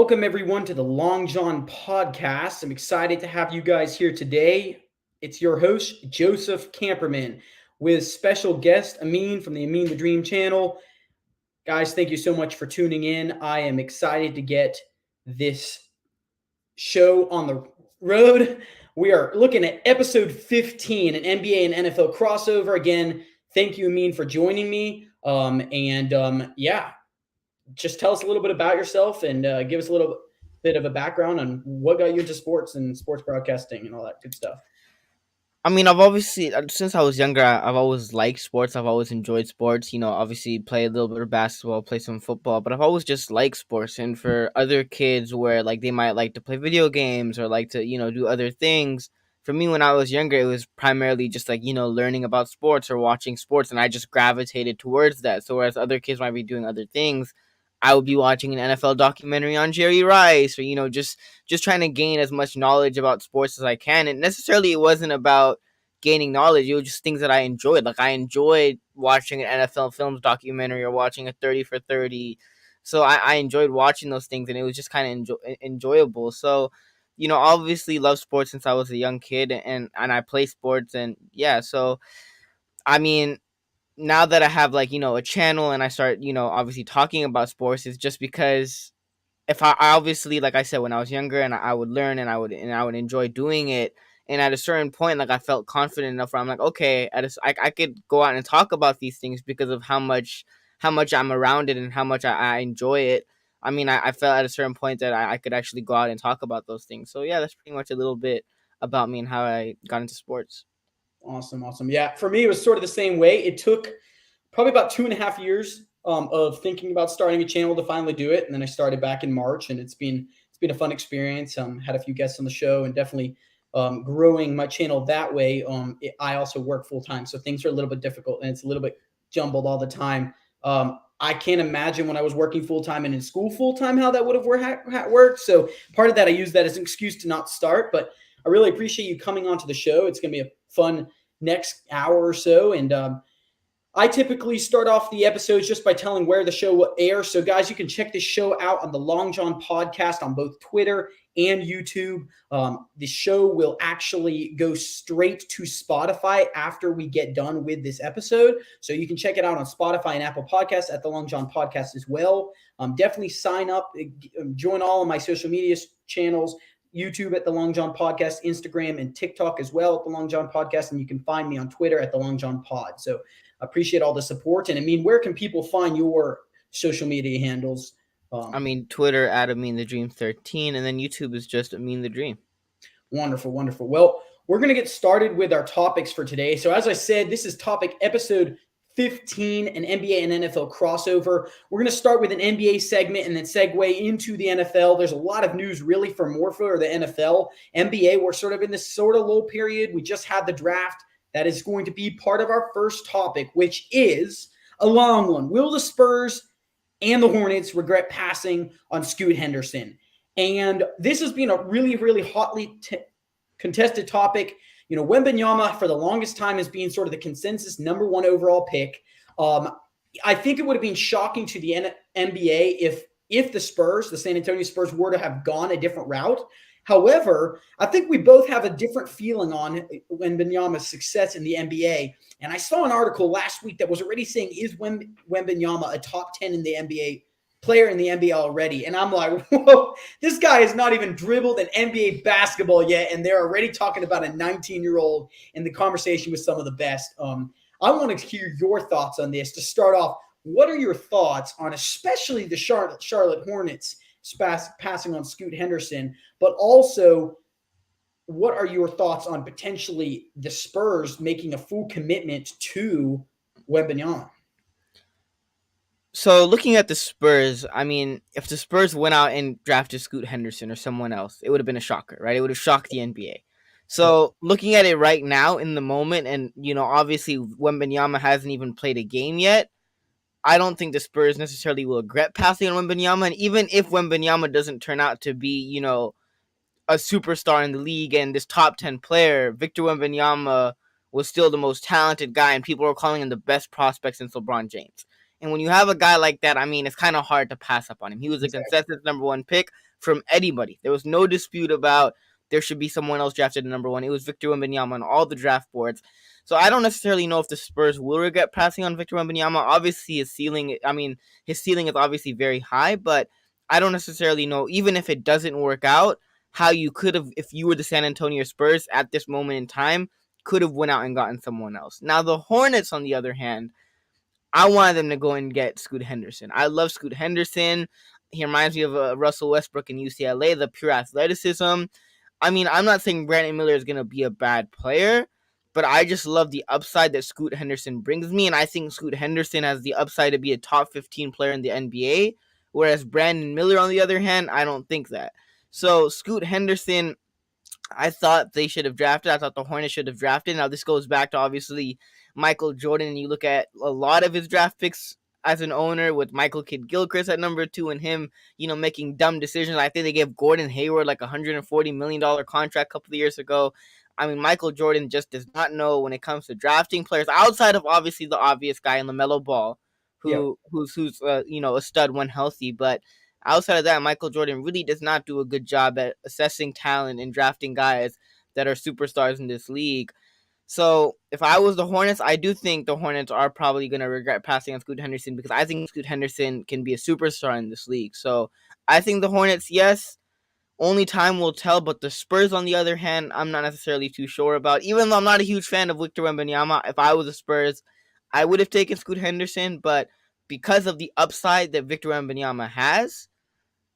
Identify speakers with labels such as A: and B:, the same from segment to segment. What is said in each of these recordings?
A: Welcome everyone to the Long John podcast. I'm excited to have you guys here today. It's your host, Joseph Camperman, with special guest Amin from the Amin The Dream channel. Guys, thank you so much for tuning in. I am excited to get this show on the road. We are looking at episode 15, an NBA and NFL crossover. Again, thank you, Amin, for joining me. Just tell us a little bit about yourself and give us a little bit of a background on what got you into sports and sports broadcasting and all that good stuff.
B: I mean, I've obviously, since I was younger, I've always liked sports. I've always enjoyed sports. Obviously play a little bit of basketball, play some football, but I've always just liked sports. And for other kids where like they might like to play video games or like to, do other things, for me when I was younger, it was primarily just like, learning about sports or watching sports. And I just gravitated towards that. So whereas other kids might be doing other things, I would be watching an NFL documentary on Jerry Rice or, just trying to gain as much knowledge about sports as I can. And necessarily it wasn't about gaining knowledge. It was just things that I enjoyed. Like I enjoyed watching an NFL films documentary or watching a 30 for 30. So I enjoyed watching those things and it was just kind of enjoyable. So, obviously love sports since I was a young kid and I play sports and yeah. So, I mean, now that I have like, a channel and I start, obviously talking about sports, it's just because if I obviously, like I said, when I was younger and I would learn and I would enjoy doing it. And at a certain point, like I felt confident enough where I'm like, okay, I could go out and talk about these things because of how much I'm around it and how much I enjoy it. I mean, I felt at a certain point that I could actually go out and talk about those things. So yeah, that's pretty much a little bit about me and how I got into sports.
A: Awesome. Yeah, for me, it was sort of the same way. It took probably about 2.5 years of thinking about starting a channel to finally do it. And then I started back in March and it's been a fun experience. Had a few guests on the show and definitely growing my channel that way. I also work full time, so things are a little bit difficult and it's a little bit jumbled all the time. I can't imagine when I was working full time and in school full time how that would have worked. So part of that I use that as an excuse to not start. But I really appreciate you coming onto the show. It's going to be a fun next hour or so, and I typically start off the episodes just by telling where the show will air. So, guys, you can check this show out on the Long John podcast on both Twitter and YouTube. The show will actually go straight to Spotify after we get done with this episode. So you can check it out on Spotify and Apple Podcasts at the Long John podcast as well. Definitely sign up, join all of my social media channels. YouTube at the Long John Podcast, Instagram and TikTok as well at the Long John Podcast, and you can find me on Twitter at the Long John Pod. So appreciate all the support. And I mean, where can people find your social media handles?
B: Twitter at Amin The Dream 13, and then YouTube is just Amin The Dream.
A: Wonderful. Well, we're going to get started with our topics for today. So as I said, this is topic episode 15, an NBA and NFL crossover. We're going to start with an NBA segment and then segue into the NFL. There's a lot of news really more for the NFL. NBA, we're sort of in this sort of low period. We just had the draft. That is going to be part of our first topic, which is a long one. Will the Spurs and the Hornets regret passing on Scoot Henderson? And this has been a really, really hotly contested topic. Wembanyama for the longest time has been sort of the consensus number one overall pick. I think it would have been shocking to the NBA if the Spurs, the San Antonio Spurs, were to have gone a different route. However, I think we both have a different feeling on Wembanyama's success in the NBA. And I saw an article last week that was already saying, is Wembanyama a top 10 in the NBA player in the NBA already? And I'm like, whoa, this guy has not even dribbled an NBA basketball yet, and they're already talking about a 19-year-old in the conversation with some of the best. I want to hear your thoughts on this. To start off, what are your thoughts on especially the Charlotte Hornets passing on Scoot Henderson, but also what are your thoughts on potentially the Spurs making a full commitment to Wembanyama?
B: So looking at the Spurs, I mean, if the Spurs went out and drafted Scoot Henderson or someone else, it would have been a shocker, right? It would have shocked the NBA. So looking at it right now in the moment, and obviously Wembanyama hasn't even played a game yet, I don't think the Spurs necessarily will regret passing on Wembanyama. And even if Wembanyama doesn't turn out to be, a superstar in the league and this top 10 player, Victor Wembanyama was still the most talented guy, and people were calling him the best prospect since LeBron James. And when you have a guy like that, I mean, it's kind of hard to pass up on him. He was a consensus number one pick from anybody. There was no dispute about there should be someone else drafted at number 1. It was Victor Wembanyama on all the draft boards. So I don't necessarily know if the Spurs will regret passing on Victor Wembanyama. Obviously, his ceiling is obviously very high, but I don't necessarily know, even if it doesn't work out, how you could have, if you were the San Antonio Spurs at this moment in time, could have went out and gotten someone else. Now, the Hornets, on the other hand, I wanted them to go and get Scoot Henderson. I love Scoot Henderson. He reminds me of Russell Westbrook in UCLA, the pure athleticism. I mean, I'm not saying Brandon Miller is going to be a bad player, but I just love the upside that Scoot Henderson brings me, and I think Scoot Henderson has the upside to be a top 15 player in the NBA, whereas Brandon Miller, on the other hand, I don't think that. So Scoot Henderson, I thought they should have drafted. I thought the Hornets should have drafted. Now, this goes back to, obviously, Michael Jordan, and you look at a lot of his draft picks as an owner with Michael Kidd-Gilchrist at number 2 and him, making dumb decisions. I think they gave Gordon Hayward like a $140 million contract a couple of years ago. I mean, Michael Jordan just does not know when it comes to drafting players outside of, obviously, the obvious guy in LaMelo Ball, who's a stud when healthy. But outside of that, Michael Jordan really does not do a good job at assessing talent and drafting guys that are superstars in this league. So if I was the Hornets, I do think the Hornets are probably going to regret passing on Scoot Henderson, because I think Scoot Henderson can be a superstar in this league. So I think the Hornets, yes, only time will tell. But the Spurs, on the other hand, I'm not necessarily too sure about. Even though I'm not a huge fan of Victor Wembanyama, if I was the Spurs, I would have taken Scoot Henderson. But because of the upside that Victor Wembanyama has,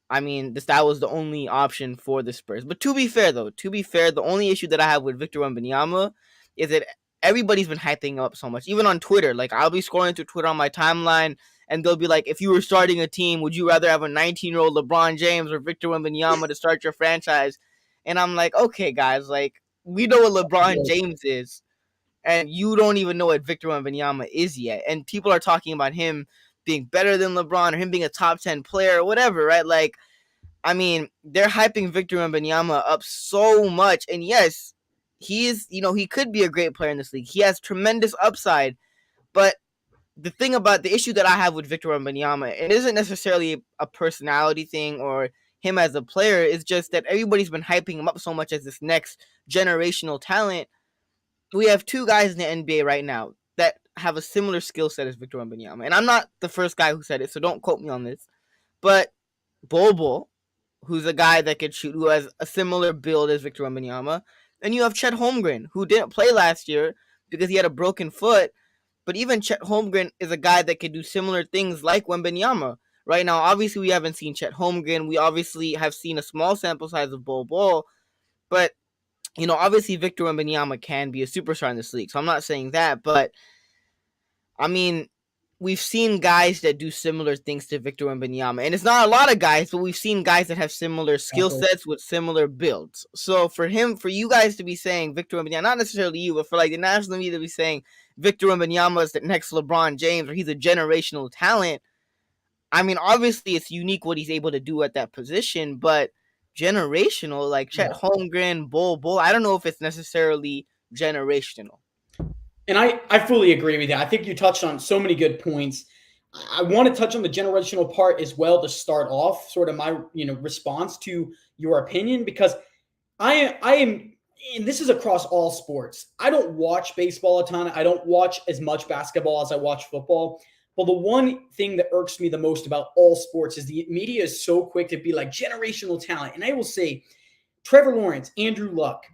B: I mean, that was the only option for the Spurs. But to be fair, the only issue that I have with Victor Wembanyama is that everybody's been hyping him up so much. Even on Twitter, like, I'll be scrolling through Twitter on my timeline, and they'll be like, if you were starting a team, would you rather have a 19-year-old LeBron James or Victor Wembanyama to start your franchise? And I'm like, okay, guys, like, we know what LeBron James is, and you don't even know what Victor Wembanyama is yet. And people are talking about him being better than LeBron or him being a top 10 player or whatever, right? Like, I mean, they're hyping Victor Wembanyama up so much. And yes, he is, he could be a great player in this league. He has tremendous upside. But the issue that I have with Victor Wembanyama, it isn't necessarily a personality thing or him as a player. It's just that everybody's been hyping him up so much as this next generational talent. We have 2 guys in the NBA right now that have a similar skill set as Victor Wembanyama. And I'm not the first guy who said it, so don't quote me on this. But Bol, who's a guy that could shoot, who has a similar build as Victor Wembanyama. And you have Chet Holmgren, who didn't play last year because he had a broken foot. But even Chet Holmgren is a guy that could do similar things like Wembanyama. Right now, obviously, we haven't seen Chet Holmgren. We obviously have seen a small sample size of Bol. But, obviously, Victor Wembanyama can be a superstar in this league. So I'm not saying that. But, I mean, we've seen guys that do similar things to Victor Wembanyama. And it's not a lot of guys, but we've seen guys that have similar skill sets with similar builds. So for you guys to be saying Victor Wembanyama, not necessarily you, but for like the national media to be saying Victor Wembanyama is the next LeBron James or he's a generational talent, I mean, obviously it's unique what he's able to do at that position, but generational, like Chet Holmgren, Bol, I don't know if it's necessarily generational.
A: And I fully agree with you. I think you touched on so many good points. I want to touch on the generational part as well to start off sort of my response to your opinion, because I am, and this is across all sports. I don't watch baseball a ton. I don't watch as much basketball as I watch football. But the one thing that irks me the most about all sports is the media is so quick to be like generational talent. And I will say Trevor Lawrence, Andrew Luck,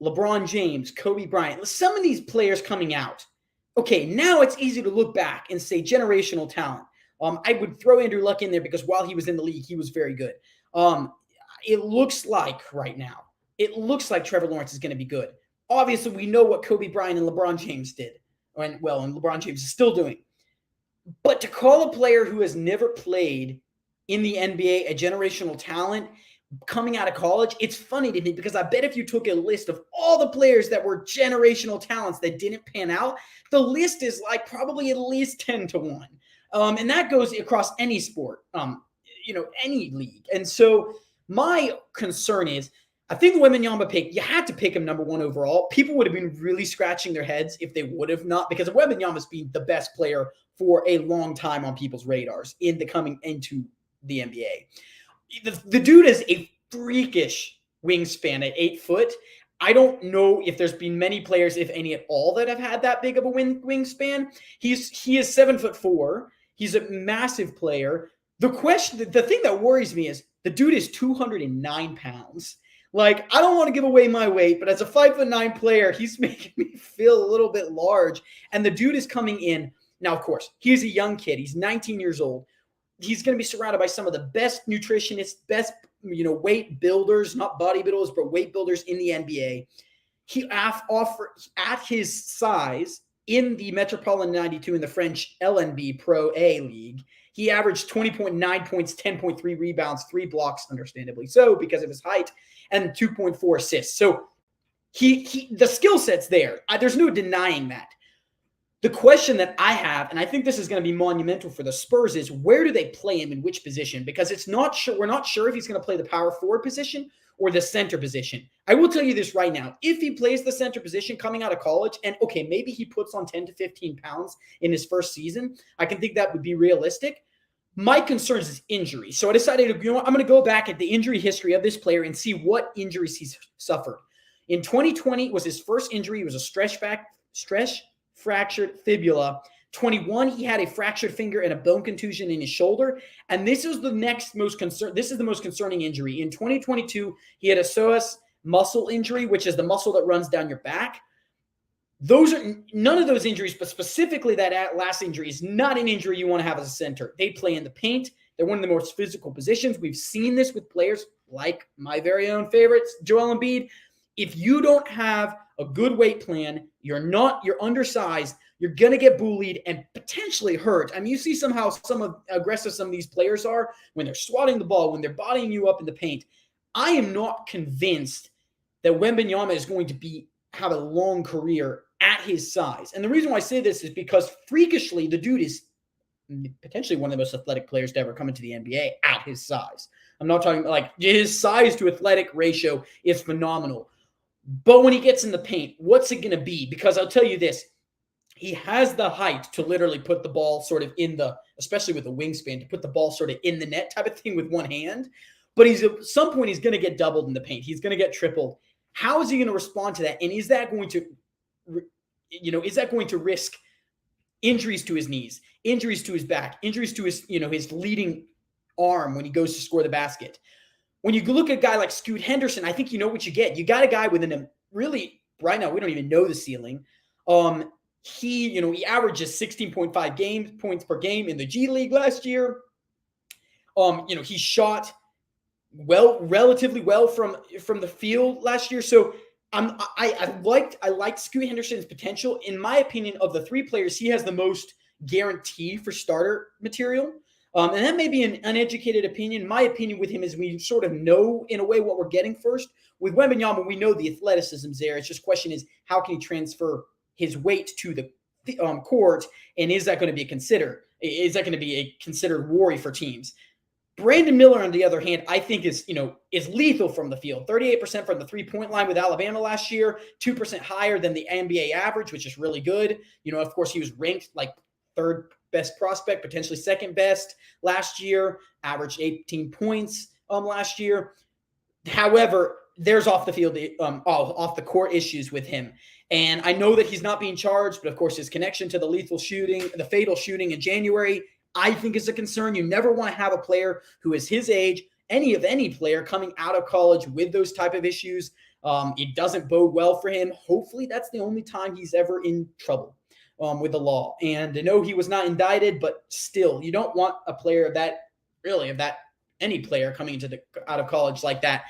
A: LeBron James, Kobe Bryant, some of these players coming out. Okay, now it's easy to look back and say generational talent. I would throw Andrew Luck in there because while he was in the league, he was very good. It looks like right now, Trevor Lawrence is going to be good. Obviously, we know what Kobe Bryant and LeBron James did. And LeBron James is still doing. But to call a player who has never played in the NBA a generational talent coming out of college, it's funny to me because I bet if you took a list of all the players that were generational talents that didn't pan out, the list is like probably at least 10 to 1. And that goes across any sport, any league. And so my concern is, I think the Wembanyama pick, you had to pick him number 1 overall. People would have been really scratching their heads if they would have not, because Wembanyama's been the best player for a long time on people's radars coming into the NBA. the dude is a freakish wingspan at 8 foot. I don't know if there's been many players, if any at all, that have had that big of a wingspan. He is 7'4". He's a massive player. The thing that worries me is the dude is 209 pounds. Like, I don't want to give away my weight, but as a 5'9" player, he's making me feel a little bit large. And the dude is coming in. Now, of course, he's a young kid. He's 19 years old. He's going to be surrounded by some of the best nutritionists, best weight builders, not bodybuilders, but weight builders in the NBA. He offers at his size in the Metropolitan 92 in the French LNB Pro A League. He averaged 20.9 points, 10.3 rebounds, 3 blocks, understandably so, because of his height, and 2.4 assists. So the skill set's there. There's no denying that. The question that I have, and I think this is going to be monumental for the Spurs, is where do they play him in which position? Because we're not sure if he's going to play the power forward position or the center position. I will tell you this right now. If he plays the center position coming out of college, and okay, maybe he puts on 10 to 15 pounds in his first season, I can think that would be realistic. My concerns is injury. So I decided, I'm going to go back at the injury history of this player and see what injuries he's suffered. In 2020 was his first injury. It was a stretch fractured fibula. 21, he had a fractured finger and a bone contusion in his shoulder. And this is the most concerning injury. In 2022, he had a psoas muscle injury, which is the muscle that runs down your back. None of those injuries, but specifically that last injury is not an injury you want to have as a center. They play in the paint. They're one of the most physical positions. We've seen this with players like my very own favorites, Joel Embiid. If you don't have a good weight plan, you're undersized, you're going to get bullied and potentially hurt. I mean, you see how aggressive some of these players are when they're swatting the ball, when they're bodying you up in the paint. I am not convinced that Wembanyama is going to have a long career at his size. And the reason why I say this is because freakishly, the dude is potentially one of the most athletic players to ever come into the NBA at his size. I'm not talking like his size to athletic ratio is phenomenal. But when he gets in the paint, what's it going to be? Because I'll tell you this, he has the height to literally put the ball sort of especially with a wingspan, to put the ball sort of in the net type of thing with one hand. But at some point, he's going to get doubled in the paint. He's going to get tripled. How is he going to respond to that? And is that going to risk injuries to his knees, injuries to his back, injuries to his leading arm when he goes to score the basket? When you look at a guy like Scoot Henderson, I think you know what you get. You got a guy really, right now, we don't even know the ceiling. He averages 16.5 points per game in the G League last year. He shot relatively well from the field last year. So I liked Scoot Henderson's potential. In my opinion, of the 3 players, he has the most guarantee for starter material. And that may be an uneducated opinion. My opinion with him is we sort of know in a way what we're getting first. With Wembanyama, we know the athleticism's there. It's just question is how can he transfer his weight to the court, and is that going to be a considered worry for teams? Brandon Miller, on the other hand, I think is lethal from the field. 38% from the 3-point line with Alabama last year, 2% higher than the NBA average, which is really good. Of course, he was ranked like 3rd best prospect, potentially 2nd best last year, averaged 18 points last year. However, there's off the court issues with him. And I know that he's not being charged, but of course his connection to the fatal shooting in January, I think is a concern. You never want to have a player who is his age, any player coming out of college with those type of issues. It doesn't bode well for him. Hopefully that's the only time he's ever in trouble with the law. And I know he was not indicted, but still, you don't want a player any player coming out of college like that.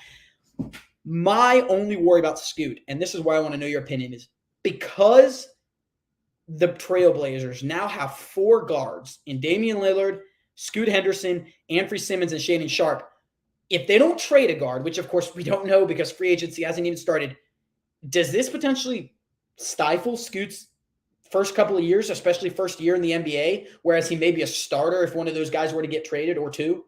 A: My only worry about Scoot, and this is why I want to know your opinion, is because the Trailblazers now have 4 guards in Damian Lillard, Scoot Henderson, Anthony Simmons, and Shannon Sharp. If they don't trade a guard, which of course we don't know because free agency hasn't even started, does this potentially stifle Scoot's first couple of years, especially first year in the NBA, whereas he may be a starter if one of those guys were to get traded or 2?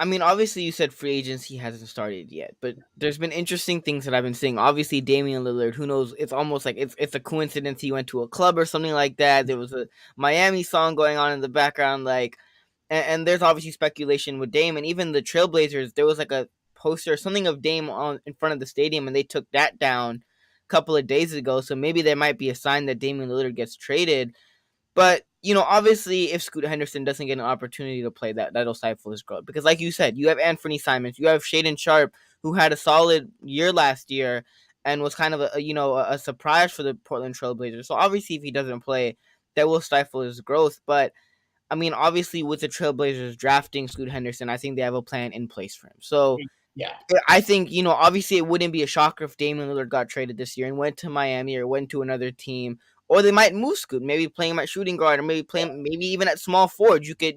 B: I mean, obviously, you said free agency hasn't started yet, but there's been interesting things that I've been seeing. Obviously, Damian Lillard, who knows? It's almost like it's a coincidence he went to a club or something like that. There was a Miami song going on in the background. Like, and there's obviously speculation with Dame, and even the Trailblazers. There was like a poster or something of Dame on in front of the stadium, and they took that down a couple of days ago. So maybe there might be a sign that Damian Lillard gets traded. But obviously, if Scoot Henderson doesn't get an opportunity to play, that'll stifle his growth. Because, like you said, you have Anthony Simons, you have Shaedon Sharpe, who had a solid year last year and was kind of a surprise for the Portland Trailblazers. So obviously, if he doesn't play, that will stifle his growth. But I mean, obviously, with the Trailblazers drafting Scoot Henderson, I think they have a plan in place for him. So
A: Yeah.
B: I think, obviously it wouldn't be a shocker if Damian Lillard got traded this year and went to Miami or went to another team. Or they might move Scoot, maybe play him at shooting guard, or maybe even at small forward. You could,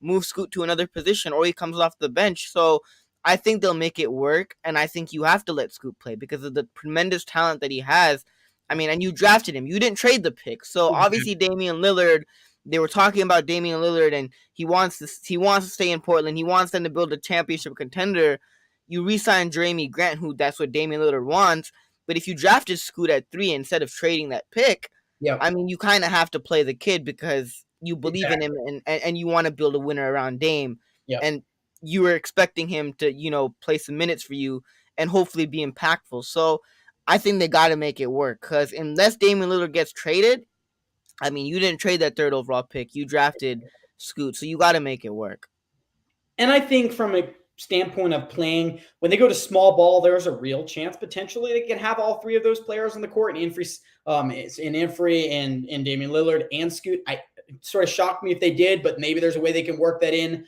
B: move Scoot to another position, or he comes off the bench. So I think they'll make it work, and I think you have to let Scoot play because of the tremendous talent that he has. I mean, and you drafted him. You didn't trade the pick. So obviously Damian Lillard, they were talking about Damian Lillard, and he wants to stay in Portland. He wants them to build a championship contender. You re-sign Jeremy Grant, who that's what Damian Lillard wants. But if you drafted Scoot at 3 instead of trading that pick, I mean, you kind of have to play the kid because you believe in him and you want to build a winner around Dame. And you were expecting him to, play some minutes for you and hopefully be impactful. So I think they got to make it work because unless Damian Lillard gets traded, I mean, you didn't trade that 3rd overall pick. You drafted Scoot, so you got to make it work.
A: And I think from a standpoint of playing, when they go to small ball, there's a real chance potentially they can have all 3 of those players on the court, and Infree and Damian Lillard and Scoot. It sort of shocked me if they did, but maybe there's a way they can work that in.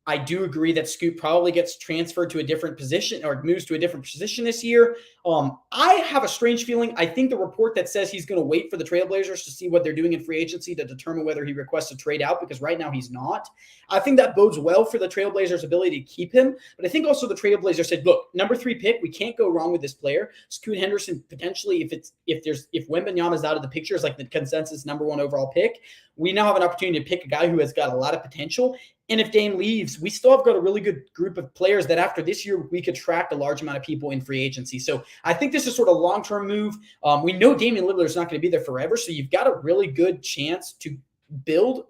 A: I do agree that Scoot probably gets transferred to a different position or moves to a different position this year. I have a strange feeling. I think the report that says he's going to wait for the Trailblazers to see what they're doing in free agency to determine whether he requests a trade out, because right now he's not. I think that bodes well for the Trailblazers' ability to keep him. But I think also the Trailblazers said, look, number 3 pick, we can't go wrong with this player. Scoot Henderson, potentially, if Wembanyama is out of the picture as like the consensus number 1 overall pick, we now have an opportunity to pick a guy who has got a lot of potential. And if Dame leaves, we still have got a really good group of players that after this year, we could attract a large amount of people in free agency. So I think this is sort of a long-term move. We know Damian Lillard is not going to be there forever, so you've got a really good chance to build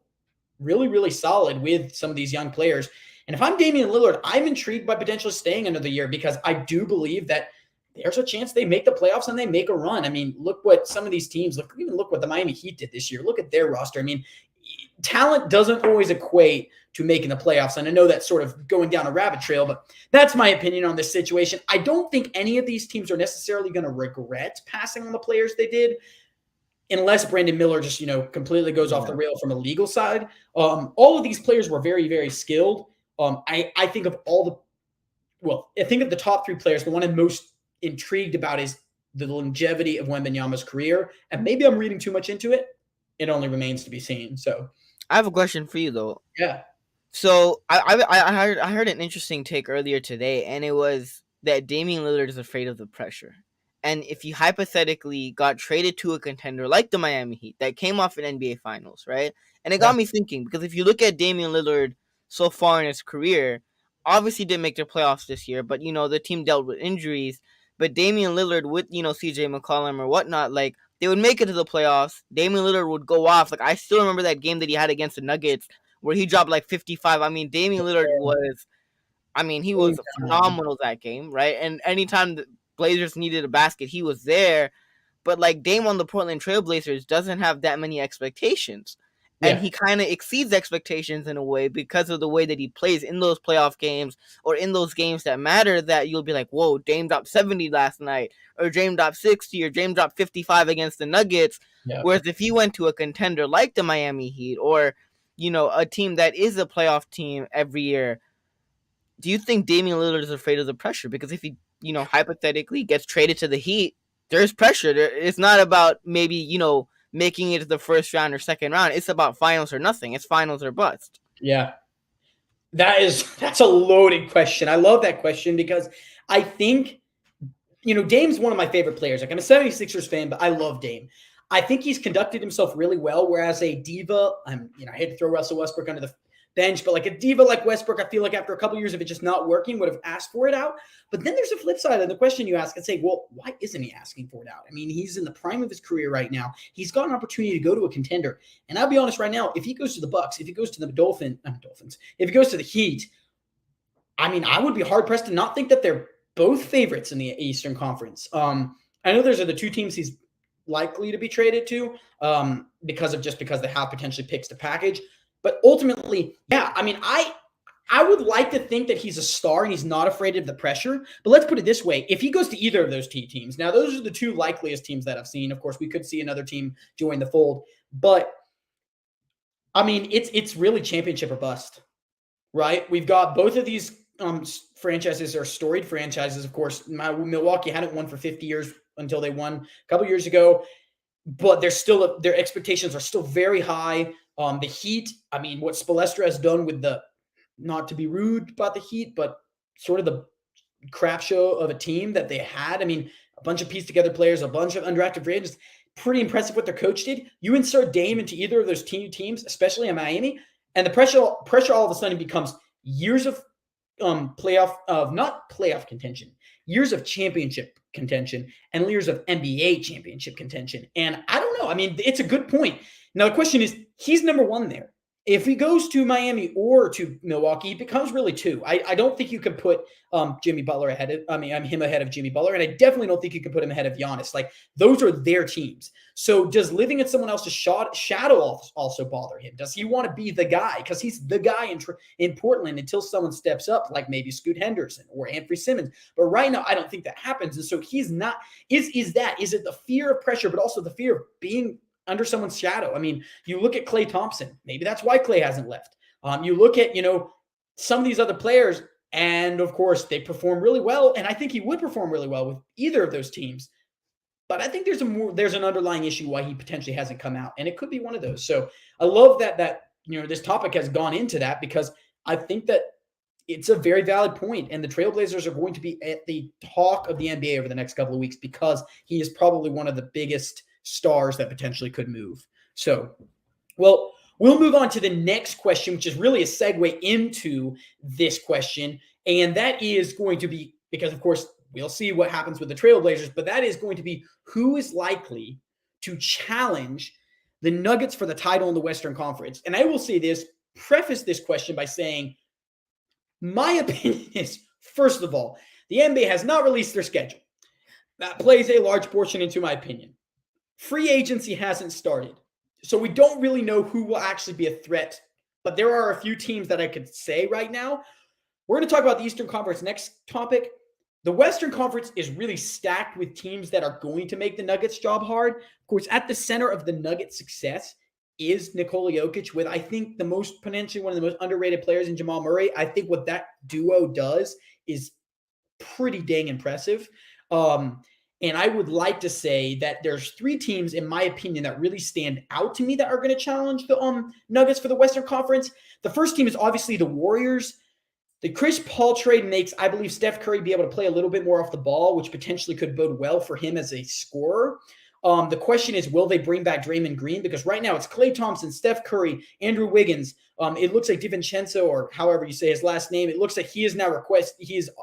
A: really, really solid with some of these young players. And if I'm Damian Lillard, I'm intrigued by potentially staying another year because I do believe that there's a chance they make the playoffs and they make a run. I mean, look what some of these teams, look what the Miami Heat did this year. Look at their roster. I mean, talent doesn't always equate to making the playoffs. And I know that's sort of going down a rabbit trail, but that's my opinion on this situation. I don't think any of these teams are necessarily going to regret passing on the players they did, unless Brandon Miller just, completely goes off the rail from a legal side. All of these players were very, very skilled. I think of the top 3 players, the one I'm most intrigued about is the longevity of Wembanyama's career. And maybe I'm reading too much into it. It only remains to be seen. So
B: I have a question for you, though.
A: Yeah.
B: So I heard an interesting take earlier today, and it was that Damian Lillard is afraid of the pressure. And if he hypothetically got traded to a contender like the Miami Heat that came off an NBA Finals, right? And it got me thinking, because if you look at Damian Lillard so far in his career, obviously didn't make their playoffs this year, but, the team dealt with injuries. But Damian Lillard with, CJ McCollum or whatnot, like, they would make it to the playoffs. Damian Lillard would go off. Like, I still remember that game that he had against the Nuggets where he dropped like 55. I mean, Damian Lillard he was phenomenal that game, right? And anytime the Blazers needed a basket, he was there. But like Dame on the Portland Trailblazers doesn't have that many expectations. And he kind of exceeds expectations in a way because of the way that he plays in those playoff games or in those games that matter, that you'll be like, whoa, Dame dropped 70 last night, or Dame dropped 60, or Dame dropped 55 against the Nuggets. Whereas if he went to a contender like the Miami Heat or, a team that is a playoff team every year, do you think Damian Lillard is afraid of the pressure? Because if he, hypothetically gets traded to the Heat, there's pressure. It's not about maybe, making it to the first round or second round. It's about finals or nothing. It's finals or bust.
A: Yeah. That's a loaded question. I love that question because I think, Dame's one of my favorite players. Like, I'm a 76ers fan, but I love Dame. I think he's conducted himself really well, whereas a diva, I hate to throw Russell Westbrook under the bench, but like a diva like Westbrook, I feel like after a couple years of it just not working, would have asked for it out. But then there's a flip side of the question you ask and say, well, why isn't he asking for it out? I mean, he's in the prime of his career right now. He's got an opportunity to go to a contender. And I'll be honest right now, if he goes to the Bucks, if he goes to the Dolphins, if he goes to the Heat, I mean, I would be hard-pressed to not think that they're both favorites in the Eastern Conference. I know those are the two teams he's likely to be traded to because they have potentially picks to package. But ultimately, yeah, I mean, I would like to think that he's a star and he's not afraid of the pressure. But let's put it this way. If he goes to either of those teams, now those are the two likeliest teams that I've seen. Of course, we could see another team join the fold. But, I mean, it's really championship or bust, right? We've got both of these franchises are storied franchises. Of course, Milwaukee hadn't won for 50 years until they won a couple years ago. But their expectations are still very high. The Heat, I mean, what Spoelstra has done with not to be rude about the Heat, but sort of the crap show of a team that they had. I mean, a bunch of pieced together players, a bunch of undrafted free agents. Pretty impressive what their coach did. You insert Dame into either of those teams, especially in Miami, and the pressure all of a sudden becomes years of not playoff contention, years of championship contention, and years of NBA championship contention. And I don't know. I mean, it's a good point. Now, the question is, he's number one there. If he goes to Miami or to Milwaukee, it becomes really two. I don't think you can put Jimmy Butler him ahead of Jimmy Butler, and I definitely don't think you can put him ahead of Giannis. Like, those are their teams. So does living in someone else's shadow also bother him? Does he want to be the guy? Because he's the guy in Portland until someone steps up, like maybe Scoot Henderson or Anthony Simmons. But right now, I don't think that happens. And so he's not. Is it the fear of pressure, but also the fear of being under someone's shadow? I mean, you look at Klay Thompson. Maybe that's why Klay hasn't left. You look at, some of these other players, and of course, they perform really well. And I think he would perform really well with either of those teams. But I think there's an underlying issue why he potentially hasn't come out, and it could be one of those. So I love that this topic has gone into that, because I think that it's a very valid point, and the Trailblazers are going to be at the talk of the NBA over the next couple of weeks because he is probably one of the biggest stars that potentially could move. So, well, we'll move on to the next question, which is really a segue into this question. And that is going to be, because of course, we'll see what happens with the Trailblazers, but that is going to be who is likely to challenge the Nuggets for the title in the Western Conference. And I will say this, preface this question by saying, my opinion is, first of all, the NBA has not released their schedule. That plays a large portion into my opinion. Free agency hasn't started, so we don't really know who will actually be a threat, but there are a few teams that I could say right now. We're going to talk about the Eastern Conference next topic. The Western Conference is really stacked with teams that are going to make the Nuggets' job hard. Of course, at the center of the Nuggets' success is Nikola Jokic, with, I think, potentially one of the most underrated players in Jamal Murray. I think what that duo does is pretty dang impressive. And I would like to say that there's three teams, in my opinion, that really stand out to me that are going to challenge the Nuggets for the Western Conference. The first team is obviously the Warriors. The Chris Paul trade makes, I believe, Steph Curry be able to play a little bit more off the ball, which potentially could bode well for him as a scorer. The question is, will they bring back Draymond Green? Because right now it's Klay Thompson, Steph Curry, Andrew Wiggins. It looks like DiVincenzo, or however you say his last name, it looks like he is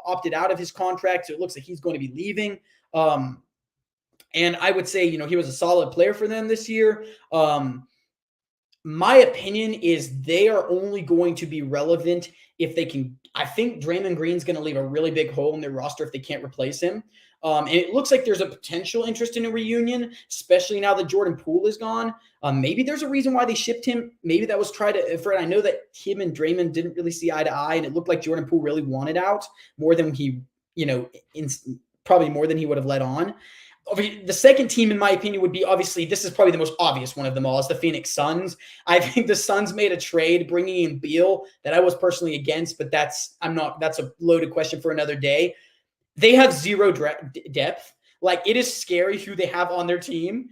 A: opted out of his contract, so it looks like he's going to be leaving. And I would say, he was a solid player for them this year. My opinion is they are only going to be relevant if they can. I think Draymond Green's going to leave a really big hole in their roster if they can't replace him. And it looks like there's a potential interest in a reunion, especially now that Jordan Poole is gone. Maybe there's a reason why they shipped him. Maybe that was Fred. I know that him and Draymond didn't really see eye to eye, and it looked like Jordan Poole really wanted out more than he, probably more than he would have let on. The second team, in my opinion, would be, obviously, this is probably the most obvious one of them all, is the Phoenix Suns. I think the Suns made a trade bringing in Beal that I was personally against, but that's a loaded question for another day. They have zero depth. Like, it is scary who they have on their team.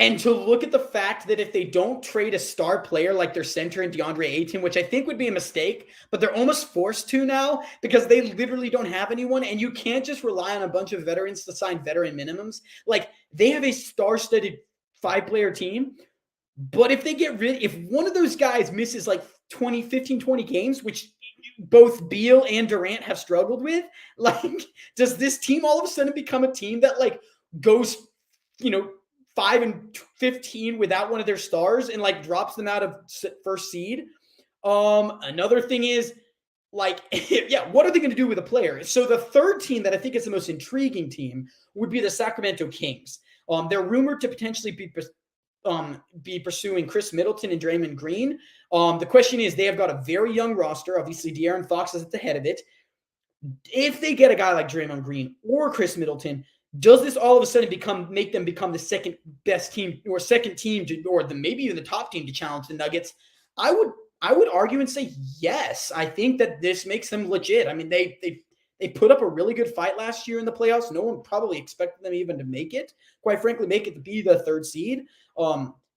A: And to look at the fact that if they don't trade a star player like their center in DeAndre Ayton, which I think would be a mistake, but they're almost forced to now because they literally don't have anyone, and you can't just rely on a bunch of veterans to sign veteran minimums. Like, they have a star-studded 5-player team, but if one of those guys misses like 20 games, which both Beal and Durant have struggled with. Like, does this team all of a sudden become a team that like goes, 5-15 without one of their stars and like drops them out of first seed? Another thing is like, yeah, what are they going to do with a player? So the third team that I think is the most intriguing team would be the Sacramento Kings. They're rumored to potentially be pursuing Chris Middleton and Draymond Green. The question is, they have got a very young roster. Obviously, De'Aaron Fox is at the head of it. If they get a guy like Draymond Green or Chris Middleton, does this all of a sudden make them become the second best team or second team maybe even the top team to challenge the Nuggets? I would argue and say yes. I think that this makes them legit. I mean, they put up a really good fight last year in the playoffs. No one probably expected them even to make it. Quite frankly, make it to be the third seed.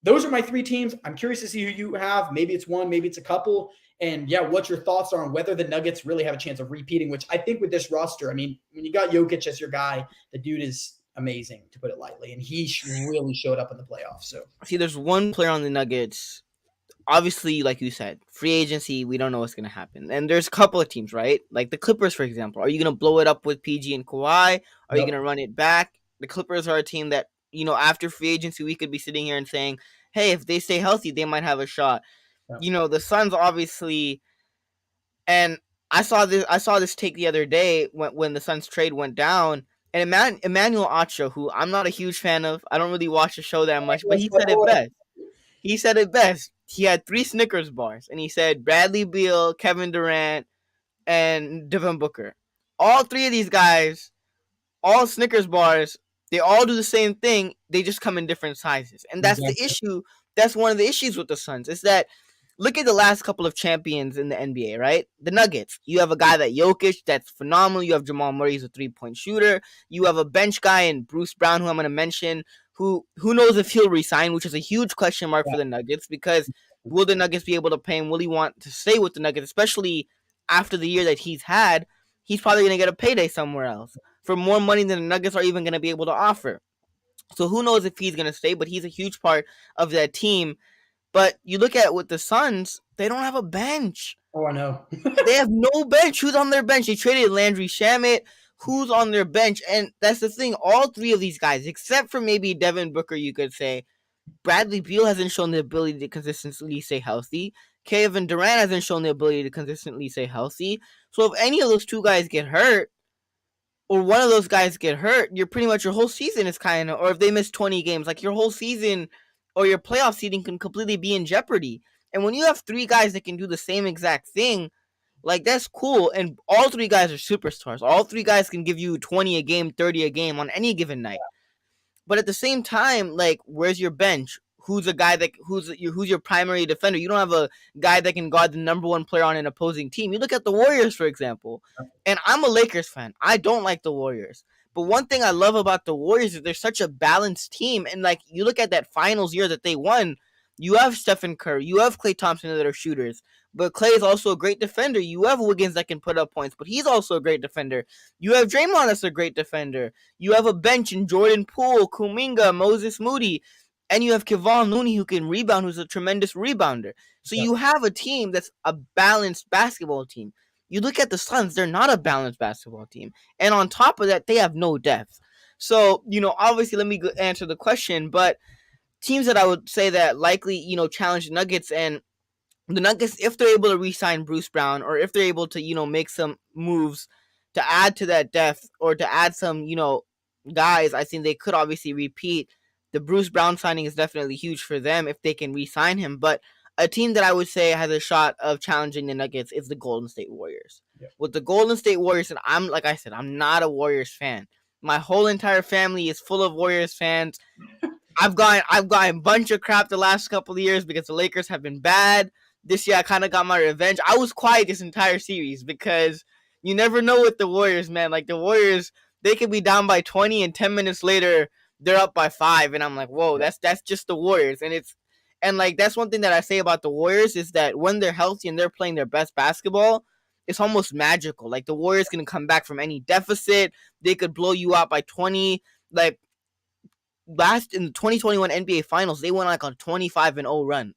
A: Those are my three teams. I'm curious to see who you have. Maybe it's one, maybe it's a couple. And yeah, what your thoughts are on whether the Nuggets really have a chance of repeating, which I think with this roster, I mean, when you got Jokic as your guy, the dude is amazing, to put it lightly. And he really showed up in the playoffs. So
B: See, there's one player on the Nuggets. Obviously, like you said, free agency, we don't know what's going to happen. And there's a couple of teams, right? Like the Clippers, for example. Are you going to blow it up with PG and Kawhi? Are you going to run it back? The Clippers are a team that, after free agency, we could be sitting here and saying, hey, if they stay healthy, they might have a shot.
A: Yep.
B: The Suns obviously, and I saw this take the other day when the Suns trade went down, and Emmanuel Acho, who I'm not a huge fan of, I don't really watch the show that much, but he said it best. He said it best. He had 3 Snickers bars, and he said Bradley Beal, Kevin Durant, and Devin Booker. All 3 of these guys, all Snickers bars, they all do the same thing. They just come in different sizes. And that's the issue. That's one of the issues with the Suns, is that look at the last couple of champions in the NBA, right? The Nuggets. You have a guy that Jokic, that's phenomenal. You have Jamal Murray, who's a 3-point shooter. You have a bench guy in Bruce Brown, who I'm going to mention, who knows if he'll resign, which is a huge question mark for the Nuggets, because will the Nuggets be able to pay him? Will he want to stay with the Nuggets, especially after the year that he's had? He's probably going to get a payday somewhere else for more money than the Nuggets are even going to be able to offer. So who knows if he's going to stay, but he's a huge part of that team. But you look at with the Suns, they don't have a bench.
A: Oh, I know.
B: They have no bench. Who's on their bench? They traded Landry Shamet. Who's on their bench? And that's the thing. All 3 of these guys, except for maybe Devin Booker, you could say, Bradley Beal hasn't shown the ability to consistently stay healthy. Kevin Durant hasn't shown the ability to consistently stay healthy. So if any of those 2 guys get hurt, or one of those guys get hurt, you're pretty much your whole season is kind of, or if they miss 20 games, like your whole season or your playoff seeding can completely be in jeopardy. And when you have 3 guys that can do the same exact thing, like, that's cool. And all 3 guys are superstars. All 3 guys can give you 20 a game, 30 a game on any given night. But at the same time, like, where's your bench? Who's a guy that who's your primary defender? You don't have a guy that can guard the number 1 player on an opposing team. You look at the Warriors, for example. And I'm a Lakers fan. I don't like the Warriors. But one thing I love about the Warriors is they're such a balanced team. And, like, you look at that finals year that they won, you have Stephen Curry, you have Klay Thompson that are shooters. But Klay is also a great defender. You have Wiggins that can put up points, but he's also a great defender. You have Draymond that's a great defender. You have a bench in Jordan Poole, Kuminga, Moses Moody. And you have Kevon Looney who can rebound, who's a tremendous rebounder. So you have a team that's a balanced basketball team. You look at the Suns, they're not a balanced basketball team. And on top of that, they have no depth. So, obviously, let me answer the question. But teams that I would say that likely, challenge the Nuggets, and the Nuggets, if they're able to re-sign Bruce Brown, or if they're able to, make some moves to add to that depth, or to add some, guys, I think they could obviously repeat. The Bruce Brown signing is definitely huge for them if they can re-sign him. But a team that I would say has a shot of challenging the Nuggets is the Golden State Warriors. Yeah. With the Golden State Warriors, and like I said, I'm not a Warriors fan. My whole entire family is full of Warriors fans. I've gotten a bunch of crap the last couple of years because the Lakers have been bad. This year, I kind of got my revenge. I was quiet this entire series because you never know with the Warriors, man. Like, the Warriors, they could be down by 20, and 10 minutes later, they're up by 5, and I'm like, whoa, that's just the Warriors. And that's one thing that I say about the Warriors is that when they're healthy and they're playing their best basketball, it's almost magical. Like, the Warriors can come back from any deficit. They could blow you out by 20. Like, last in the 2021 NBA Finals, they went like a 25-0 run.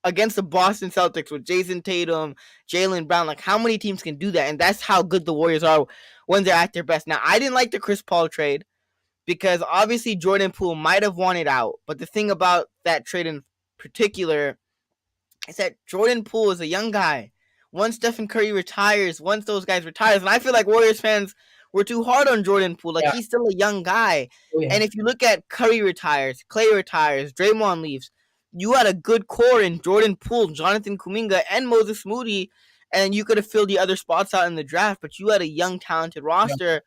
B: against the Boston Celtics with Jason Tatum, Jaylen Brown. Like, how many teams can do that? And that's how good the Warriors are when they're at their best. Now, I didn't like the Chris Paul trade because obviously Jordan Poole might have wanted out. But the thing about that trade in particular is that Jordan Poole is a young guy. Once Stephen Curry retires, once those guys retires, and I feel like Warriors fans were too hard on Jordan Poole. Like,
A: Yeah.
B: he's still a young guy.
A: Oh, yeah.
B: And if you look at Curry retires, Clay retires, Draymond leaves, you had a good core in Jordan Poole, Jonathan Kuminga, and Moses Moody, and you could have filled the other spots out in the draft, but you had a young, talented roster.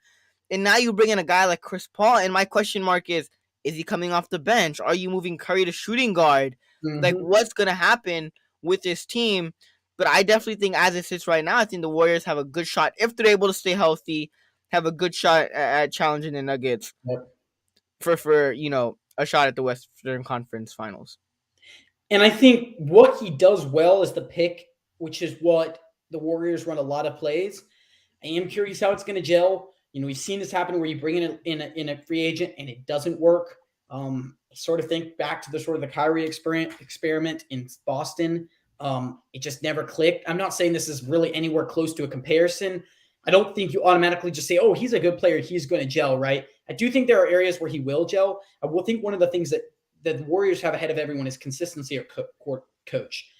B: And now you bring in a guy like Chris Paul, and my question mark is he coming off the bench? Are you moving Curry to shooting guard? Like, what's going to happen with this team? But I definitely think as it sits right now, I think the Warriors have a good shot, if they're able to stay healthy, have a good shot at challenging the Nuggets for a shot at the Western Conference Finals.
A: And I think what he does well is the pick, which is what the Warriors run a lot of plays. I am curious how it's going to gel. We've seen this happen where you bring in a free agent and it doesn't work. Sort of think back to the Kyrie experiment in Boston. It just never clicked. I'm not saying this is really anywhere close to a comparison. I don't think you automatically just say, oh, he's a good player, he's going to gel, right? I do think there are areas where he will gel. I will think one of the things that the Warriors have ahead of everyone is consistency or coach.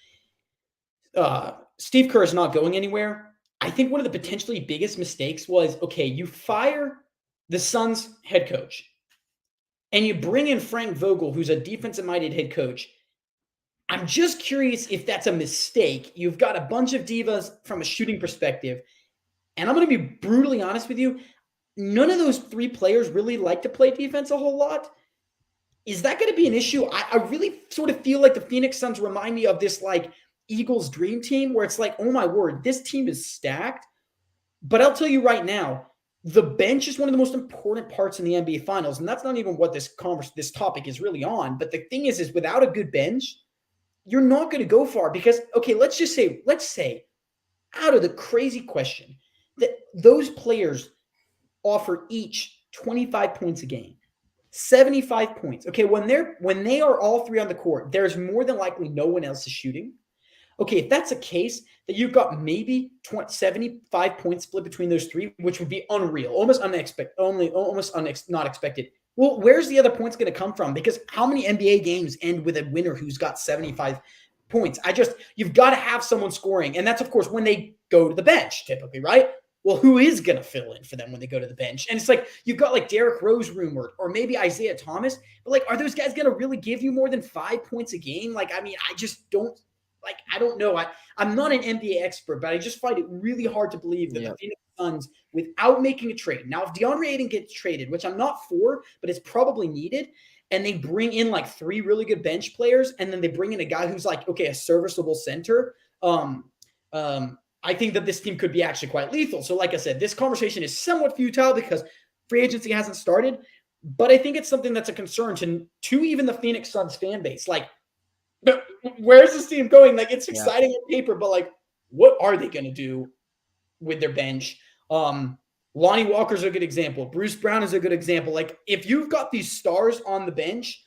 A: Steve Kerr is not going anywhere. I think one of the potentially biggest mistakes was, okay, you fire the Suns head coach and you bring in Frank Vogel, who's a defensive-minded head coach. I'm just curious if that's a mistake. You've got a bunch of divas from a shooting perspective. And I'm going to be brutally honest with you. None of those three players really like to play defense a whole lot. Is that going to be an issue? I really sort of feel like the Phoenix Suns remind me of this like Eagles dream team where it's like, oh my word, this team is stacked. But I'll tell you right now, the bench is one of the most important parts in the NBA Finals. And that's not even what this topic is really on. But the thing is without a good bench, you're not going to go far because, okay, let's say out of the crazy question that those players offer each 25 points a game, 75 points. Okay, when they are all three on the court, there's more than likely no one else is shooting. Okay, if that's a case, that you've got maybe 75 points split between those three, which would be unreal, almost not expected. Well, where's the other points going to come from? Because how many NBA games end with a winner who's got 75 points? You've got to have someone scoring. And that's, of course, when they go to the bench, typically, right? Well, who is going to fill in for them when they go to the bench? And it's like, you've got like Derrick Rose rumored, or maybe Isaiah Thomas. But like, are those guys going to really give you more than 5 points a game? Like, I mean, I just don't. Like, I don't know. I'm not an NBA expert, but I just find it really hard to believe that the Phoenix Suns, without making a trade. Now, if DeAndre Ayton gets traded, which I'm not for, but it's probably needed, and they bring in like three really good bench players, and then they bring in a guy who's like, okay, a serviceable center, I think that this team could be actually quite lethal. So like I said, this conversation is somewhat futile because free agency hasn't started, but I think it's something that's a concern to even the Phoenix Suns fan base. Like, where's this team going? Like, it's exciting on paper, but like, what are they going to do with their bench? Lonnie Walker's a good example. Bruce Brown is a good example. Like, if you've got these stars on the bench,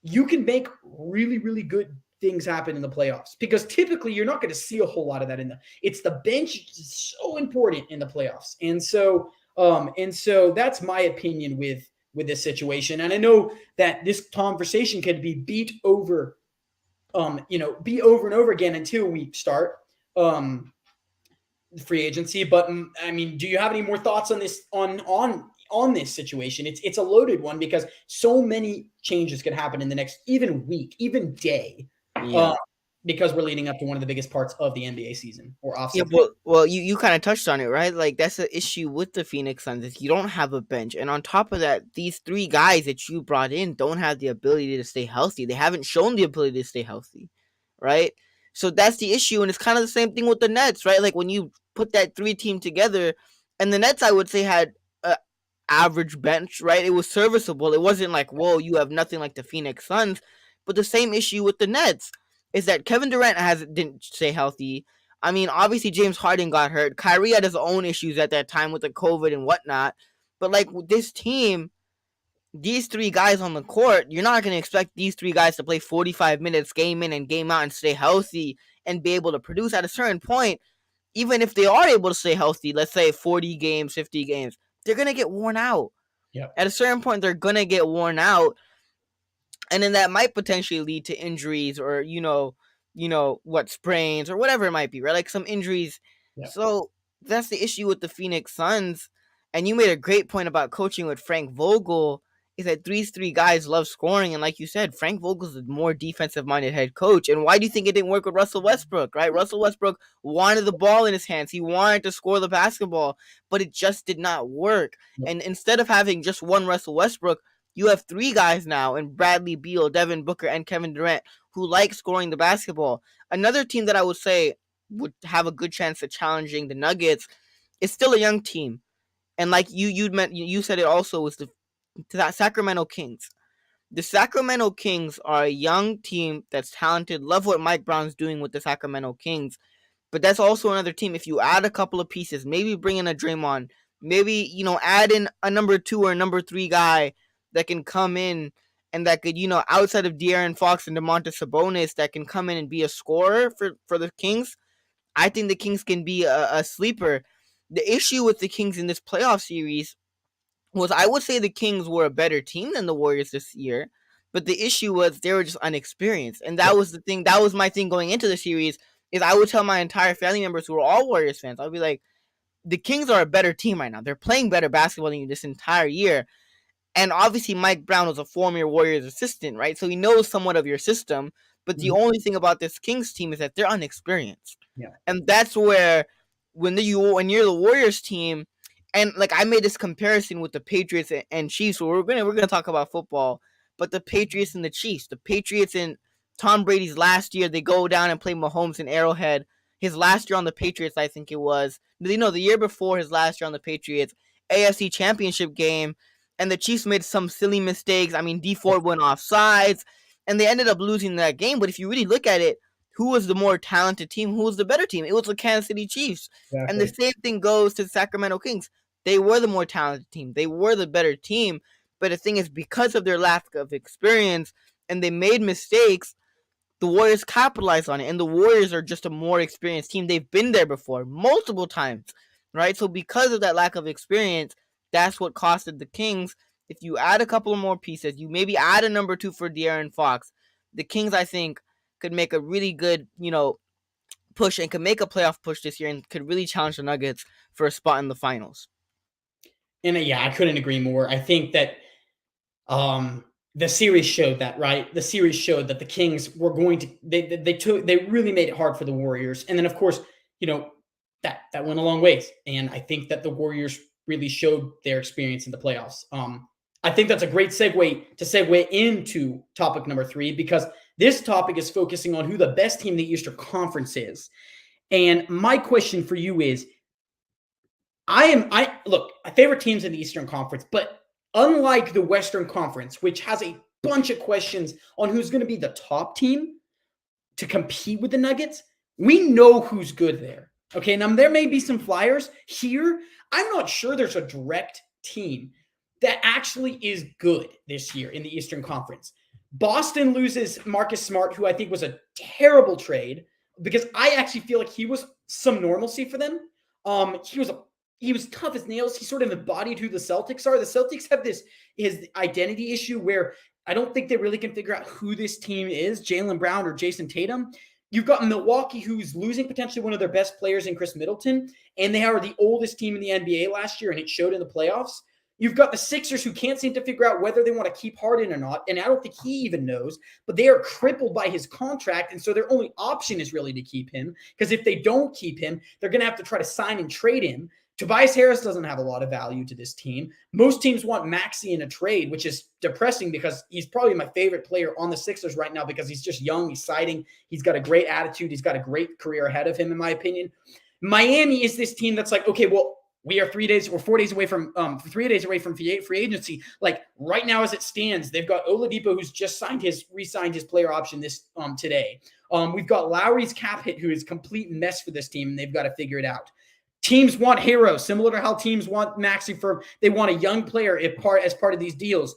A: you can make really, really good things happen in the playoffs because typically you're not going to see a whole lot of that it's the bench is so important in the playoffs. And so that's my opinion with this situation. And I know that this conversation can be beat over be over and over again until we start free agency. But I mean, do you have any more thoughts on this on this situation? It's a loaded one because so many changes could happen in the next even week, even day, because we're leading up to one of the biggest parts of the NBA season or off season.
B: Yeah, well, you kind of touched on it, right? Like, that's the issue with the Phoenix Suns is you don't have a bench, and on top of that, these three guys that you brought in don't have the ability to stay healthy. They haven't shown the ability to stay healthy, right? So that's the issue, and it's kind of the same thing with the Nets, right? Like, when you put that three team together, and the Nets, I would say, had a average bench, right? It was serviceable. It wasn't like, whoa, you have nothing like the Phoenix Suns. But the same issue with the Nets is that Kevin Durant didn't stay healthy. I mean, obviously James Harden got hurt. Kyrie had his own issues at that time with the COVID and whatnot. But like with this team, these three guys on the court, you're not going to expect these three guys to play 45 minutes game in and game out and stay healthy and be able to produce. At a certain point, even if they are able to stay healthy, let's say 40 games, 50 games, they're going to get worn out.
A: Yep.
B: At a certain point, they're going to get worn out. And then that might potentially lead to injuries or, what, sprains or whatever it might be, right? Like some injuries.
A: Yep.
B: So that's the issue with the Phoenix Suns. And you made a great point about coaching with Frank Vogel, is that these three guys love scoring. And like you said, Frank Vogel's a more defensive-minded head coach. And why do you think it didn't work with Russell Westbrook, right? Russell Westbrook wanted the ball in his hands. He wanted to score the basketball, but it just did not work.
A: Yep.
B: And instead of having just one Russell Westbrook, you have three guys now in Bradley Beal, Devin Booker, and Kevin Durant who like scoring the basketball. Another team that I would say would have a good chance of challenging the Nuggets is still a young team. And like you said it also, was the Sacramento Kings. The Sacramento Kings are a young team that's talented. Love what Mike Brown's doing with the Sacramento Kings. But that's also another team. If you add a couple of pieces, maybe bring in a Draymond, maybe, add in a number 2 or number 3 guy that can come in and that could, outside of De'Aaron Fox and Domantas Sabonis, that can come in and be a scorer for the Kings. I think the Kings can be a sleeper. The issue with the Kings in this playoff series was, I would say the Kings were a better team than the Warriors this year, but the issue was they were just unexperienced. And that was the thing. That was my thing going into the series, is I would tell my entire family members who were all Warriors fans, I'd be like, the Kings are a better team right now. They're playing better basketball than you this entire year. And obviously Mike Brown was a former Warriors assistant, right? So he knows somewhat of your system. But the only thing about this Kings team is that they're unexperienced.
A: Yeah.
B: And that's where when you're the Warriors team, and like I made this comparison with the Patriots and Chiefs, so we're gonna talk about football, but the Patriots and the Chiefs. The Patriots in Tom Brady's last year, they go down and play Mahomes in Arrowhead. His last year on the Patriots, I think it was. The year before his last year on the Patriots, AFC Championship game, and the Chiefs made some silly mistakes. I mean, D Ford went off sides, and they ended up losing that game. But if you really look at it, who was the more talented team? Who was the better team? It was the Kansas City Chiefs. Exactly. And the same thing goes to the Sacramento Kings. They were the more talented team. They were the better team. But the thing is, because of their lack of experience and they made mistakes, the Warriors capitalized on it. And the Warriors are just a more experienced team. They've been there before multiple times, right? So because of that lack of experience, that's what costed the Kings. If you add a couple of more pieces, you maybe add a number 2 for De'Aaron Fox, the Kings, I think, could make a really good, push and could make a playoff push this year and could really challenge the Nuggets for a spot in the finals.
A: And I couldn't agree more. I think that the series showed that, right? The series showed that the Kings were going to they really made it hard for the Warriors. And then of course, that went a long ways. And I think that the Warriors really showed their experience in the playoffs. I think that's a great segue into topic number 3, because this topic is focusing on who the best team in the Eastern Conference is. And my question for you is, look, my favorite teams in the Eastern Conference, but unlike the Western Conference, which has a bunch of questions on who's going to be the top team to compete with the Nuggets, we know who's good there. Okay, now there may be some flyers here. I'm not sure there's a direct team that actually is good this year in the Eastern Conference. Boston loses Marcus Smart, who I think was a terrible trade, because I actually feel like he was some normalcy for them. He was tough as nails. He sort of embodied who the Celtics are. The Celtics have his identity issue where I don't think they really can figure out who this team is, Jaylen Brown or Jason Tatum. You've got Milwaukee, who's losing potentially one of their best players in Chris Middleton, and they are the oldest team in the NBA last year, and it showed in the playoffs. You've got the Sixers, who can't seem to figure out whether they want to keep Harden or not, and I don't think he even knows, but they are crippled by his contract, and so their only option is really to keep him, because if they don't keep him, they're going to have to try to sign and trade him. Tobias Harris doesn't have a lot of value to this team. Most teams want Maxey in a trade, which is depressing because he's probably my favorite player on the Sixers right now because he's just young, he's exciting, he's got a great attitude, he's got a great career ahead of him, in my opinion. Miami is this team that's like, okay, well, we're 3 days away from free agency. Like right now, as it stands, they've got Oladipo, who's just re-signed his player option today. We've got Lowry's cap hit, who is a complete mess for this team, and they've got to figure it out. Teams want heroes, similar to how teams want Maxey they want a young player as part of these deals.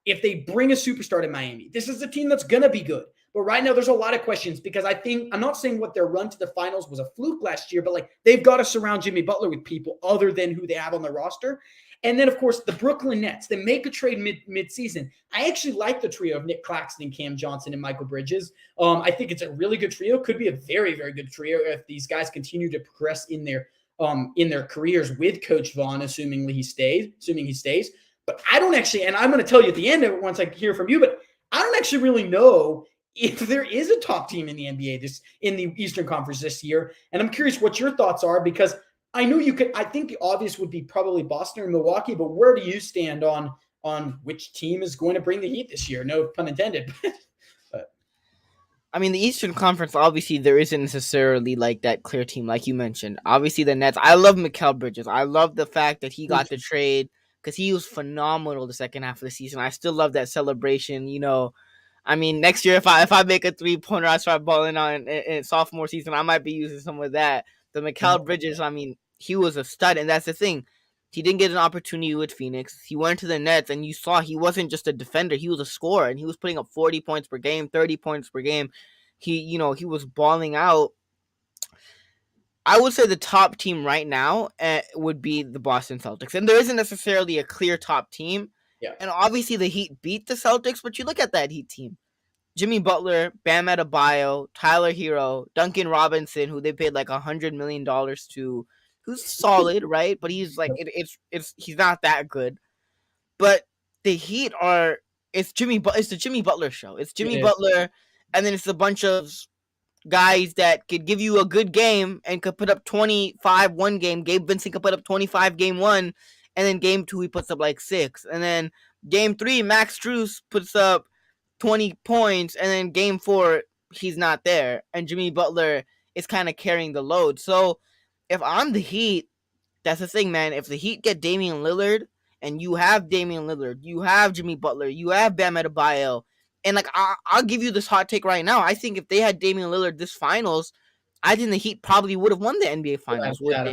A: if they bring a superstar to Miami, this is a team that's going to be good. But right now, there's a lot of questions because I think I'm not saying what their run to the finals was a fluke last year, but like they've got to surround Jimmy Butler with people other than who they have on their roster. And then, of course, the Brooklyn Nets, they make a trade mid-season. I actually like the trio of Nick Claxton and Cam Johnson and Michael Bridges. I think it's a really good trio. Could be a very, very good trio if these guys continue to progress in their careers with Coach Vaughn, assuming he stays. But I don't actually, and I'm going to tell you at the end of it once I hear from you, but I don't actually really know if there is a top team in the NBA in the Eastern Conference this year. And I'm curious what your thoughts are because I know you could. I think the obvious would be probably Boston or Milwaukee, but where do you stand on which team is going to bring the heat this year? No pun intended. But
B: I mean, the Eastern Conference, obviously, there isn't necessarily like that clear team, like you mentioned. Obviously, the Nets. I love Mikal Bridges. I love the fact that he got the trade because he was phenomenal the second half of the season. I still love that celebration. I mean, next year if I make a 3-pointer, I start balling on in sophomore season, I might be using some of that. The Mikal Bridges, I mean, he was a stud, and that's the thing. He didn't get an opportunity with Phoenix. He went to the Nets, and you saw he wasn't just a defender. He was a scorer, and he was putting up 40 points per game, 30 points per game. He was balling out. I would say the top team right now would be the Boston Celtics, and there isn't necessarily a clear top team.
A: yeah,
B: And obviously the Heat beat the Celtics, but you look at that Heat team. Jimmy Butler, Bam Adebayo, Tyler Hero, Duncan Robinson, who they paid like $100 million to, who's solid, right? But he's like he's not that good. But the Heat it's the Jimmy Butler show. It's Jimmy Butler, and then it's a bunch of guys that could give you a good game and could put up 25 one game. Gabe Vincent could put up 25 game one, and then game 2 he puts up like 6, and then game 3 Max Strus puts up 20 points, and then game 4 he's not there, and Jimmy Butler is kind of carrying the load. So if I'm the Heat, that's the thing, man. If the Heat get Damian Lillard, and you have Damian Lillard, you have Jimmy Butler, you have Bam Adebayo, and like I'll give you this hot take right now. I think if they had Damian Lillard this finals, I think the Heat probably would have won the NBA Finals without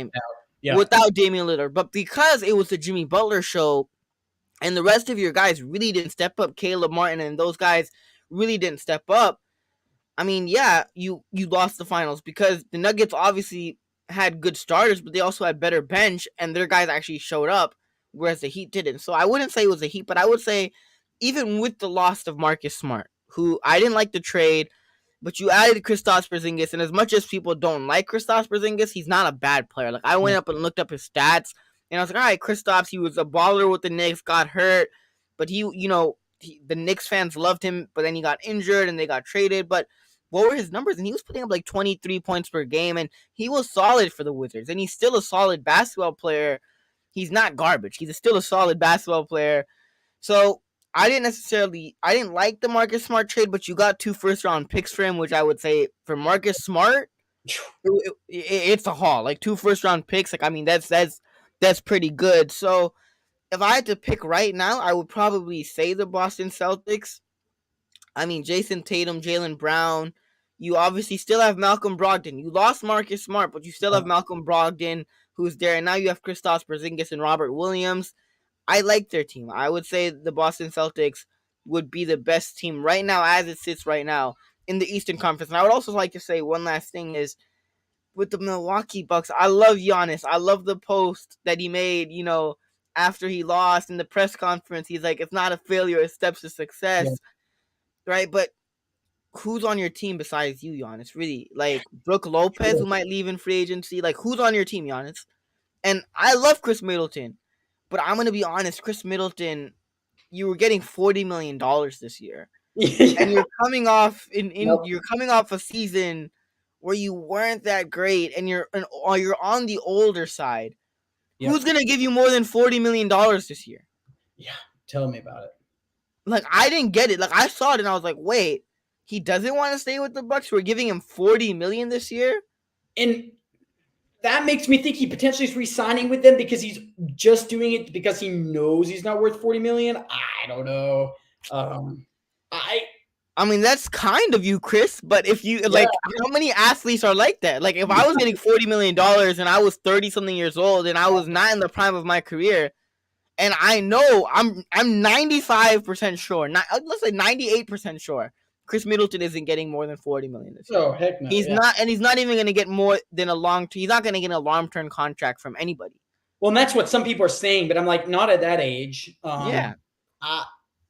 B: Damian Lillard. But because it was the Jimmy Butler show, and the rest of your guys really didn't step up, Caleb Martin and those guys really didn't step up, I mean, yeah, you lost the finals because the Nuggets obviously had good starters, but they also had better bench, and their guys actually showed up, whereas the Heat didn't. So I wouldn't say it was the Heat, but I would say even with the loss of Marcus Smart, who I didn't like the trade, but you added Kristaps Porzingis, and as much as people don't like Kristaps Porzingis, he's not a bad player. Like, I went up and looked up his stats, and I was like, all right, Kristaps, he was a baller with the Knicks, got hurt, but the Knicks fans loved him, but then he got injured, and they got traded, but what were his numbers? And he was putting up like 23 points per game, and he was solid for the Wizards, and he's still a solid basketball player. He's not garbage. He's still a solid basketball player. So I didn't like the Marcus Smart trade, but you got 2 first-round picks for him, which I would say for Marcus Smart, it's a haul. Like 2 first-round picks, like I mean that's pretty good. So if I had to pick right now, I would probably say the Boston Celtics. I mean, Jason Tatum, Jaylen Brown. You obviously still have Malcolm Brogdon. You lost Marcus Smart, but you still have Malcolm Brogdon, who's there. And now you have Kristaps Porzingis and Robert Williams. I like their team. I would say the Boston Celtics would be the best team right now, as it sits right now, in the Eastern Conference. And I would also like to say one last thing is, with the Milwaukee Bucks, I love Giannis. I love the post that he made, after he lost in the press conference. He's like, it's not a failure, it's steps to success. Yeah. Right? But who's on your team besides you, Giannis? Really? Like, Brooke Lopez, who might leave in free agency? Like, who's on your team, Giannis? And I love Chris Middleton. But I'm going to be honest, Chris Middleton, you were getting $40 million this year. Yeah. And you're coming off you're coming off a season where you weren't that great, and you're on the older side. Yep. Who's going to give you more than $40 million this year?
A: Yeah, tell me about it.
B: Like, I didn't get it. Like, I saw it and I was like, wait, he doesn't want to stay with the Bucks? We're giving him $40 million this year? And
A: that makes me think he potentially is re-signing with them because he's just doing it because he knows he's not worth $40 million. I don't know.
B: I mean, that's kind of you, Chris, but if you like, how many athletes are like that? Like, if I was getting $40 million and I was 30 something years old and I was not in the prime of my career, And I know I'm 95% sure. Let's say 98% sure. Chris Middleton isn't getting more than 40 million this year.
A: Oh, heck no.
B: He's
A: Yeah.
B: not, and he's not even going to get more than he's not going to get a long-term contract from anybody.
A: Well, and that's what some people are saying, but I'm like, not at that age.
B: Yeah.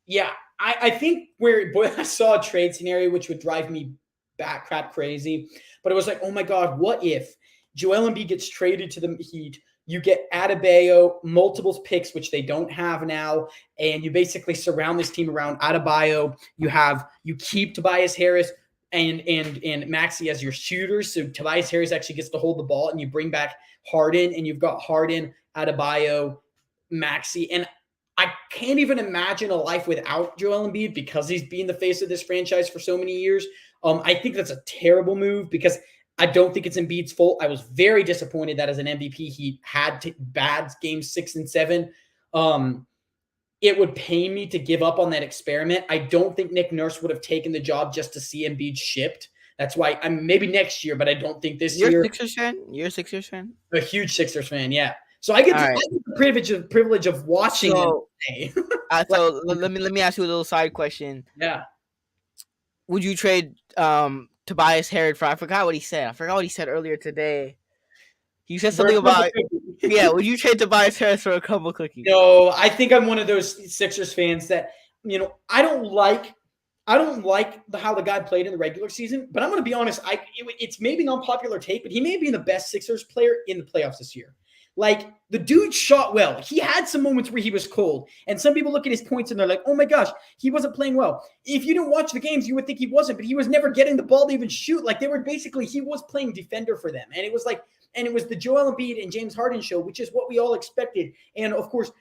A: Yeah. I think I saw a trade scenario which would drive me crap crazy, but it was like, oh my God, what if Joel Embiid gets traded to the Heat? You get Adebayo, multiple picks, which they don't have now, and you basically surround this team around Adebayo. You keep Tobias Harris and Maxey as your shooters, so Tobias Harris actually gets to hold the ball, and you bring back Harden, and you've got Harden, Adebayo, Maxey, and I can't even imagine a life without Joel Embiid because he's been the face of this franchise for so many years. I think that's a terrible move because I don't think it's Embiid's fault. I was very disappointed that as an MVP, he had bad games 6 and 7. It would pain me to give up on that experiment. I don't think Nick Nurse would have taken the job just to see Embiid shipped. That's why maybe next year, but I don't think this year.
B: You're a Sixers fan?
A: A huge Sixers fan, yeah. So I get the privilege of watching them play.
B: So let me ask you a little side question.
A: Yeah.
B: Would you trade Tobias Harris for? I forgot what he said. Earlier today. He said something about would you trade Tobias Harris for a couple cookies?
A: No, I think I'm one of those Sixers fans that I don't like how the guy played in the regular season. But I'm going to be honest. It's maybe an unpopular take, but he may be the best Sixers player in the playoffs this year. Like, the dude shot well. He had some moments where he was cold. And some people look at his points and they're like, oh my gosh, he wasn't playing well. If you didn't watch the games, you would think he wasn't, but he was never getting the ball to even shoot. Like, he was playing defender for them. And it was the Joel Embiid and James Harden show, which is what we all expected. And of course,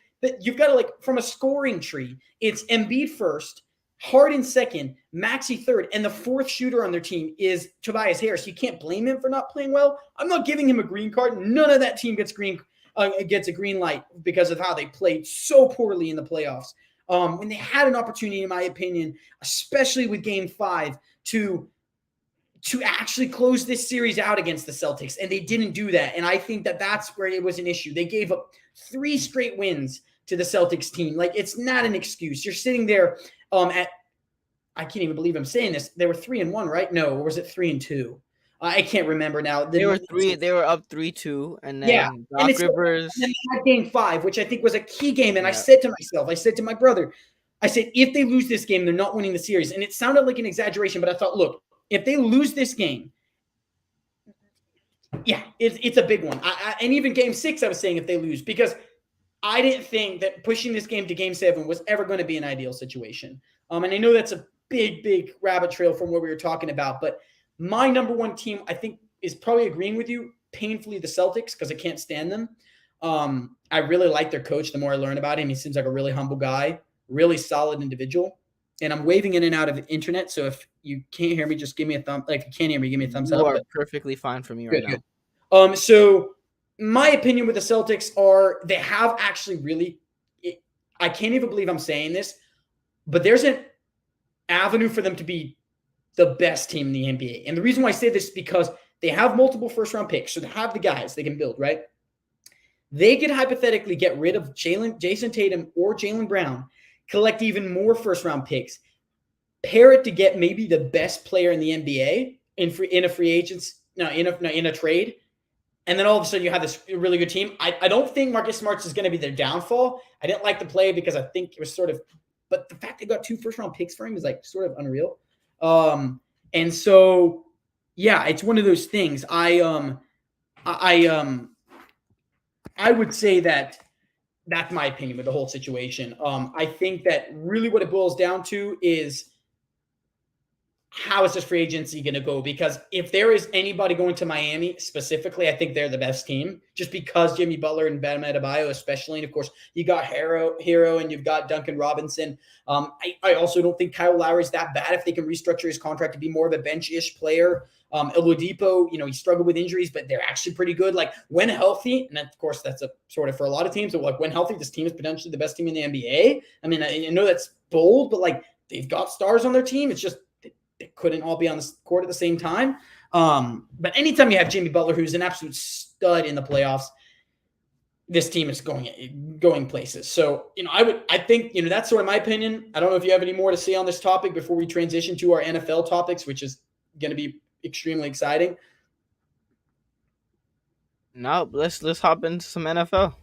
A: you've got to, from a scoring tree, it's Embiid first, Harden second, Maxey third, and the fourth shooter on their team is Tobias Harris. You can't blame him for not playing well. I'm not giving him a green card. None of that team gets a green light because of how they played so poorly in the playoffs. When they had an opportunity, in my opinion, especially with Game 5, to actually close this series out against the Celtics, and they didn't do that. And I think that's where it was an issue. They gave up 3 straight wins to the Celtics team. Like, it's not an excuse. You're sitting there I can't even believe I'm saying this. They were 3-1, right? No, or was it 3-2? I can't remember now.
B: They were up 3-2, and then Doc Rivers.
A: And they had Game 5, which I think was a key game. And I said to my brother, if they lose this game, they're not winning the series. And it sounded like an exaggeration, but I thought, look, if they lose this game, it's a big one. And even Game 6, I was saying if they lose, because I didn't think that pushing this game to Game 7 was ever going to be an ideal situation. And I know that's a big, big rabbit trail from what we were talking about, but my number one team, I think, is probably agreeing with you, painfully the Celtics, because I can't stand them. I really like their coach the more I learn about him. He seems like a really humble guy, really solid individual. And I'm waving in and out of the internet, so if you can't hear me, just give me a thumb. Like, if you can't hear me, give me a thumbs up.
B: You are perfectly fine for me right
A: now. So my opinion with the Celtics are they have actually really – I can't even believe I'm saying this, but there's an avenue for them to be the best team in the NBA. And the reason why I say this is because they have multiple first-round picks, so they have the guys they can build, right? They could hypothetically get rid of Jason Tatum or Jaylen Brown, collect even more first-round picks, pair it to get maybe the best player in the NBA in a trade, and then all of a sudden you have this really good team. I don't think Marcus Smart's is going to be their downfall. I didn't like the play because I think it was sort of – but the fact they got 2 first-round picks for him is like sort of unreal. And so, yeah, it's one of those things. I would say that that's my opinion with the whole situation. I think that really what it boils down to is how is this free agency going to go? Because if there is anybody going to Miami specifically, I think they're the best team just because Jimmy Butler and Bam Adebayo especially. And, of course, you got Hero and you've got Duncan Robinson. I also don't think Kyle Lowry's that bad if they can restructure his contract to be more of a bench-ish player. Oladipo, he struggled with injuries, but they're actually pretty good. Like, when healthy, and of course that's a sort of for a lot of teams, but like when healthy, this team is potentially the best team in the NBA. I mean, I know that's bold, but like they've got stars on their team. It's just they couldn't all be on the court at the same time. But anytime you have Jimmy Butler, who's an absolute stud in the playoffs, this team is going places. So, I think, that's sort of my opinion. I don't know if you have any more to say on this topic before we transition to our NFL topics, which is going to be extremely exciting.
B: No, let's hop into some NFL.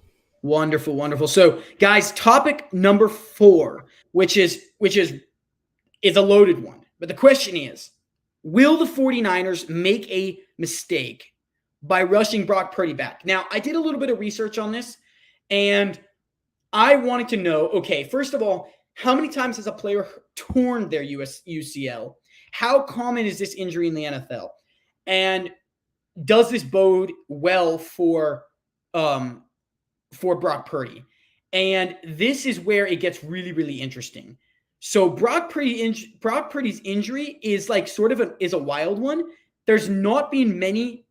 A: Wonderful, wonderful. So, guys, topic number 4, which is a loaded one. But the question is, will the 49ers make a mistake by rushing Brock Purdy back? Now, I did a little bit of research on this, and I wanted to know, okay, first of all, how many times has a player torn their UCL? How common is this injury in the NFL? And does this bode well for Brock Purdy? And this is where it gets really, really interesting. So Brock Purdy's injury is like sort of a wild one. There's not been many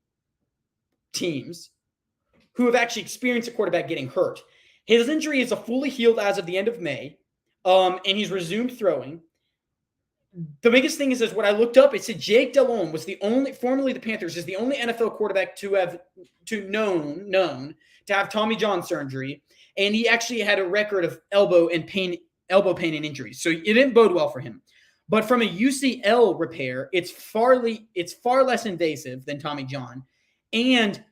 A: teams who have actually experienced a quarterback getting hurt. His injury is fully healed as of the end of May, and he's resumed throwing. The biggest thing is what I looked up. It said Jake Delhomme was formerly the Panthers, is the only NFL quarterback to have known to have Tommy John surgery, and he actually had a record of elbow pain and injuries. So it didn't bode well for him. But from a UCL repair, it's far less invasive than Tommy John, and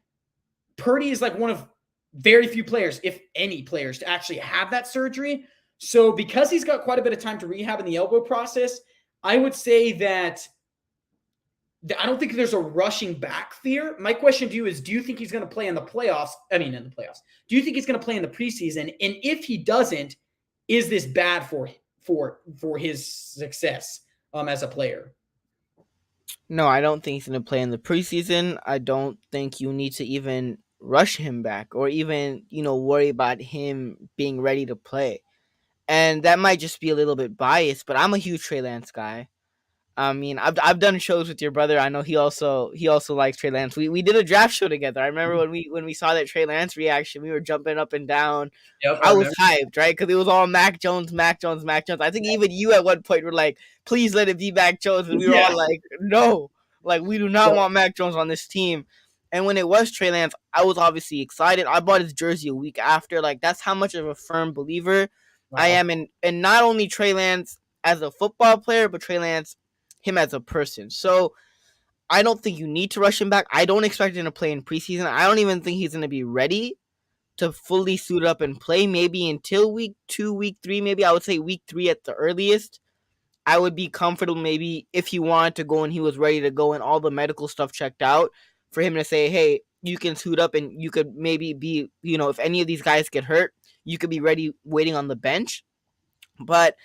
A: Purdy is like one of very few players, if any players, to actually have that surgery. So because he's got quite a bit of time to rehab in the elbow process, I would say that I don't think there's a rushing back fear. My question to you is, do you think he's going to play in the playoffs? In the playoffs. Do you think he's going to play in the preseason? And if he doesn't, is this bad for his success as a player?
B: No, I don't think he's going to play in the preseason. I don't think you need to even rush him back or even, worry about him being ready to play. And that might just be a little bit biased, but I'm a huge Trey Lance guy. I mean, I've done shows with your brother. I know he also likes Trey Lance. We did a draft show together. I remember when we saw that Trey Lance reaction, we were jumping up and down.
A: Yep,
B: I was hyped, right? Because it was all Mac Jones, Mac Jones, Mac Jones. I think even you at one point were like, "Please let it be Mac Jones," and we were all like, "No, like we do not want Mac Jones on this team." And when it was Trey Lance, I was obviously excited. I bought his jersey a week after. Like that's how much of a firm believer I am in not only Trey Lance as a football player, but Trey Lance him as a person. So I don't think you need to rush him back. I don't expect him to play in preseason. I don't even think he's going to be ready to fully suit up and play maybe until week 2, week 3, maybe. I would say week 3 at the earliest. I would be comfortable maybe if he wanted to go and he was ready to go and all the medical stuff checked out for him to say, hey, you can suit up and you could maybe be, if any of these guys get hurt, you could be ready waiting on the bench. But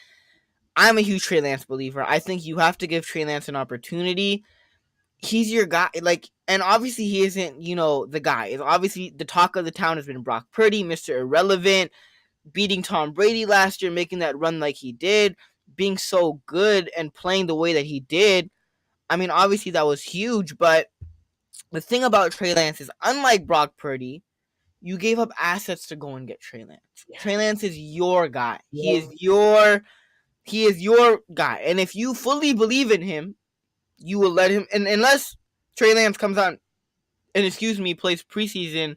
B: I'm a huge Trey Lance believer. I think you have to give Trey Lance an opportunity. He's your guy, and obviously he isn't, the guy. It's obviously the talk of the town has been Brock Purdy, Mr. Irrelevant, beating Tom Brady last year, making that run like he did, being so good and playing the way that he did. I mean, obviously that was huge, but the thing about Trey Lance is, unlike Brock Purdy, you gave up assets to go and get Trey Lance. Yeah. Trey Lance is your guy. Yeah. He is your guy. And if you fully believe in him, you will let him. And unless Trey Lance comes out and, plays preseason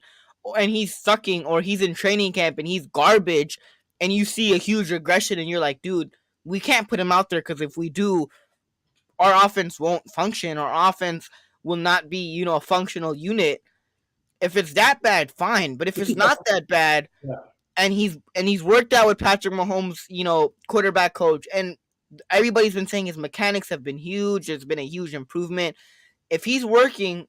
B: and he's sucking or he's in training camp and he's garbage and you see a huge regression and you're like, dude, we can't put him out there because if we do, our offense won't function. Our offense will not be, a functional unit. If it's that bad, fine. But if it's not that bad, and he's worked out with Patrick Mahomes, quarterback coach, and everybody's been saying his mechanics have been huge. There's been a huge improvement. If he's working,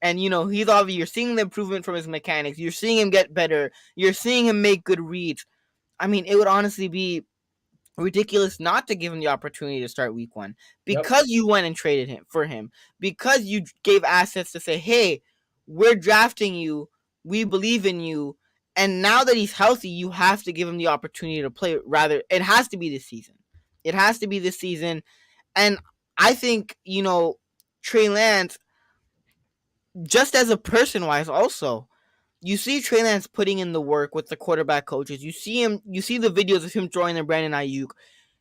B: and he's obviously, you're seeing the improvement from his mechanics. You're seeing him get better. You're seeing him make good reads. I mean, it would honestly be ridiculous not to give him the opportunity to start week 1 because you went and traded him for him, because you gave assets to say, hey, we're drafting you, we believe in you, and now that he's healthy, you have to give him the opportunity to play. Rather, it has to be this season. It has to be this season, and I think, Trey Lance, just as a person-wise also, you see Trey Lance putting in the work with the quarterback coaches. You see the videos of him throwing to Brandon Ayuk.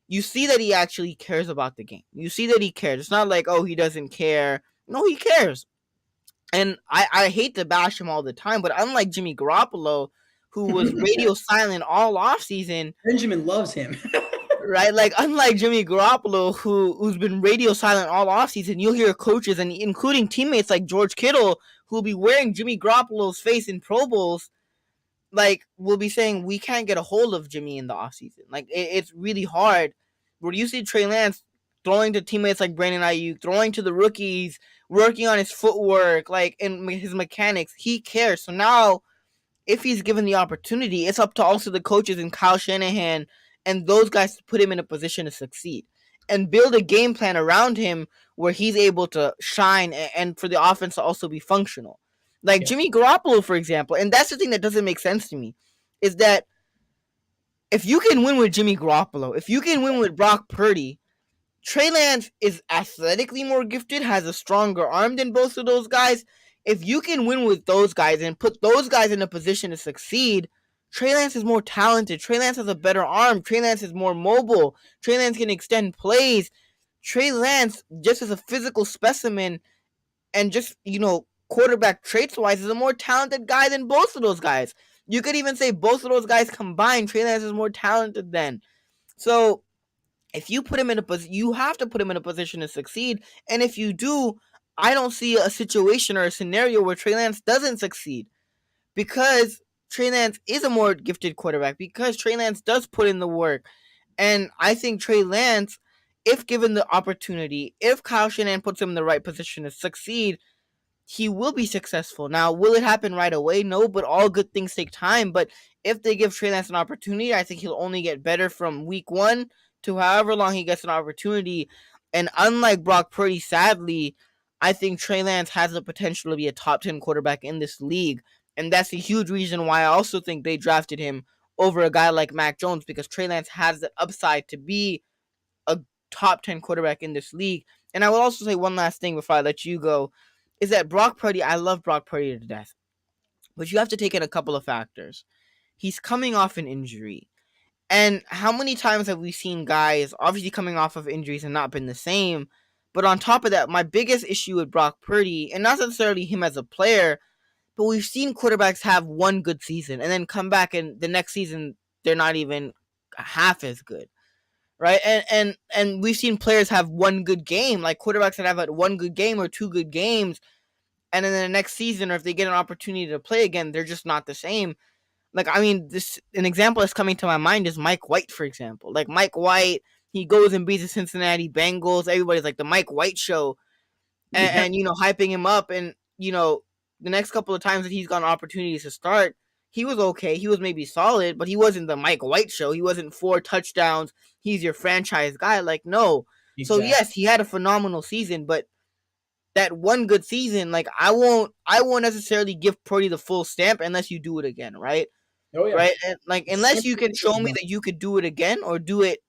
B: You see that he actually cares about the game. You see that he cares. It's not like, oh, he doesn't care. No, he cares. And I hate to bash him all the time, but unlike Jimmy Garoppolo, who was radio silent all offseason.
A: Benjamin loves him.
B: Right, like unlike Jimmy Garoppolo, who's been radio silent all offseason, you'll hear coaches and including teammates like George Kittle, who'll be wearing Jimmy Garoppolo's face in Pro Bowls, like will be saying we can't get a hold of Jimmy in the offseason. Like it's really hard. Where you see Trey Lance throwing to teammates like Brandon Ayuk, throwing to the rookies, working on his footwork, like and his mechanics, he cares. So now, if he's given the opportunity, it's up to also the coaches and Kyle Shanahan and those guys to put him in a position to succeed and build a game plan around him where he's able to shine and for the offense to also be functional. Like Jimmy Garoppolo, for example, and that's the thing that doesn't make sense to me, is that if you can win with Jimmy Garoppolo, if you can win with Brock Purdy, Trey Lance is athletically more gifted, has a stronger arm than both of those guys. If you can win with those guys and put those guys in a position to succeed, Trey Lance is more talented. Trey Lance has a better arm. Trey Lance is more mobile. Trey Lance can extend plays. Trey Lance, just as a physical specimen and just, quarterback traits-wise, is a more talented guy than both of those guys. You could even say both of those guys combined, Trey Lance is more talented than. So, if you put him in a position, you have to put him in a position to succeed. And if you do, I don't see a situation or a scenario where Trey Lance doesn't succeed. Because Trey Lance is a more gifted quarterback, because Trey Lance does put in the work. And I think Trey Lance, if given the opportunity, if Kyle Shanahan puts him in the right position to succeed, he will be successful. Now, will it happen right away? No, but all good things take time. But if they give Trey Lance an opportunity, I think he'll only get better from week one to however long he gets an opportunity. And unlike Brock Purdy, sadly, I think Trey Lance has the potential to be a top 10 quarterback in this league. And that's a huge reason why I also think they drafted him over a guy like Mac Jones, because Trey Lance has the upside to be a top 10 quarterback in this league. And I will also say one last thing before I let you go, is that Brock Purdy, I love Brock Purdy to death. But you have to take in a couple of factors. He's coming off an injury. And how many times have we seen guys obviously coming off of injuries and not been the same? But on top of that, my biggest issue with Brock Purdy, and not necessarily him as a player, but we've seen quarterbacks have one good season and then come back and the next season they're not even half as good, right? And we've seen players have one good game, like quarterbacks that have had one good game or two good games, and then the next season, or if they get an opportunity to play again, they're just not the same. Like, I mean, an example that's coming to my mind is Mike White, for example. Like, Mike White, he goes and beats the Cincinnati Bengals. Everybody's like, the Mike White show. And hyping him up. And, the next couple of times that he's gotten opportunities to start, he was okay. He was maybe solid, but he wasn't the Mike White show. He wasn't 4 touchdowns. He's your franchise guy. Like, no. Exactly. So, yes, he had a phenomenal season, but that one good season, like, I won't necessarily give Purdy the full stamp unless you do it again, right?
A: Oh, yeah.
B: Right? And, like, unless you can show me that you could do it again or do it,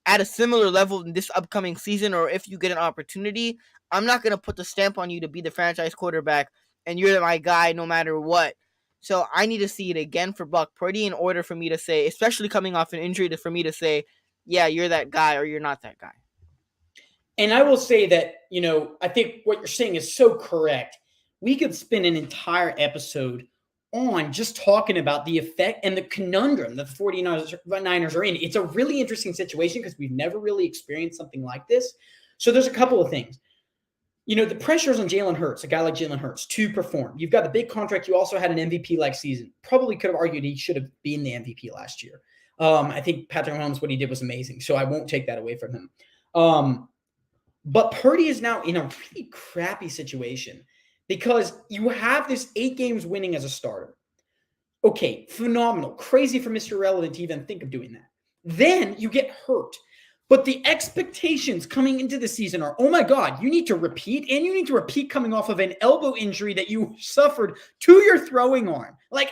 B: at a similar level in this upcoming season, or if you get an opportunity, I'm not going to put the stamp on you to be the franchise quarterback and you're my guy no matter what. So I need to see it again for Brock Purdy in order for me to say, especially coming off an injury, for me to say, yeah, you're that guy or you're not that guy.
A: And I will say that, I think what you're saying is so correct. We could spend an entire episode on just talking about the effect and the conundrum that the 49ers are in. It's a really interesting situation because we've never really experienced something like this. So there's a couple of things. The pressure's on Jalen Hurts, a guy like Jalen Hurts, to perform. You've got the big contract. You also had an MVP-like season. Probably could have argued he should have been the MVP last year. I think Patrick Mahomes, what he did was amazing, so I won't take that away from him. But Purdy is now in a really crappy situation because you have this 8 games winning as a starter. Okay, phenomenal. Crazy for Mr. Irrelevant to even think of doing that. Then you get hurt. But the expectations coming into the season are, oh my God, you need to repeat, and you need to repeat coming off of an elbow injury that you suffered to your throwing arm. Like,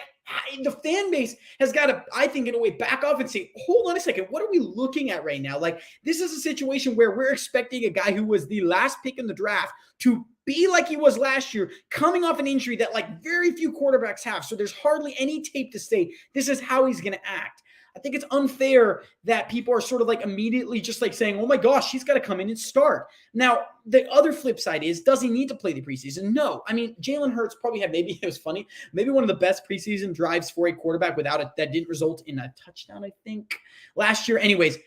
A: the fan base has got to, I think, in a way, back off and say, hold on a second, what are we looking at right now? Like, this is a situation where we're expecting a guy who was the last pick in the draft to be like he was last year, coming off an injury that, like, very few quarterbacks have. So there's hardly any tape to say this is how he's going to act. I think it's unfair that people are sort of like immediately just like saying, oh my gosh, he's got to come in and start. Now, the other flip side is, does he need to play the preseason? No. I mean, Jalen Hurts probably had, maybe it was funny, maybe one of the best preseason drives for a quarterback that didn't result in a touchdown, I think, last year. Anyways,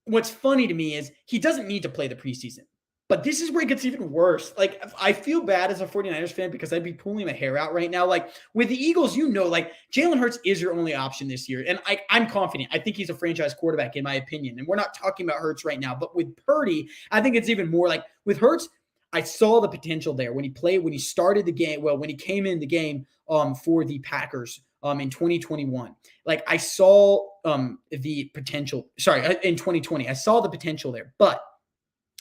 A: what's funny to me is he doesn't need to play the preseason. But this is where it gets even worse. Like, I feel bad as a 49ers fan because I'd be pulling my hair out right now. Like, with the Eagles, like, Jalen Hurts is your only option this year. And I'm confident. I think he's a franchise quarterback, in my opinion. And we're not talking about Hurts right now. But with Purdy, I think it's even more like, with Hurts, I saw the potential there when he started the game. Well, when he came in the game for the Packers in 2021. Like, I saw the potential. Sorry, in 2020. I saw the potential there. But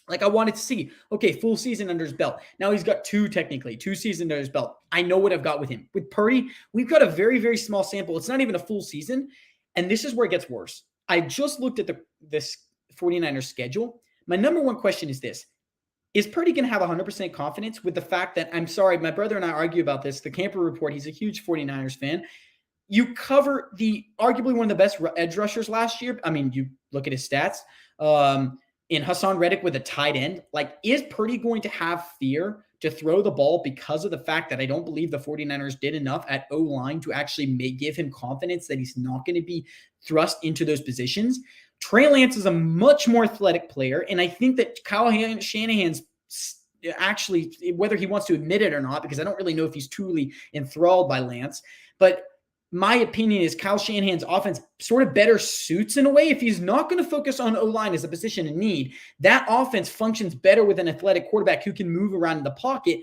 A: like, I wanted to see, okay, full season under his belt. Now he's got two seasons under his belt. I know what I've got with him. With Purdy, we've got a very, very small sample. It's not even a full season. And this is where it gets worse. I just looked at this 49ers schedule. My number one question is this. Is Purdy going to have 100% confidence with the fact that, I'm sorry, my brother and I argue about this. The Camper Report, he's a huge 49ers fan. You cover arguably one of the best edge rushers last year. I mean, you look at his stats. In Hassan Reddick with a tight end, like, is Purdy going to have fear to throw the ball because of the fact that I don't believe the 49ers did enough at O-line to actually give him confidence that he's not going to be thrust into those positions? Trey Lance is a much more athletic player, and I think that Kyle Shanahan's actually, whether he wants to admit it or not, because I don't really know if he's truly enthralled by Lance, but my opinion is Kyle Shanahan's offense sort of better suits, in a way, if he's not going to focus on O-line as a position in need, that offense functions better with an athletic quarterback who can move around in the pocket.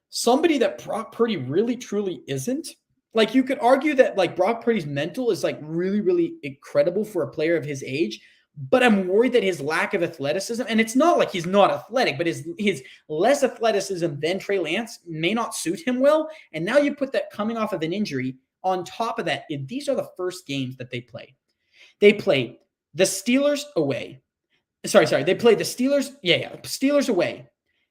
A: Somebody that Brock Purdy really, truly isn't. Like, you could argue that, like, Brock Purdy's mental is, like, really, really incredible for a player of his age, but I'm worried that his lack of athleticism, and it's not like he's not athletic, but his less athleticism than Trey Lance may not suit him well. And now you put that coming off of an injury. On top of that, these are the first games that they play. They play the Steelers away. Sorry. They play the Steelers. Steelers away.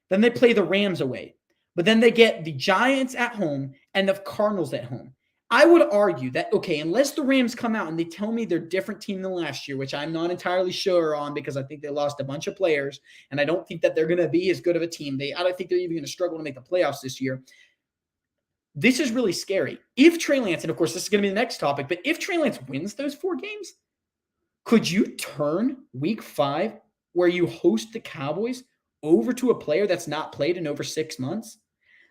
A: Then they play the Rams away. But then they get the Giants at home and the Cardinals at home. I would argue that, okay, unless the Rams come out and they tell me they're a different team than last year, which I'm not entirely sure on because I think they lost a bunch of players, and I don't think that they're going to be as good of a team. I don't think they're even going to struggle to make the playoffs this year. This is really scary. If Trey Lance, and of course this is going to be the next topic, but if Trey Lance wins those 4 games, could you turn week 5 where you host the Cowboys over to a player that's not played in over 6 months?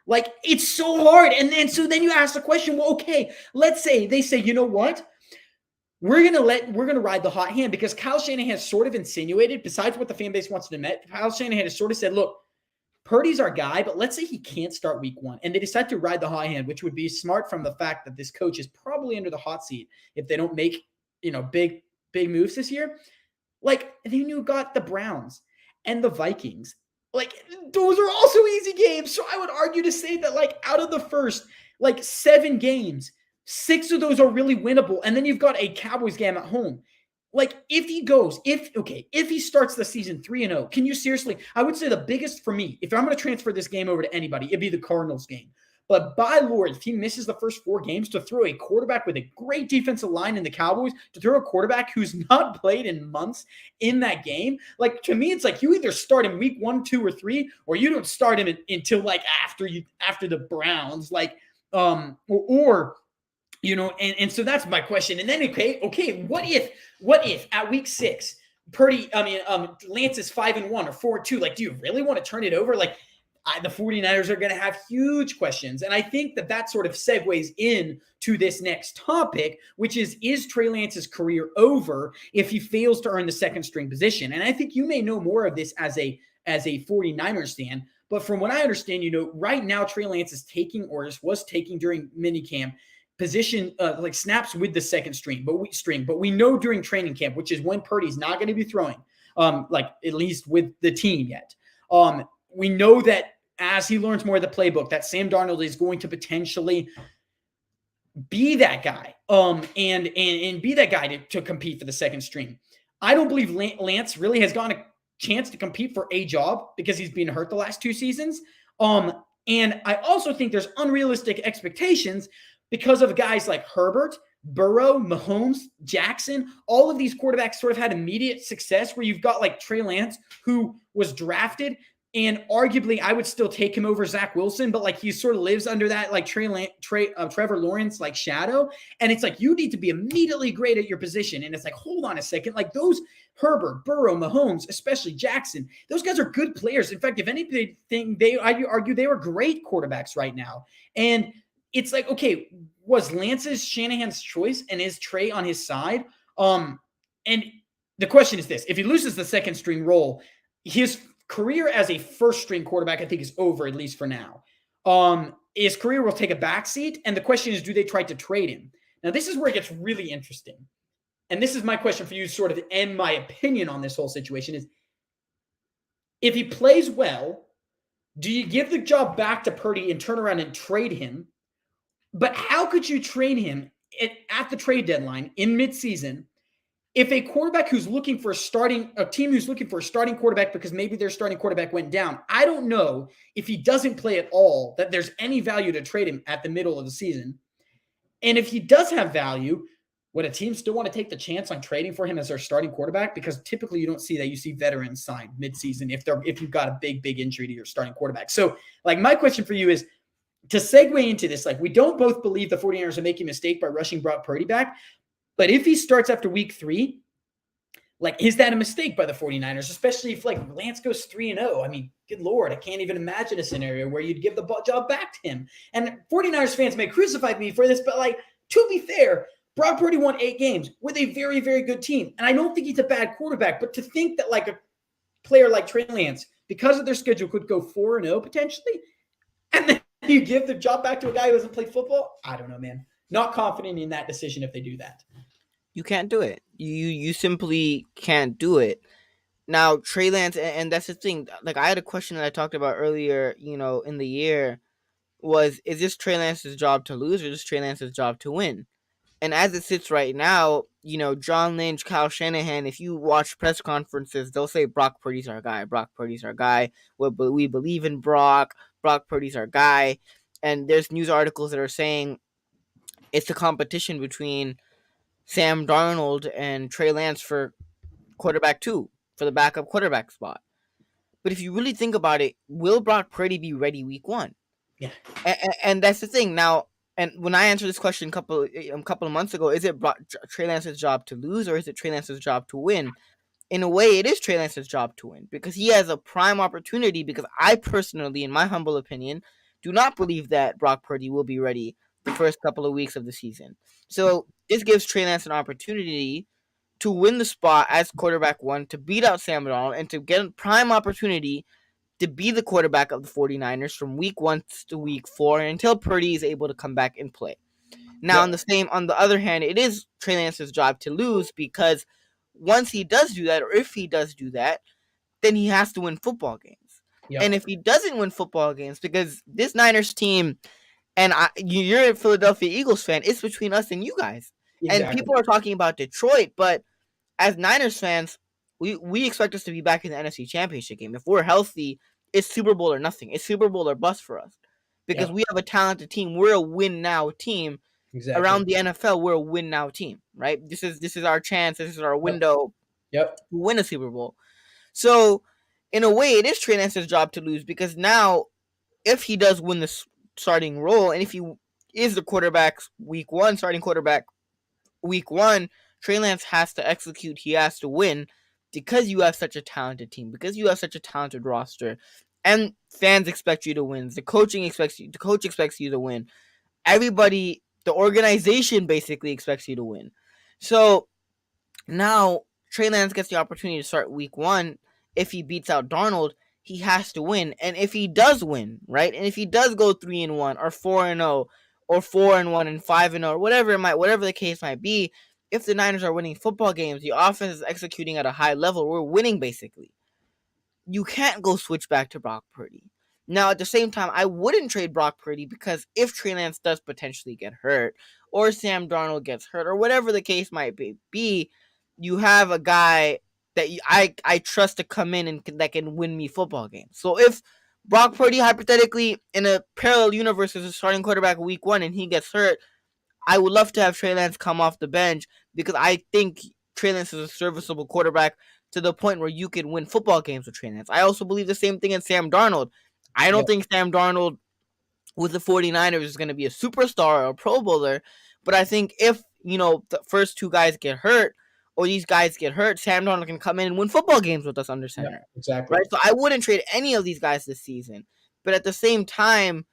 A: Like, it's so hard. And then you ask the question, well, okay, let's say they say, you know what? We're going to ride the hot hand, because Kyle Shanahan has sort of insinuated, besides what the fan base wants to admit, Kyle Shanahan has sort of said, look, Purdy's our guy, but let's say he can't start week 1, and they decide to ride the hot hand, which would be smart from the fact that this coach is probably under the hot seat if they don't make, big moves this year. Like, then you got the Browns and the Vikings. Like, those are also easy games. So I would argue to say that, like, out of the first, 7 games, 6 of those are really winnable. And then you've got a Cowboys game at home. Like, if he starts the season 3-0, can you seriously, I would say the biggest for me, if I'm going to transfer this game over to anybody, it'd be the Cardinals game. But by Lord, if he misses the first 4 games, to throw a quarterback with a great defensive line in the Cowboys, to throw a quarterback who's not played in months in that game, like, to me, it's like you either start him week 1, 2, or 3, or you don't start him until like after the Browns, and so that's my question. And then, okay, what if at week 6, Lance is 5-1 or 4-2? Like, do you really want to turn it over? Like, the 49ers are going to have huge questions. And I think that sort of segues in to this next topic, which is Trey Lance's career over if he fails to earn the second string position? And I think you may know more of this as a 49ers fan, but from what I understand, right now Trey Lance is taking, or was taking during minicamp, position snaps with the second string, but we know during training camp, which is when Purdy's not going to be throwing, at least with the team yet. We know that as he learns more of the playbook, that Sam Darnold is going to potentially be that guy, and be that guy to compete for the second string. I don't believe Lance really has gotten a chance to compete for a job because he's been hurt the last 2 seasons. And I also think there's unrealistic expectations because of guys like Herbert, Burrow, Mahomes, Jackson, all of these quarterbacks sort of had immediate success where you've got like Trey Lance, who was drafted, and arguably I would still take him over Zach Wilson, but like he sort of lives under that like Trevor Lawrence like shadow. And it's like, you need to be immediately great at your position. And it's like, hold on a second. Like those Herbert, Burrow, Mahomes, especially Jackson, those guys are good players. In fact, if anything, I argue they were great quarterbacks right now. And it's like, okay, was Lance's Shanahan's choice and is Trey on his side? And the question is this: if he loses the second string role, his career as a first string quarterback, I think, is over, at least for now. His career will take a backseat. And the question is, do they try to trade him? Now, this is where it gets really interesting. And this is my question for you to sort of end my opinion on this whole situation is, if he plays well, do you give the job back to Purdy and turn around and trade him? But how could you trade him at the trade deadline in midseason if a quarterback who's looking for a team who's looking for a starting quarterback because maybe their starting quarterback went down? I don't know if he doesn't play at all, that there's any value to trade him at the middle of the season. And if he does have value, would a team still want to take the chance on trading for him as their starting quarterback? Because typically you don't see that. You see veterans sign midseason if you've got a big injury to your starting quarterback. So like my question for you is, to segue into this, like we don't both believe the 49ers are making a mistake by rushing Brock Purdy back. But if he starts after week 3, like, is that a mistake by the 49ers, especially if like Lance goes 3-0? I mean, good Lord, I can't even imagine a scenario where you'd give the job back to him. And 49ers fans may crucify me for this, but like, to be fair, Brock Purdy won 8 games with a very, very good team. And I don't think he's a bad quarterback, but to think that like a player like Trey Lance, because of their schedule, could go 4-0 potentially, and then you give the job back to a guy who hasn't played football? I don't know, man. Not confident in that decision if they do that.
B: You can't do it. You simply can't do it. Now, Trey Lance, and that's the thing. Like, I had a question that I talked about earlier, in the year, is this Trey Lance's job to lose or is this Trey Lance's job to win? And as it sits right now, John Lynch, Kyle Shanahan, if you watch press conferences, they'll say Brock Purdy's our guy. Brock Purdy's our guy. We believe in Brock. Brock Purdy's our guy. And there's news articles that are saying it's a competition between Sam Darnold and Trey Lance for quarterback 2, for the backup quarterback spot. But if you really think about it, will Brock Purdy be ready week 1?
A: Yeah.
B: And that's the thing. Now, and when I answered this question a couple of months ago, is it Trey Lance's job to lose or is it Trey Lance's job to win? In a way, it is Trey Lance's job to win because he has a prime opportunity, because I personally, in my humble opinion, do not believe that Brock Purdy will be ready the first couple of weeks of the season. So this gives Trey Lance an opportunity to win the spot as quarterback 1, to beat out Sam Darnold, and to get a prime opportunity to be the quarterback of the 49ers from week 1 to week 4 until Purdy is able to come back and play. Now, on the other hand, it is Trey Lance's job to lose, because once he does do that, or if he does do that, then he has to win football games. Yep. And if he doesn't win football games, because this Niners team, and you're a Philadelphia Eagles fan, it's between us and you guys. Exactly. And people are talking about Detroit, but as Niners fans, we expect us to be back in the NFC Championship game. If we're healthy, it's Super Bowl or nothing. It's Super Bowl or bust for us, because we have a talented team. We're a win-now team. Exactly. Around the NFL, we're a win-now team, right? This is our chance. This is our window to win a Super Bowl. So, in a way, it is Trey Lance's job to lose, because now, if he does win the starting role, and if he is the starting quarterback week 1, Trey Lance has to execute. He has to win, because you have such a talented team, because you have such a talented roster, and fans expect you to win. The coach expects you to win. Everybody, the organization basically expects you to win. So now Trey Lance gets the opportunity to start week 1. If he beats out Darnold, he has to win. And if he does win, right? And if he does go 3-1 or 4-0 or 4-1 and 5-0 or whatever the case might be, if the Niners are winning football games, the offense is executing at a high level, we're winning basically. You can't go switch back to Brock Purdy. Now, at the same time, I wouldn't trade Brock Purdy, because if Trey Lance does potentially get hurt, or Sam Darnold gets hurt, or whatever the case might be, you have a guy that I trust to come in and that can win me football games. So if Brock Purdy, hypothetically, in a parallel universe, is a starting quarterback week 1 and he gets hurt, I would love to have Trey Lance come off the bench because I think Trey Lance is a serviceable quarterback to the point where you can win football games with Trey Lance. I also believe the same thing in Sam Darnold. I don't
A: Yep.
B: think Sam Darnold with the 49ers is going to be a superstar or a pro bowler, but I think if, the first two guys get hurt or these guys get hurt, Sam Darnold can come in and win football games with us under
A: Yeah,
B: center.
A: exactly.
B: Right? So I wouldn't trade any of these guys this season. But at the same time,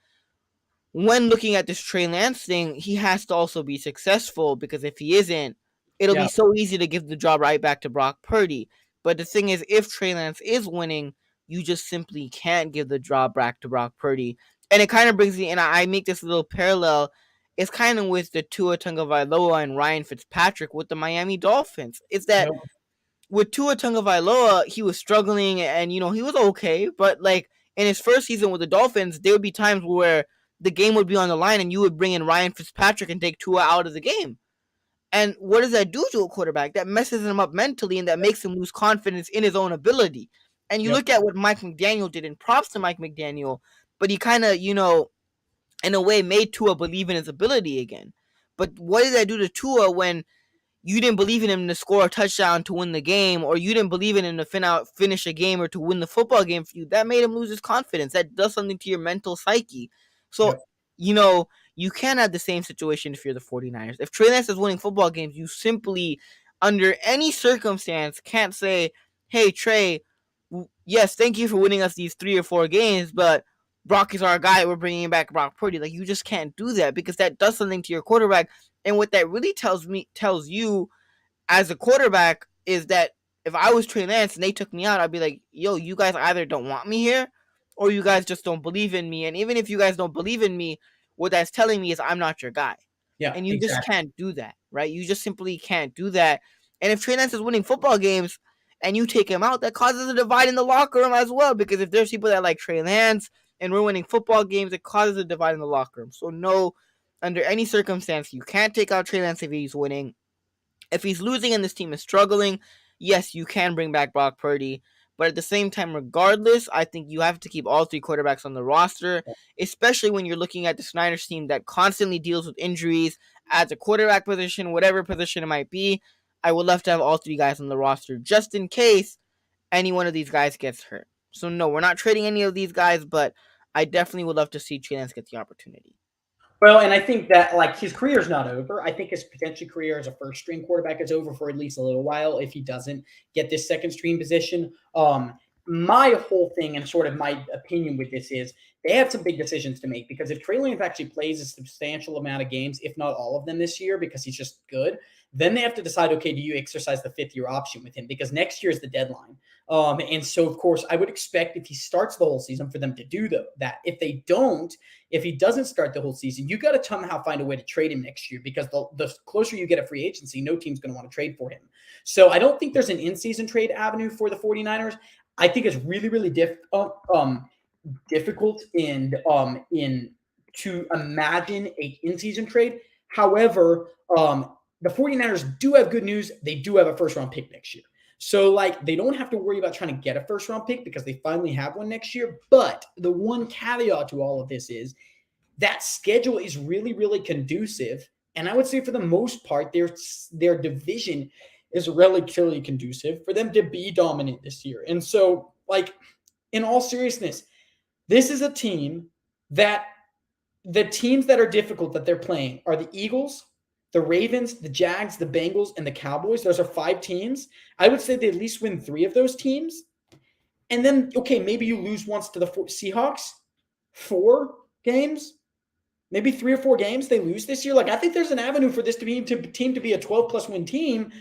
B: when looking at this Trey Lance thing, he has to also be successful because if he isn't, it'll
A: Yeah.
B: be so easy to give the job right back to Brock Purdy. But the thing is, if Trey Lance is winning, you just simply can't give the job back to Brock Purdy. And it kind of brings me, and I make this little parallel. It's kind of with the Tua Tagovailoa and Ryan Fitzpatrick with the Miami Dolphins. It's that
A: Yep.
B: with Tua Tagovailoa, he was struggling and he was okay, but like in his first season with the Dolphins, there would be times where the game would be on the line and you would bring in Ryan Fitzpatrick and take Tua out of the game. And what does that do to a quarterback? That messes him up mentally and that makes him lose confidence in his own ability. And you
A: Yep.
B: look at what Mike McDaniel did, and props to Mike McDaniel, but he kind of, in a way made Tua believe in his ability again. But what did that do to Tua when you didn't believe in him to score a touchdown to win the game, or you didn't believe in him to finish a game or to win the football game for you? That made him lose his confidence. That does something to your mental psyche. So,
A: Yep.
B: you can't have the same situation if you're the 49ers. If Trey Lance is winning football games, you simply, under any circumstance, can't say, hey, Trey, yes, thank you for winning us these 3 or 4 games, but Brock is our guy. We're bringing back Brock Purdy. Like, you just can't do that because that does something to your quarterback. And what that really tells you as a quarterback is that if I was Trey Lance and they took me out, I'd be like, yo, you guys either don't want me here or you guys just don't believe in me. And even if you guys don't believe in me, what that's telling me is I'm not your guy.
A: Yeah,
B: And you just
A: exactly.
B: can't do that, right? You just simply can't do that. And if Trey Lance is winning football games and you take him out, that causes a divide in the locker room as well. Because if there's people that like Trey Lance and we're winning football games, it causes a divide in the locker room. So no, under any circumstance, you can't take out Trey Lance if he's winning. If he's losing and this team is struggling, yes, you can bring back Brock Purdy. But at the same time, regardless, I think you have to keep all 3 quarterbacks on the roster, especially when you're looking at the Snyder's team that constantly deals with injuries at the quarterback position, whatever position it might be. I would love to have all 3 guys on the roster just in case any one of these guys gets hurt. So no, we're not trading any of these guys, but I definitely would love to see Trey Lance get the opportunity.
A: Well, and I think that like his career is not over. I think his potential career as a first string quarterback is over for at least a little while if he doesn't get this second string position. My whole thing and sort of my opinion with this is they have some big decisions to make because if Trey Lance actually plays a substantial amount of games, if not all of them this year, because he's just good, then they have to decide, okay, do you exercise the 5th-year option with him? Because next year is the deadline. And so, of course, I would expect if he starts the whole season for them to do that. If they don't, if he doesn't start the whole season, you got to somehow find a way to trade him next year because the closer you get a free agency, no team's going to want to trade for him. So I don't think there's an in-season trade avenue for the 49ers. I think it's really, really difficult in to imagine a in-season trade. However, the 49ers do have good news. They do have a first-round pick next year. So, like, they don't have to worry about trying to get a first-round pick because they finally have one next year. But the one caveat to all of this is that schedule is really, really conducive. And I would say for the most part, their division is relatively conducive for them to be dominant this year. And so, like, in all seriousness, this is a team that the teams that are difficult that they're playing are the Eagles, the Ravens, the Jags, the Bengals, and the Cowboys. Those are 5 teams. I would say they at least win 3 of those teams. And then, okay, maybe you lose once to the Seahawks. 4 games, maybe 3 or 4 games they lose this year. Like, I think there's an avenue for this team to be a 12-plus win team.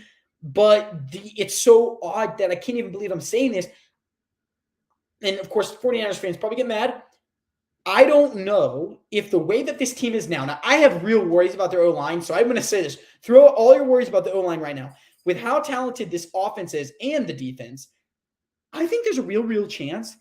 A: But it's so odd that I can't even believe I'm saying this. And, of course, 49ers fans probably get mad. I don't know if the way that this team is now I have real worries about their O-line, so I'm going to say this. Throw all your worries about the O-line right now. With how talented this offense is and the defense, I think there's a real chance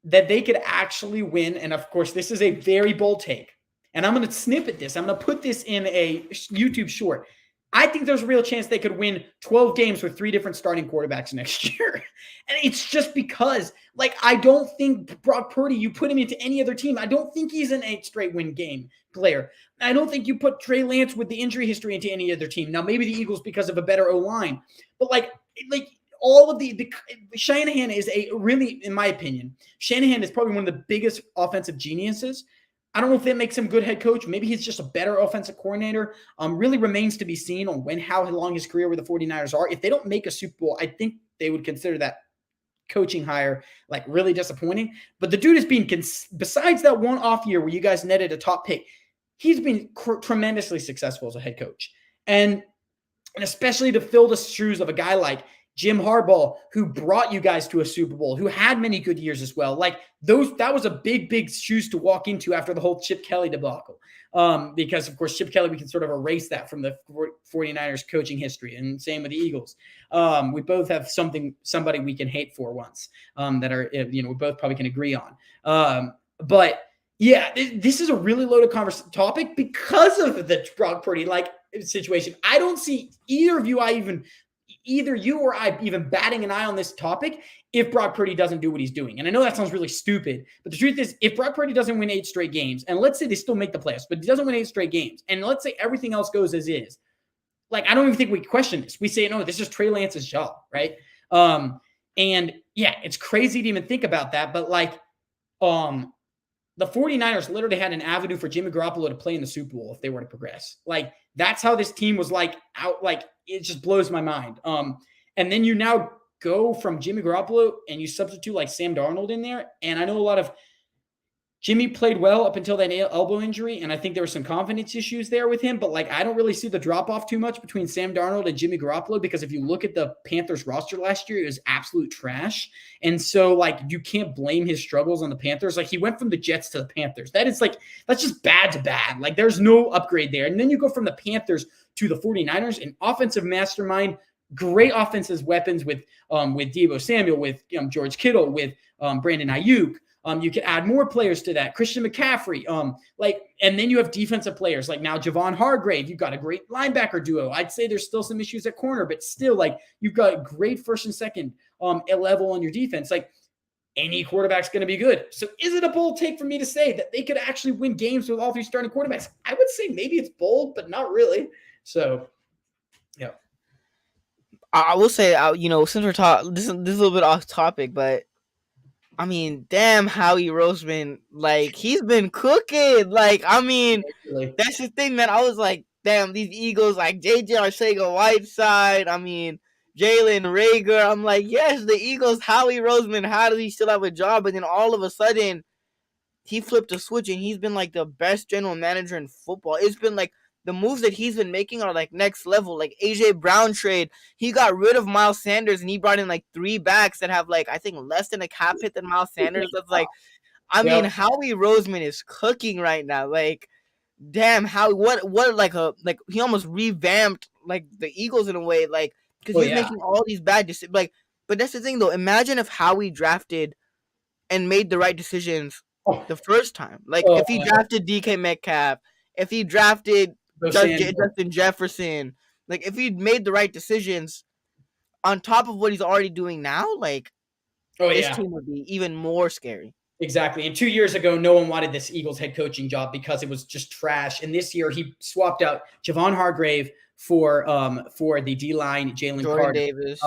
A: that they could actually win. And, of course, this is a very bold take. And I'm going to snippet this. I'm going to put this in a YouTube short. I think there's a real chance they could win 12 games with 3 different starting quarterbacks next year. And it's just because, like, I don't think Brock Purdy, you put him into any other team, I don't think he's an 8 straight win game player. I don't think you put Trey Lance with the injury history into any other team. Now, maybe the Eagles because of a better O-line, but like all of the Shanahan is a really, in my opinion, Shanahan is probably one of the biggest offensive geniuses. I don't know if that makes him a good head coach. Maybe he's just a better offensive coordinator. Really remains to be seen on how long his career with the 49ers are. If they don't make a Super Bowl, I think they would consider that coaching hire like really disappointing. But the dude has been, besides that one off year where you guys netted a top pick, he's been tremendously successful as a head coach. And especially to fill the shoes of a guy like Jim Harbaugh, who brought you guys to a Super Bowl, who had many good years as well. Like that was a big shoes to walk into after the whole Chip Kelly debacle. Because of course, Chip Kelly, we can sort of erase that from the 49ers coaching history, and same with the Eagles. We both have somebody we can hate for once, that are, we both probably can agree on. But yeah, this is a really loaded topic because of the Brock Purdy situation. I don't see either you or I even batting an eye on this topic if Brock Purdy doesn't do what he's doing. And I know that sounds really stupid, but the truth is, if Brock Purdy doesn't win 8 straight games, and let's say they still make the playoffs, but he doesn't win 8 straight games, and let's say everything else goes as is, I don't even think we question this. We say, no, this is Trey Lance's job, right? And yeah, it's crazy to even think about that, but the 49ers literally had an avenue for Jimmy Garoppolo to play in the Super Bowl if they were to progress. That's how this team was out. It just blows my mind. And then you now go from Jimmy Garoppolo and you substitute Sam Darnold in there. And I know a lot of Jimmy played well up until that elbow injury, and I think there were some confidence issues there with him. But I don't really see the drop off too much between Sam Darnold and Jimmy Garoppolo, because if you look at the Panthers roster last year, it was absolute trash. And so you can't blame his struggles on the Panthers. He went from the Jets to the Panthers. That's just bad to bad. There's no upgrade there. And then you go from the Panthers to the 49ers, an offensive mastermind, great offensive weapons with Deebo Samuel, with George Kittle, with Brandon Ayuk. You can add more players to that. Christian McCaffrey. And then you have defensive players now Javon Hargrave. You've got a great linebacker duo. I'd say there's still some issues at corner, but still you've got great first and second level on your defense. Any quarterback's going to be good. So is it a bold take for me to say that they could actually win games with all 3 starting quarterbacks? I would say maybe it's bold, but not really. So, yeah.
B: I will say, since we're talking, this is a little bit off topic, but I mean, damn, Howie Roseman, he's been cooking. That's the thing, man. I was like, damn, these Eagles, J.J. Arcega-Whiteside, Jalen Reagor. I'm like, yes, the Eagles, Howie Roseman, how does he still have a job? And then all of a sudden, he flipped a switch, and he's been, the best general manager in football. It's been, the moves that he's been making are next level. AJ Brown trade, he got rid of Miles Sanders and he brought in 3 backs that have I think less than a cap hit than Miles Sanders. That's mean, Howie Roseman is cooking right now. Damn, Howie, he almost revamped the Eagles in a way, because he's making all these bad decisions. But that's the thing though. Imagine if Howie drafted and made the right decisions the first time. If he drafted DK Metcalf, if he drafted Justin Jefferson, if he'd made the right decisions on top of what he's already doing now, this team would be even more scary.
A: Exactly. And 2 years ago, no one wanted this Eagles head coaching job because it was just trash. And this year, he swapped out Javon Hargrave for the D-line, Jalen Carter.
B: Davis.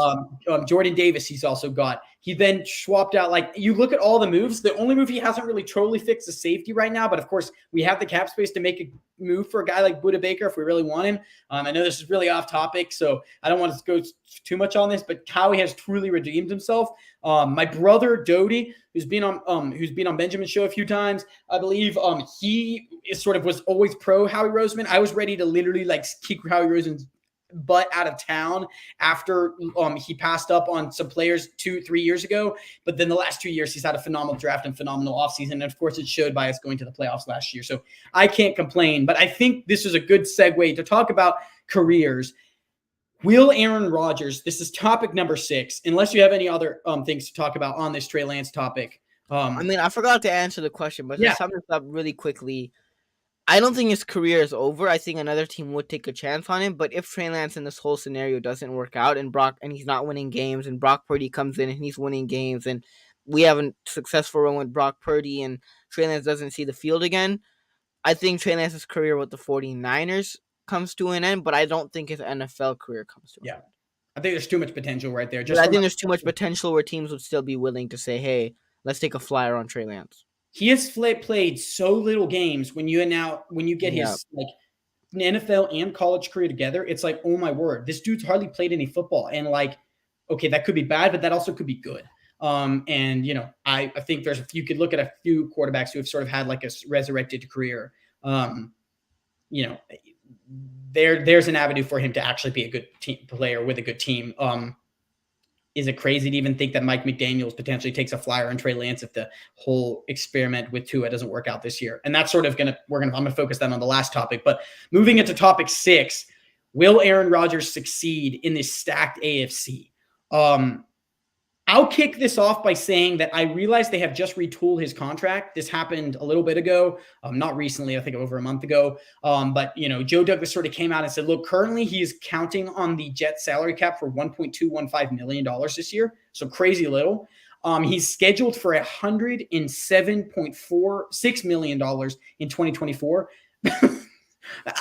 A: Jordan Davis he's also got. He then swapped out, you look at all the moves, the only move he hasn't really totally fixed is safety right now, but of course, we have the cap space to make a move for a guy like Budda Baker if we really want him. I know this is really off topic, so I don't want to go too much on this, but Howie has truly redeemed himself. My brother, Doty, who's been on Benjamin's show a few times, I believe, he was always pro Howie Roseman. I was ready to literally kick Howie Roseman's butt out of town after he passed up on some players 2-3 years ago. But then the last 2 years, he's had a phenomenal draft and phenomenal offseason. And of course, it showed by us going to the playoffs last year. So I can't complain. But I think this is a good segue to talk about careers. Will Aaron Rodgers, this is topic number 6, unless you have any other things to talk about on this Trey Lance topic.
B: I forgot to answer the question, but to sum this up really quickly, I don't think his career is over. I think another team would take a chance on him. But if Trey Lance in this whole scenario doesn't work out and he's not winning games, and Brock Purdy comes in and he's winning games, and we have a successful run with Brock Purdy and Trey Lance doesn't see the field again, I think Trey Lance's career with the 49ers comes to an end, but I don't think his NFL career comes to an
A: Yeah.
B: end.
A: I think there's too much potential right there.
B: But
A: Just
B: I
A: from
B: think there's too much potential where teams would still be willing to say, "Hey, let's take a flyer on Trey Lance."
A: he has played so little games when you get
B: Yeah,
A: his like NFL and college career together, it's like, oh my word, this dude's hardly played any football. And like, okay, that could be bad, but that also could be good. And I think you could look at a few quarterbacks who have sort of had like a resurrected career. Um, you know, there's an avenue for him to actually be a good team player with a good team. Is it crazy to even think that Mike McDaniels potentially takes a flyer on Trey Lance if the whole experiment with Tua doesn't work out this year? And that's sort of I'm gonna focus that on the last topic. But moving into topic 6, will Aaron Rodgers succeed in this stacked AFC? I'll kick this off by saying that I realize they have just retooled his contract. This happened a little bit ago, not recently, I think over a month ago. But Joe Douglas sort of came out and said, look, currently he is counting on the Jets salary cap for $1.215 million this year. So crazy little. He's scheduled for $107.46 million in 2024.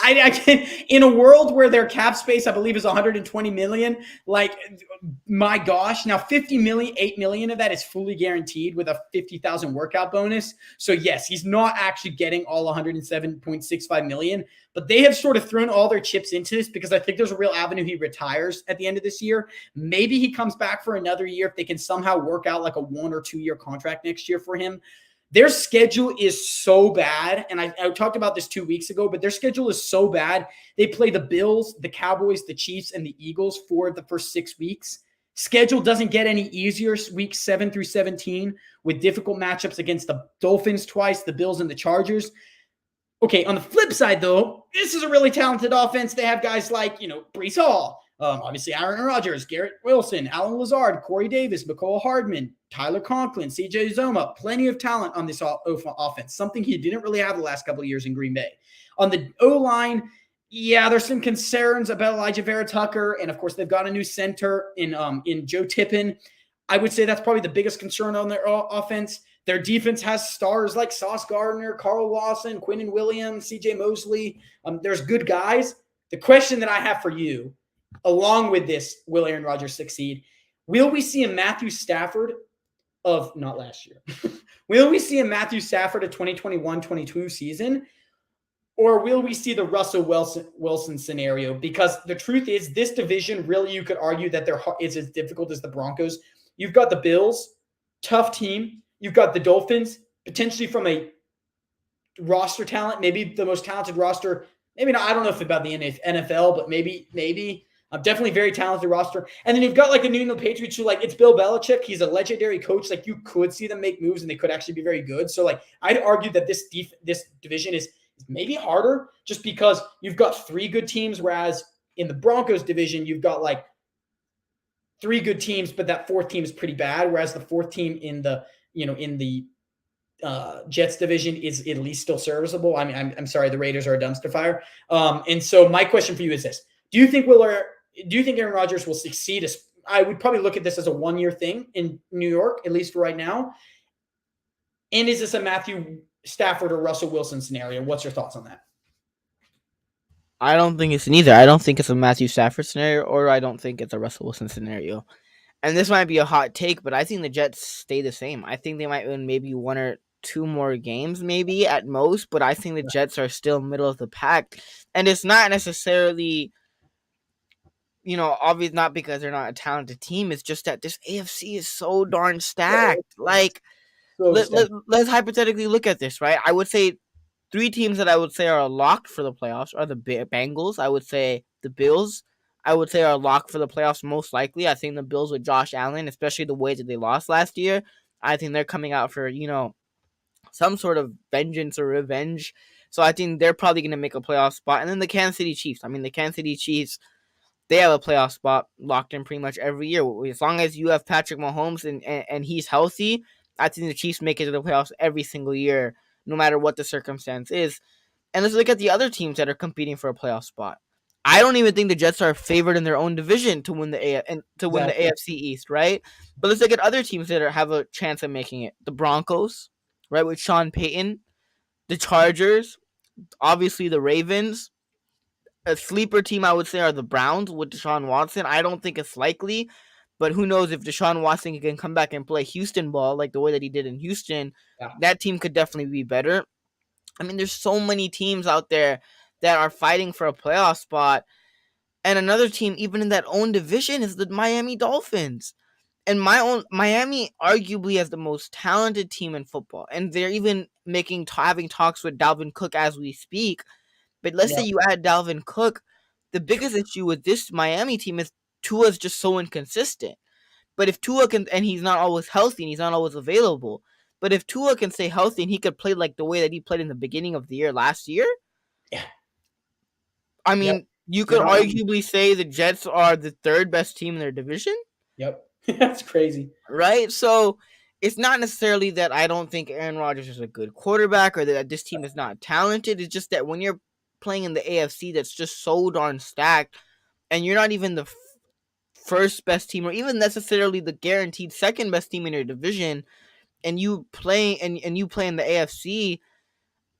A: I can, in a world where their cap space, I believe, is 120 million. Like, my gosh, now 50 million, 8 million of that is fully guaranteed with a 50,000 workout bonus. So yes, he's not actually getting all 107.65 million, but they have sort of thrown all their chips into this because I think there's a real avenue he retires at the end of this year. Maybe he comes back for another year if they can somehow work out like a 1 or 2 year contract next year for him. Their schedule is so bad, and I talked about this 2 weeks ago, but their schedule is so bad. They play the Bills, the Cowboys, the Chiefs, and the Eagles for the first 6 weeks. Schedule doesn't get any easier weeks 7 through 17 with difficult matchups against the Dolphins twice, the Bills, and the Chargers. Okay, on the flip side, though, this is a really talented offense. They have guys like, Breece Hall, obviously Aaron Rodgers, Garrett Wilson, Alan Lazard, Corey Davis, Mecole Hardman, Tyler Conklin, CJ Uzomah, plenty of talent on this offense, something he didn't really have the last couple of years in Green Bay. On the O-line, yeah, there's some concerns about Elijah Vera Tucker, and of course they've got a new center in Joe Tippin. I would say that's probably the biggest concern on their offense. Their defense has stars like Sauce Gardner, Carl Lawson, Quinnen Williams, CJ Mosley. There's good guys. The question that I have for you, along with this, will Aaron Rodgers succeed? Will we see a Matthew Stafford of not last year? Will we see a Matthew Stafford of 2021-22 season? Or will we see the Russell Wilson scenario? Because the truth is, this division, really, you could argue that is as difficult as the Broncos. You've got the Bills, tough team. You've got the Dolphins, potentially from a roster talent, maybe the most talented roster. Maybe not, I don't know if about the NFL, but maybe. Definitely very talented roster. And then you've got like the New England Patriots who, like, it's Bill Belichick. He's a legendary coach. Like, you could see them make moves and they could actually be very good. So, like, I'd argue that this division is maybe harder just because you've got 3 good teams, whereas in the Broncos division, you've got like 3 good teams, but that 4th team is pretty bad. Whereas the 4th team in the Jets division is at least still serviceable. I mean, I'm sorry, the Raiders are a dumpster fire. And so my question for you is this: Do you think Aaron Rodgers will succeed? I would probably look at this as a 1-year thing in New York, at least for right now. And is this a Matthew Stafford or Russell Wilson scenario? What's your thoughts on that?
B: I don't think it's neither. I don't think it's a Matthew Stafford scenario, or I don't think it's a Russell Wilson scenario. And this might be a hot take, but I think the Jets stay the same. I think they might win maybe 1 or 2 more games, maybe at most, but I think the Jets are still middle of the pack. And it's not necessarily, obvious, not because they're not a talented team. It's just that this AFC is so darn stacked. Like, let's hypothetically look at this, right? I would say 3 teams that I would say are locked for the playoffs are the Bengals. I would say the Bills. I would say are locked for the playoffs most likely. I think the Bills with Josh Allen, especially the way that they lost last year, I think they're coming out for, some sort of vengeance or revenge. So I think they're probably going to make a playoff spot. And then the Kansas City Chiefs. I mean, the Kansas City Chiefs, they have a playoff spot locked in pretty much every year. As long as you have Patrick Mahomes and he's healthy, I think the Chiefs make it to the playoffs every single year, no matter what the circumstance is. And let's look at the other teams that are competing for a playoff spot. I don't even think the Jets are favored in their own division to win the AFC East, right? But let's look at other teams that have a chance of making it. The Broncos, right, with Sean Payton, the Chargers, Obviously, the Ravens. A sleeper team, I would say, are the Browns with Deshaun Watson. I don't think it's likely, but who knows if Deshaun Watson can come back and play Houston ball like the way that he did in Houston.
A: Yeah.
B: That team could definitely be better. I mean, there's so many teams out there that are fighting for a playoff spot. And another team, even in that own division, is the Miami Dolphins. And Miami arguably has the most talented team in football. And they're even having talks with Dalvin Cook as we speak. But let's say
A: Yeah.
B: you add Dalvin Cook, the biggest issue with this Miami team is Tua's just so inconsistent. But if Tua can, and he's not always healthy and he's not always available, but if Tua can stay healthy and he could play like the way that he played in the beginning of the year last year,
A: Yeah.
B: I
A: Yep.
B: mean, you
A: You're
B: could
A: not wrong.
B: arguably say the Jets are the third best team in their division,
A: Yep. That's crazy.
B: right? So it's not necessarily that I don't think Aaron Rodgers is a good quarterback or that this team is not talented. It's just that when you're playing in the AFC that's just so darn stacked and you're not even the first best team or even necessarily the guaranteed second best team in your division and you play and you play in the AFC,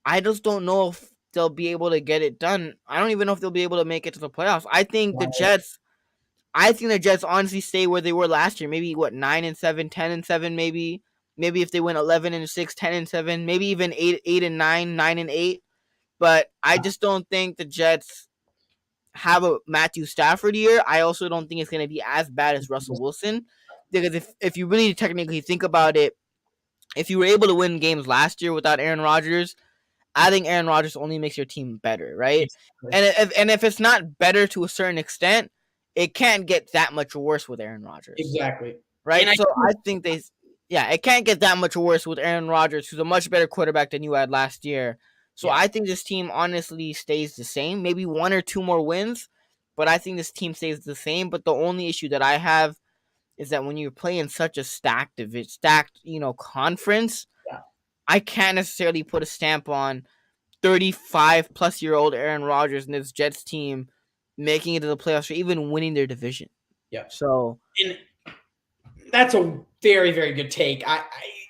B: I just don't know if they'll be able to get it done. I don't even know if they'll be able to make it to the playoffs.
A: Right.
B: I think the Jets honestly stay where they were last year. Maybe what 9-7, 10-7 maybe. Maybe if they win 11-6, 10-7, maybe even 8-9, 9-8. But I just don't think the Jets have a Matthew Stafford year. I also don't think it's going to be as bad as Russell Wilson. Because if you really technically think about it, if you were able to win games last year without Aaron Rodgers, adding Aaron Rodgers only makes your team better, right?
A: Exactly.
B: And if it's not better to a certain extent, it can't get that much worse with Aaron Rodgers,
A: Exactly. And
B: right?
A: I
B: So I think it can't get that much worse with Aaron Rodgers, who's a much better quarterback than you had last year. So
A: yeah.
B: I think this team honestly stays the same, maybe one or two more wins, but I think this team stays the same. But the only issue that I have is that when you're playing such a stacked, conference,
A: Yeah.
B: I can't necessarily put a stamp on 35 plus year old Aaron Rodgers and his Jets team making it to the playoffs or even winning their division.
A: Yeah.
B: So
A: And that's a very, very good take.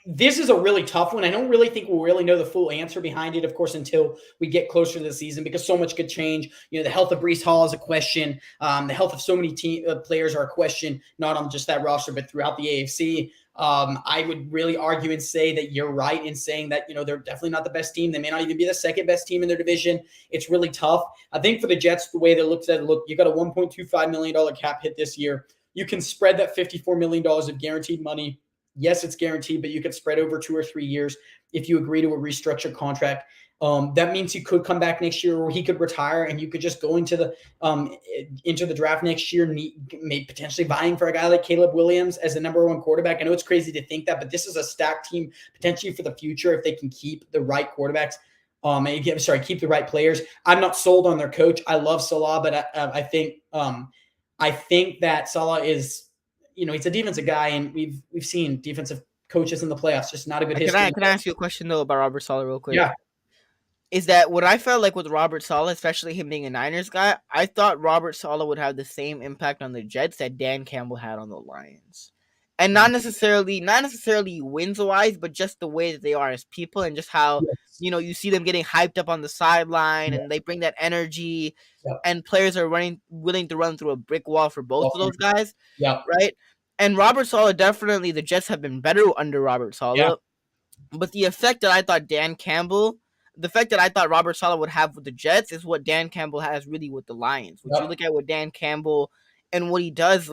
A: This is a really tough one. I don't really think we'll really know the full answer behind it, of course, until we get closer to the season, because so much could change. The health of Breece Hall is a question. The health of so many players are a question, not on just that roster, but throughout the AFC. I would really argue and say that you're right in saying that, they're definitely not the best team. They may not even be the second best team in their division. It's really tough. I think for the Jets, the way they looked at it, look, you got a $1.25 million cap hit this year. You can spread that $54 million of guaranteed money. Yes, it's guaranteed, but you could spread over 2 or 3 years if you agree to a restructured contract. That means he could come back next year, or he could retire, and you could just go into the draft next year, maybe potentially vying for a guy like Caleb Williams as the number one quarterback. I know it's crazy to think that, but this is a stacked team potentially for the future if they can keep the right quarterbacks. Keep the right players. I'm not sold on their coach. I love Salah, but I think that Salah is, he's a defensive guy, and we've seen defensive coaches in the playoffs, just not a good
B: can I
A: history.
B: can I ask you a question though about Robert Saleh real quick?
A: Yeah.
B: Is that what I felt like with Robert Saleh, especially him being a Niners guy? I thought Robert Saleh would have the same impact on the Jets that Dan Campbell had on the Lions. And not necessarily wins wise, but just the way that they are as people and just how,
A: Yes.
B: you see them getting hyped up on the sideline
A: Yeah.
B: and they bring that energy
A: Yeah.
B: and players are willing to run through a brick wall for both of those guys,
A: Yeah.
B: right? And Robert Saleh, definitely the Jets have been better under Robert
A: Yeah.
B: Saleh. But the fact that I thought Robert Saleh would have with the Jets is what Dan Campbell has really with the Lions. When you
A: Yeah.
B: look at what Dan Campbell and what he does,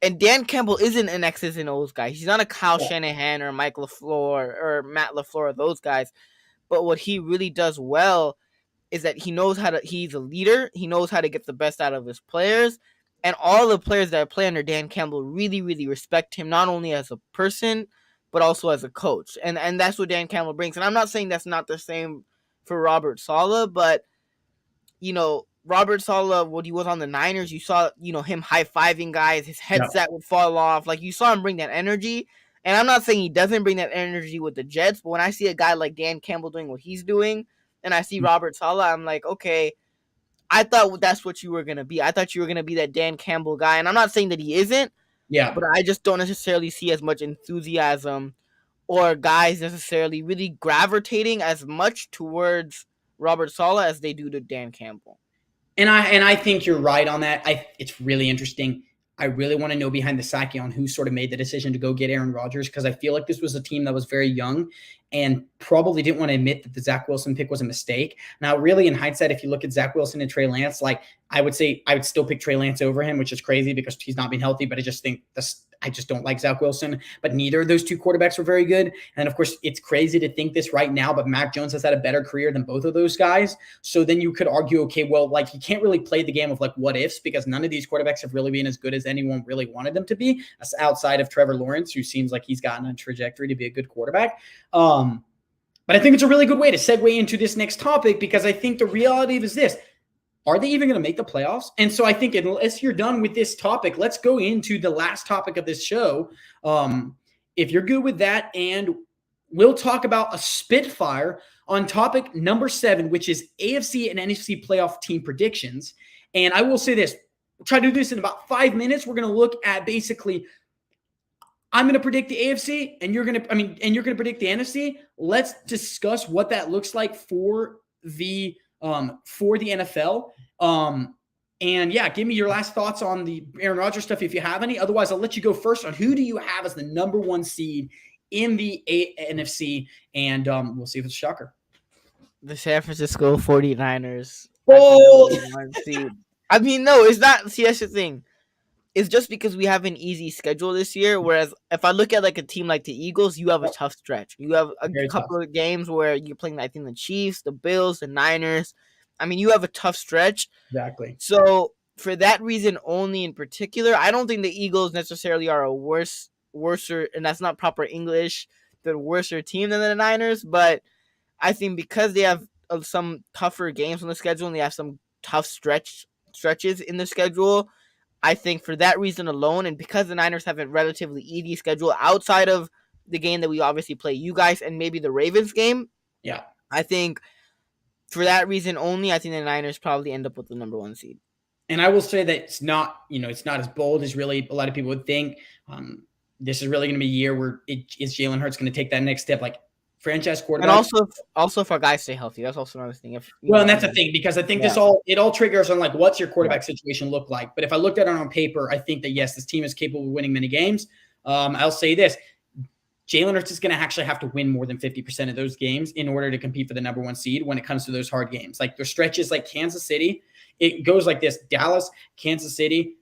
B: and Dan Campbell isn't an X's and O's guy. He's not a Kyle
A: Yeah.
B: Shanahan or Mike LaFleur or Matt LaFleur or those guys. But what he really does well is that he's a leader. He knows how to get the best out of his players. And all the players that play under Dan Campbell really, really respect him, not only as a person, but also as a coach. And that's what Dan Campbell brings. And I'm not saying that's not the same for Robert Saleh, but, Robert Saleh, when he was on the Niners, you saw, him high-fiving guys. His
A: Yeah.
B: headset would fall off. Like, you saw him bring that energy. And I'm not saying he doesn't bring that energy with the Jets, but when I see a guy like Dan Campbell doing what he's doing, and I see Robert Saleh, I'm like, okay, I thought that's what you were going to be. I thought you were going to be that Dan Campbell guy. And I'm not saying that he isn't,
A: Yeah.
B: but I just don't necessarily see as much enthusiasm or guys necessarily really gravitating as much towards Robert Saleh as they do to Dan Campbell.
A: And I think you're right on that. It's really interesting. I really want to know behind the psyche on who sort of made the decision to go get Aaron Rodgers, because I feel like this was a team that was very young and probably didn't want to admit that the Zach Wilson pick was a mistake. Now, really, in hindsight, if you look at Zach Wilson and Trey Lance, like I would say I would still pick Trey Lance over him, which is crazy because he's not been healthy. But I just think I just don't like Zach Wilson. But neither of those two quarterbacks were very good. And of course, it's crazy to think this right now, but Mac Jones has had a better career than both of those guys. So then you could argue, okay, well, like you can't really play the game of like what ifs, because none of these quarterbacks have really been as good as anyone really wanted them to be, outside of Trevor Lawrence, who seems like he's gotten a trajectory to be a good quarterback. But I think it's a really good way to segue into this next topic, because I think the reality is this: are they even going to make the playoffs? And so I think unless you're done with this topic, let's go into the last topic of this show. If you're good with that, and we'll talk about a Spitfire on topic number 7, which is AFC and NFC playoff team predictions. And I will say this, we'll try to do this in about 5 minutes. We're going to look at basically, I'm going to predict the AFC and you're going to predict the NFC. Let's discuss what that looks like for the NFL. And yeah, give me your last thoughts on the Aaron Rodgers stuff if you have any. Otherwise, I'll let you go first on who do you have as the number 1 seed in the NFC, and we'll see if it's a shocker.
B: The San Francisco 49ers.
A: Oh!
B: I mean, no, it's not. See, that's the thing. It's just because we have an easy schedule this year. Whereas if I look at like a team like the Eagles, you have a tough stretch. You have a couple of games where you're playing, I think, the Chiefs, the Bills, the Niners. I mean, you have a tough stretch.
A: Exactly.
B: So for that reason only in particular, I don't think the Eagles necessarily are a worser, and that's not proper English, the worser team than the Niners. But I think because they have some tougher games on the schedule and they have some tough stretches in the schedule, I think for that reason alone, and because the Niners have a relatively easy schedule outside of the game that we obviously play you guys and maybe the Ravens game,
A: yeah,
B: I think for that reason only, I think the Niners probably end up with the number 1 seed.
A: And I will say that it's not as bold as really a lot of people would think. This is really going to be a year where is Jalen Hurts going to take that next step, like franchise quarterback.
B: And also if our guys stay healthy, that's also another thing.
A: And that's the thing, because I think it all triggers on like, what's your quarterback situation look like? But if I looked at it on paper, I think that yes, this team is capable of winning many games. I'll say this: Jalen Hurts is going to actually have to win more than 50% of those games in order to compete for the number 1 seed when it comes to those hard games. Like their stretches, like Kansas City, it goes like this: Dallas, Kansas City,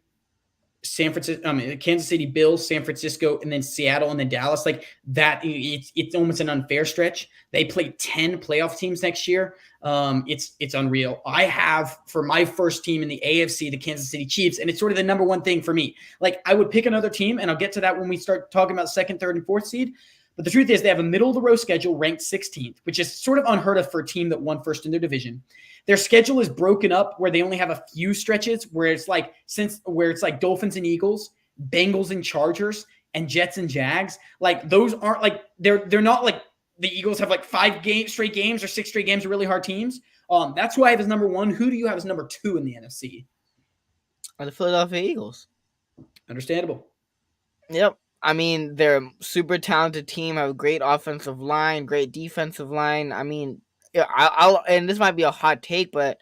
A: San Francisco, Kansas City, Bills, San Francisco, and then Seattle, and then Dallas. Like that, it's almost an unfair stretch. They play 10 playoff teams next year. It's unreal. I have for my first team in the AFC, the Kansas City Chiefs, and it's sort of the number 1 thing for me. Like I would pick another team, and I'll get to that when we start talking about 2nd, 3rd, and 4th seed. But the truth is, they have a middle of the road schedule ranked 16th, which is sort of unheard of for a team that won first in their division. Their schedule is broken up where they only have a few stretches where it's like Dolphins and Eagles, Bengals and Chargers, and Jets and Jags. Like those aren't like they're not like the Eagles have like 5 straight games or 6 straight games of really hard teams. That's who I have as number 1. Who do you have as number 2 in the NFC?
B: The Philadelphia Eagles.
A: Understandable.
B: Yep. I mean, they're a super talented team, have a great offensive line, great defensive line. I mean, I'll and this might be a hot take, but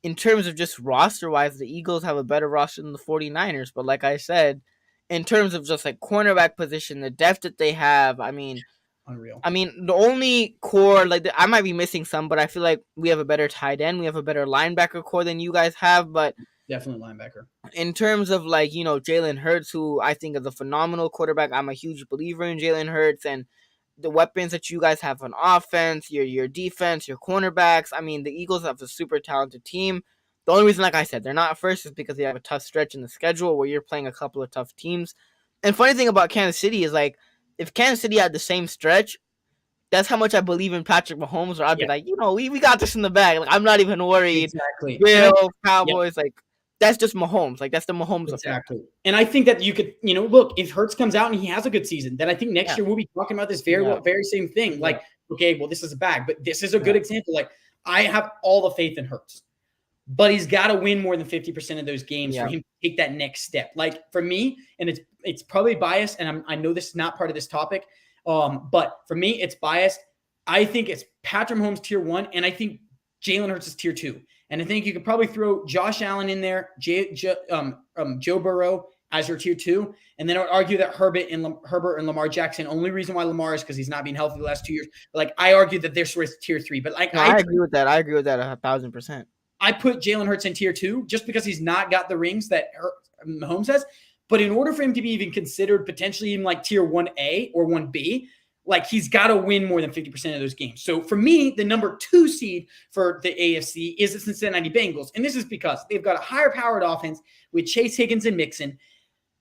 B: in terms of just roster-wise, the Eagles have a better roster than the 49ers. But like I said, in terms of just like cornerback position, the depth that they have, I mean,
A: unreal.
B: I mean, the only core, like I might be missing some, but I feel like we have a better tight end. We have a better linebacker core than you guys have, but
A: definitely linebacker.
B: In terms of like, Jalen Hurts, who I think is a phenomenal quarterback. I'm a huge believer in Jalen Hurts and the weapons that you guys have on offense, your defense, your cornerbacks. I mean, the Eagles have a super talented team. The only reason, like I said, they're not first is because they have a tough stretch in the schedule where you're playing a couple of tough teams. And funny thing about Kansas City is like, if Kansas City had the same stretch, that's how much I believe in Patrick Mahomes, or I'd be like, we got this in the bag. Like, I'm not even worried.
A: Exactly.
B: Bills, Cowboys, like, that's just Mahomes. Like, that's the Mahomes
A: exactly. Effect. And I think that you could, look, if Hurts comes out and he has a good season, then I think next year we'll be talking about this very same thing. Like, okay, well, this is a bag, but this is a good example. Like, I have all the faith in Hurts, but he's got to win more than 50% of those games for him to take that next step. Like, for me, and it's probably biased, and I know this is not part of this topic, but for me, it's biased. I think it's Patrick Mahomes tier 1, and I think Jalen Hurts is tier 2. And I think you could probably throw Josh Allen in there, Joe Burrow as your tier 2. And then I would argue that Herbert and Lamar Jackson. Only reason why Lamar is because he's not being healthy the last 2 years. Like I argue that they're sort of tier 3. But like
B: No, I agree with that. I agree with that 1,000%.
A: I put Jalen Hurts in tier 2 just because he's not got the rings that Mahomes has. But in order for him to be even considered potentially even like tier 1A or 1B, like he's got to win more than 50% of those games. So for me, the number 2 seed for the AFC is the Cincinnati Bengals. And this is because they've got a higher powered offense with Chase Higgins and Mixon.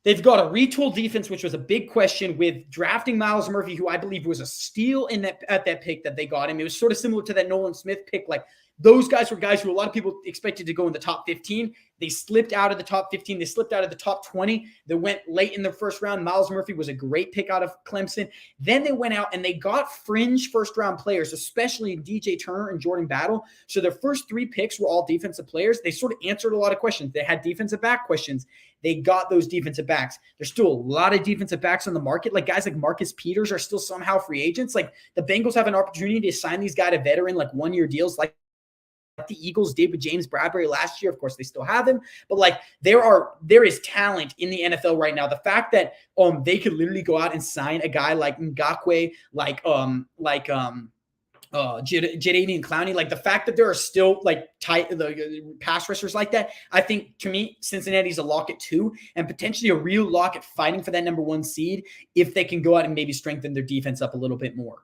A: They've got a retooled defense, which was a big question with drafting Myles Murphy, who I believe was a steal at that pick that they got him. It was sort of similar to that Nolan Smith pick. Like those guys were guys who a lot of people expected to go in the top 15. They slipped out of the top 15. They slipped out of the top 20. They went late in the first round. Myles Murphy was a great pick out of Clemson. Then they went out and they got fringe first-round players, especially DJ Turner and Jordan Battle. So their first 3 picks were all defensive players. They sort of answered a lot of questions. They had defensive back questions. They got those defensive backs. There's still a lot of defensive backs on the market. Like guys like Marcus Peters are still somehow free agents. Like the Bengals have an opportunity to sign these guys to veteran, like 1-year deals, like the Eagles did with James Bradbury last year. Of course, they still have him, but like there is talent in the NFL right now. The fact that they could literally go out and sign a guy like Ngakoue, Jadeveon Clowney, like the fact that there are still like the pass rushers like that, I think to me, Cincinnati's a lock at 2 and potentially a real lock at fighting for that number 1 seed if they can go out and maybe strengthen their defense up a little bit more.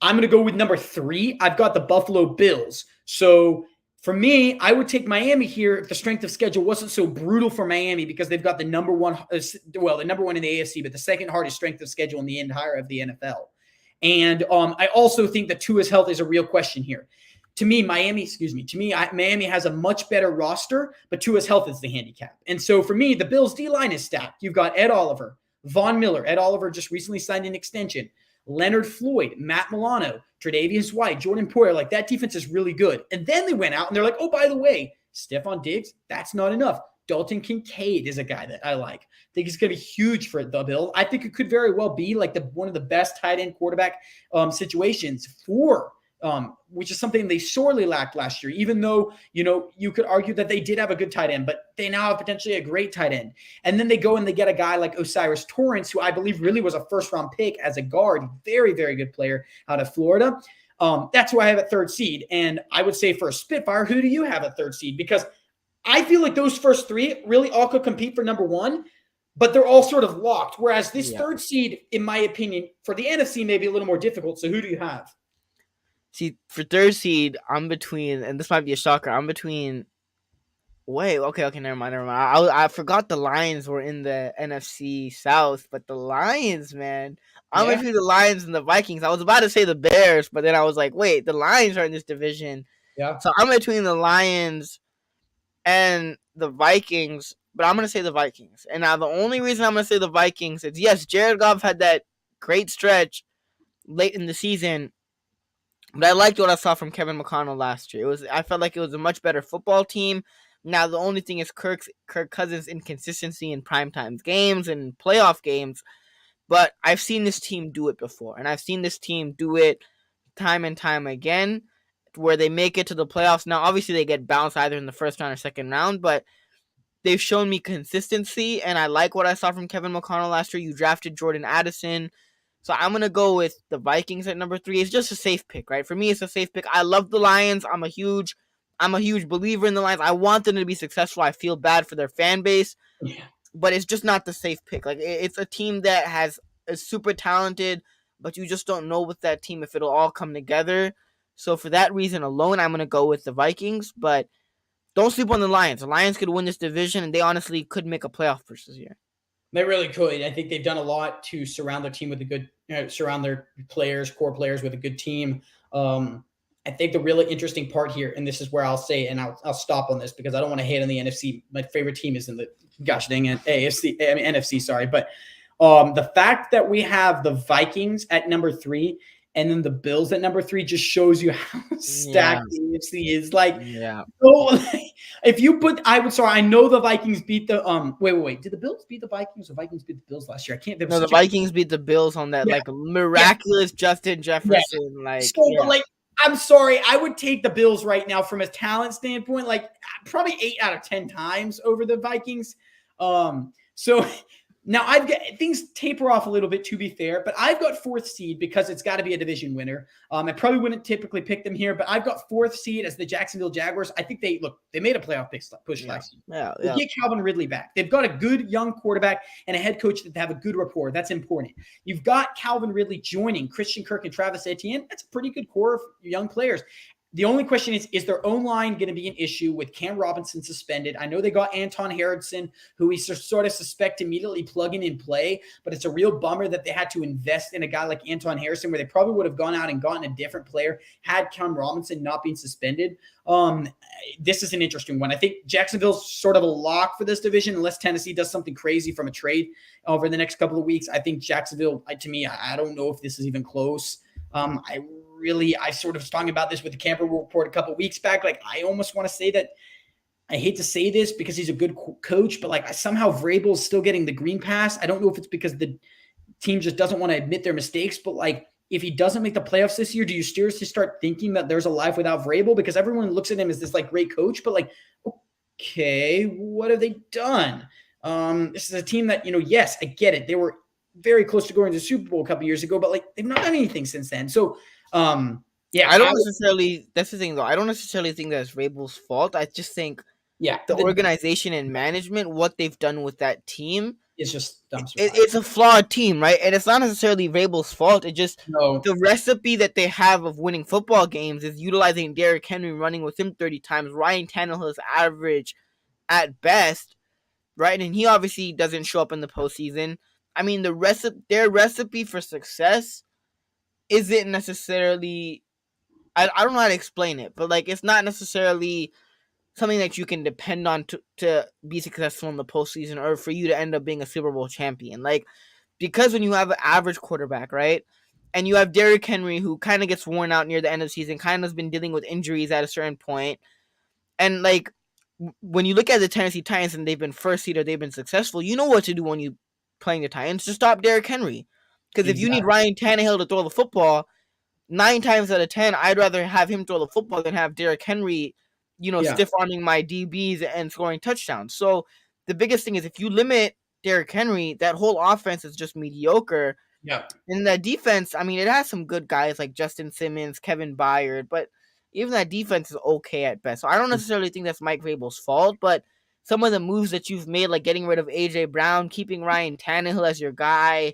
A: I'm going to go with number 3. I've got the Buffalo Bills. So for me, I would take Miami here if the strength of schedule wasn't so brutal for Miami because they've got the number 1 in the AFC, but the second hardest strength of schedule in the entire of the NFL. And I also think that Tua's health is a real question here. To me, Miami has a much better roster, but Tua's health is the handicap. And so for me, the Bills' D-line is stacked. You've got Ed Oliver, Von Miller. Ed Oliver just recently signed an extension. Leonard Floyd, Matt Milano, Tre'Davious White, Jordan Poyer, like that defense is really good. And then they went out and they're like, oh, by the way, Stephon Diggs, that's not enough. Dalton Kincaid is a guy that I like. I think he's going to be huge for the Bills. I think it could very well be like one of the best tight end quarterback situations for which is something they sorely lacked last year, even though, you could argue that they did have a good tight end, but they now have potentially a great tight end. And then they go and they get a guy like Osiris Torrance, who I believe really was a first-round pick as a guard. Very, very good player out of Florida. That's who I have at 3rd seed. And I would say for a Spitfire, who do you have at 3rd seed? Because I feel like those first 3 really all could compete for number 1, but they're all sort of locked. Whereas this 3rd seed, in my opinion, for the NFC may be a little more difficult. So who do you have?
B: See, for 3rd seed, I'm between, and this might be a shocker, I'm between. Wait, okay, never mind. I forgot the Lions were in the NFC South, but the Lions, man, I'm between the Lions and the Vikings. I was about to say the Bears, but then I was like, wait, the Lions are in this division.
A: Yeah.
B: So I'm between the Lions and the Vikings, but I'm going to say the Vikings. And now the only reason I'm going to say the Vikings is, yes, Jared Goff had that great stretch late in the season, but I liked what I saw from Kevin McConnell last year. I felt like it was a much better football team. Now, the only thing is Kirk Cousins' inconsistency in primetime games and playoff games, but I've seen this team do it before, and I've seen this team do it time and time again, where they make it to the playoffs. Now, obviously, they get bounced either in the first round or second round, but they've shown me consistency, and I like what I saw from Kevin McConnell last year. You drafted Jordan Addison, so I'm going to go with the Vikings at number 3. It's just a safe pick, right? For me, it's a safe pick. I love the Lions. I'm a huge believer in the Lions. I want them to be successful. I feel bad for their fan base, but it's just not the safe pick. Like, it's a team that is super talented, but you just don't know with that team if it'll all come together. So for that reason alone, I'm going to go with the Vikings, but don't sleep on the Lions. The Lions could win this division, and they honestly could make a playoff push this year.
A: They really could. I think they've done a lot to surround their team with surround their core players with a good team. I think the really interesting part here, and this is where I'll say, and I'll stop on this because I don't want to hate on the NFC. My favorite team is in the gosh dang it, NFC. Sorry, but the fact that we have the Vikings at number 3 and then the Bills at number 3 just shows you how stacked the NFC is. Like, if you put, I know the Vikings beat the wait. Did the Bills beat the Vikings? Or Vikings beat the Bills last year? I can't.
B: No, the Vikings beat the Bills on that like miraculous Justin Jefferson.
A: But like, I'm sorry. I would take the Bills right now from a talent standpoint, like probably 8 out of 10 times over the Vikings. So now I've got things taper off a little bit, to be fair, but I've got fourth seed because it's got to be a division winner. I probably wouldn't typically pick them here, but I've got fourth seed as the Jacksonville Jaguars. I think they made a playoff push last year. They get Calvin Ridley back. They've got a good young quarterback and a head coach that have a good rapport. That's important. You've got Calvin Ridley joining Christian Kirk and Travis Etienne. That's a pretty good core of young players. The only question is their own line going to be an issue with Cam Robinson suspended? I know they got Anton Henderson, who we sort of suspect immediately plugging in play, but it's a real bummer that they had to invest in a guy like Anton Henderson, where they probably would have gone out and gotten a different player had Cam Robinson not been suspended. This is an interesting one. I think Jacksonville's sort of a lock for this division unless Tennessee does something crazy from a trade over the next couple of weeks. I think Jacksonville, to me, I don't know if this is even close. I sort of was talking about this with the Camper Report a couple of weeks back. Like, I almost want to say that I hate to say this because he's a good coach, but like somehow Vrabel's still getting the green pass. I don't know if it's because the team just doesn't want to admit their mistakes, but like if he doesn't make the playoffs this year, do you seriously start thinking that there's a life without Vrabel? Because everyone looks at him as this like great coach, but like, okay, what have they done? This is a team that, yes, I get it. They were very close to going to the Super Bowl a couple years ago, but like they've not done anything since then. So,
B: I don't necessarily. That's the thing, though. I don't necessarily think that's Vrabel's fault. I just think, the organization and management, what they've done with that team,
A: is just
B: it's a flawed team, right? And it's not necessarily Vrabel's fault. It just the recipe that they have of winning football games is utilizing Derrick Henry, running with him 30 times. Ryan Tannehill is average at best, right? And he obviously doesn't show up in the postseason. I mean, their recipe for success isn't necessarily. I don't know how to explain it, but like it's not necessarily something that you can depend on to be successful in the postseason or for you to end up being a Super Bowl champion. Like, because when you have an average quarterback, right, and you have Derrick Henry, who kind of gets worn out near the end of the season, kind of has been dealing with injuries at a certain point, and like when you look at the Tennessee Titans and they've been first seed or they've been successful, you know what to do when you playing the Titans to stop Derrick Henry. Because if you need Ryan Tannehill to throw the football, 9 times out of 10, I'd rather have him throw the football than have Derrick Henry, stiff-arming my DBs and scoring touchdowns. So the biggest thing is if you limit Derrick Henry, that whole offense is just mediocre.
A: Yeah.
B: And that defense, I mean, it has some good guys like Justin Simmons, Kevin Byard, but even that defense is okay at best. So I don't necessarily think that's Mike Vrabel's fault, but some of the moves that you've made, like getting rid of A.J. Brown, keeping Ryan Tannehill as your guy,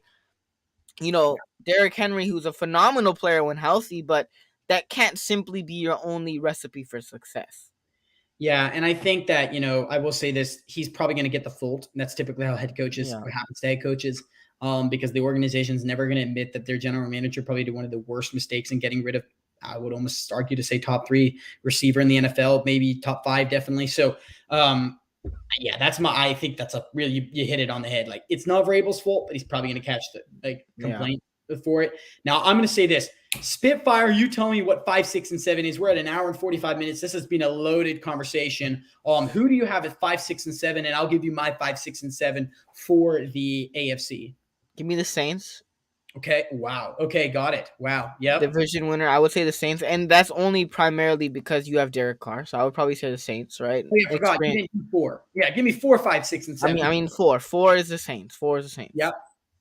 B: Derrick Henry, who's a phenomenal player when healthy, but that can't simply be your only recipe for success.
A: Yeah, and I think that, I will say this, he's probably going to get the fault. And that's typically how head coaches or happens to head coaches, because the organization's never going to admit that their general manager probably did one of the worst mistakes in getting rid of, I would almost argue to say top 3 receiver in the NFL, maybe top 5, definitely. So, I think that's you hit it on the head. Like, it's not Vrabel's fault, but he's probably going to catch the complaint for it. Now, I'm going to say this. Spitfire, you tell me what 5, 6, and 7 is. We're at an hour and 45 minutes. This has been a loaded conversation. Who do you have at 5, 6, and 7? And I'll give you my 5, 6, and 7 for the AFC.
B: Give me the Saints.
A: Okay. Wow. Okay. Got it. Wow. Yep.
B: Division winner. I would say the Saints. And that's only primarily because you have Derek Carr. So I would probably say the Saints, right?
A: Oh, yeah, I forgot. Give me 4. Yeah. Give me 4, 5, 6, and 7.
B: I mean 4. 4 is the Saints. 4 is the Saints.
A: Yep.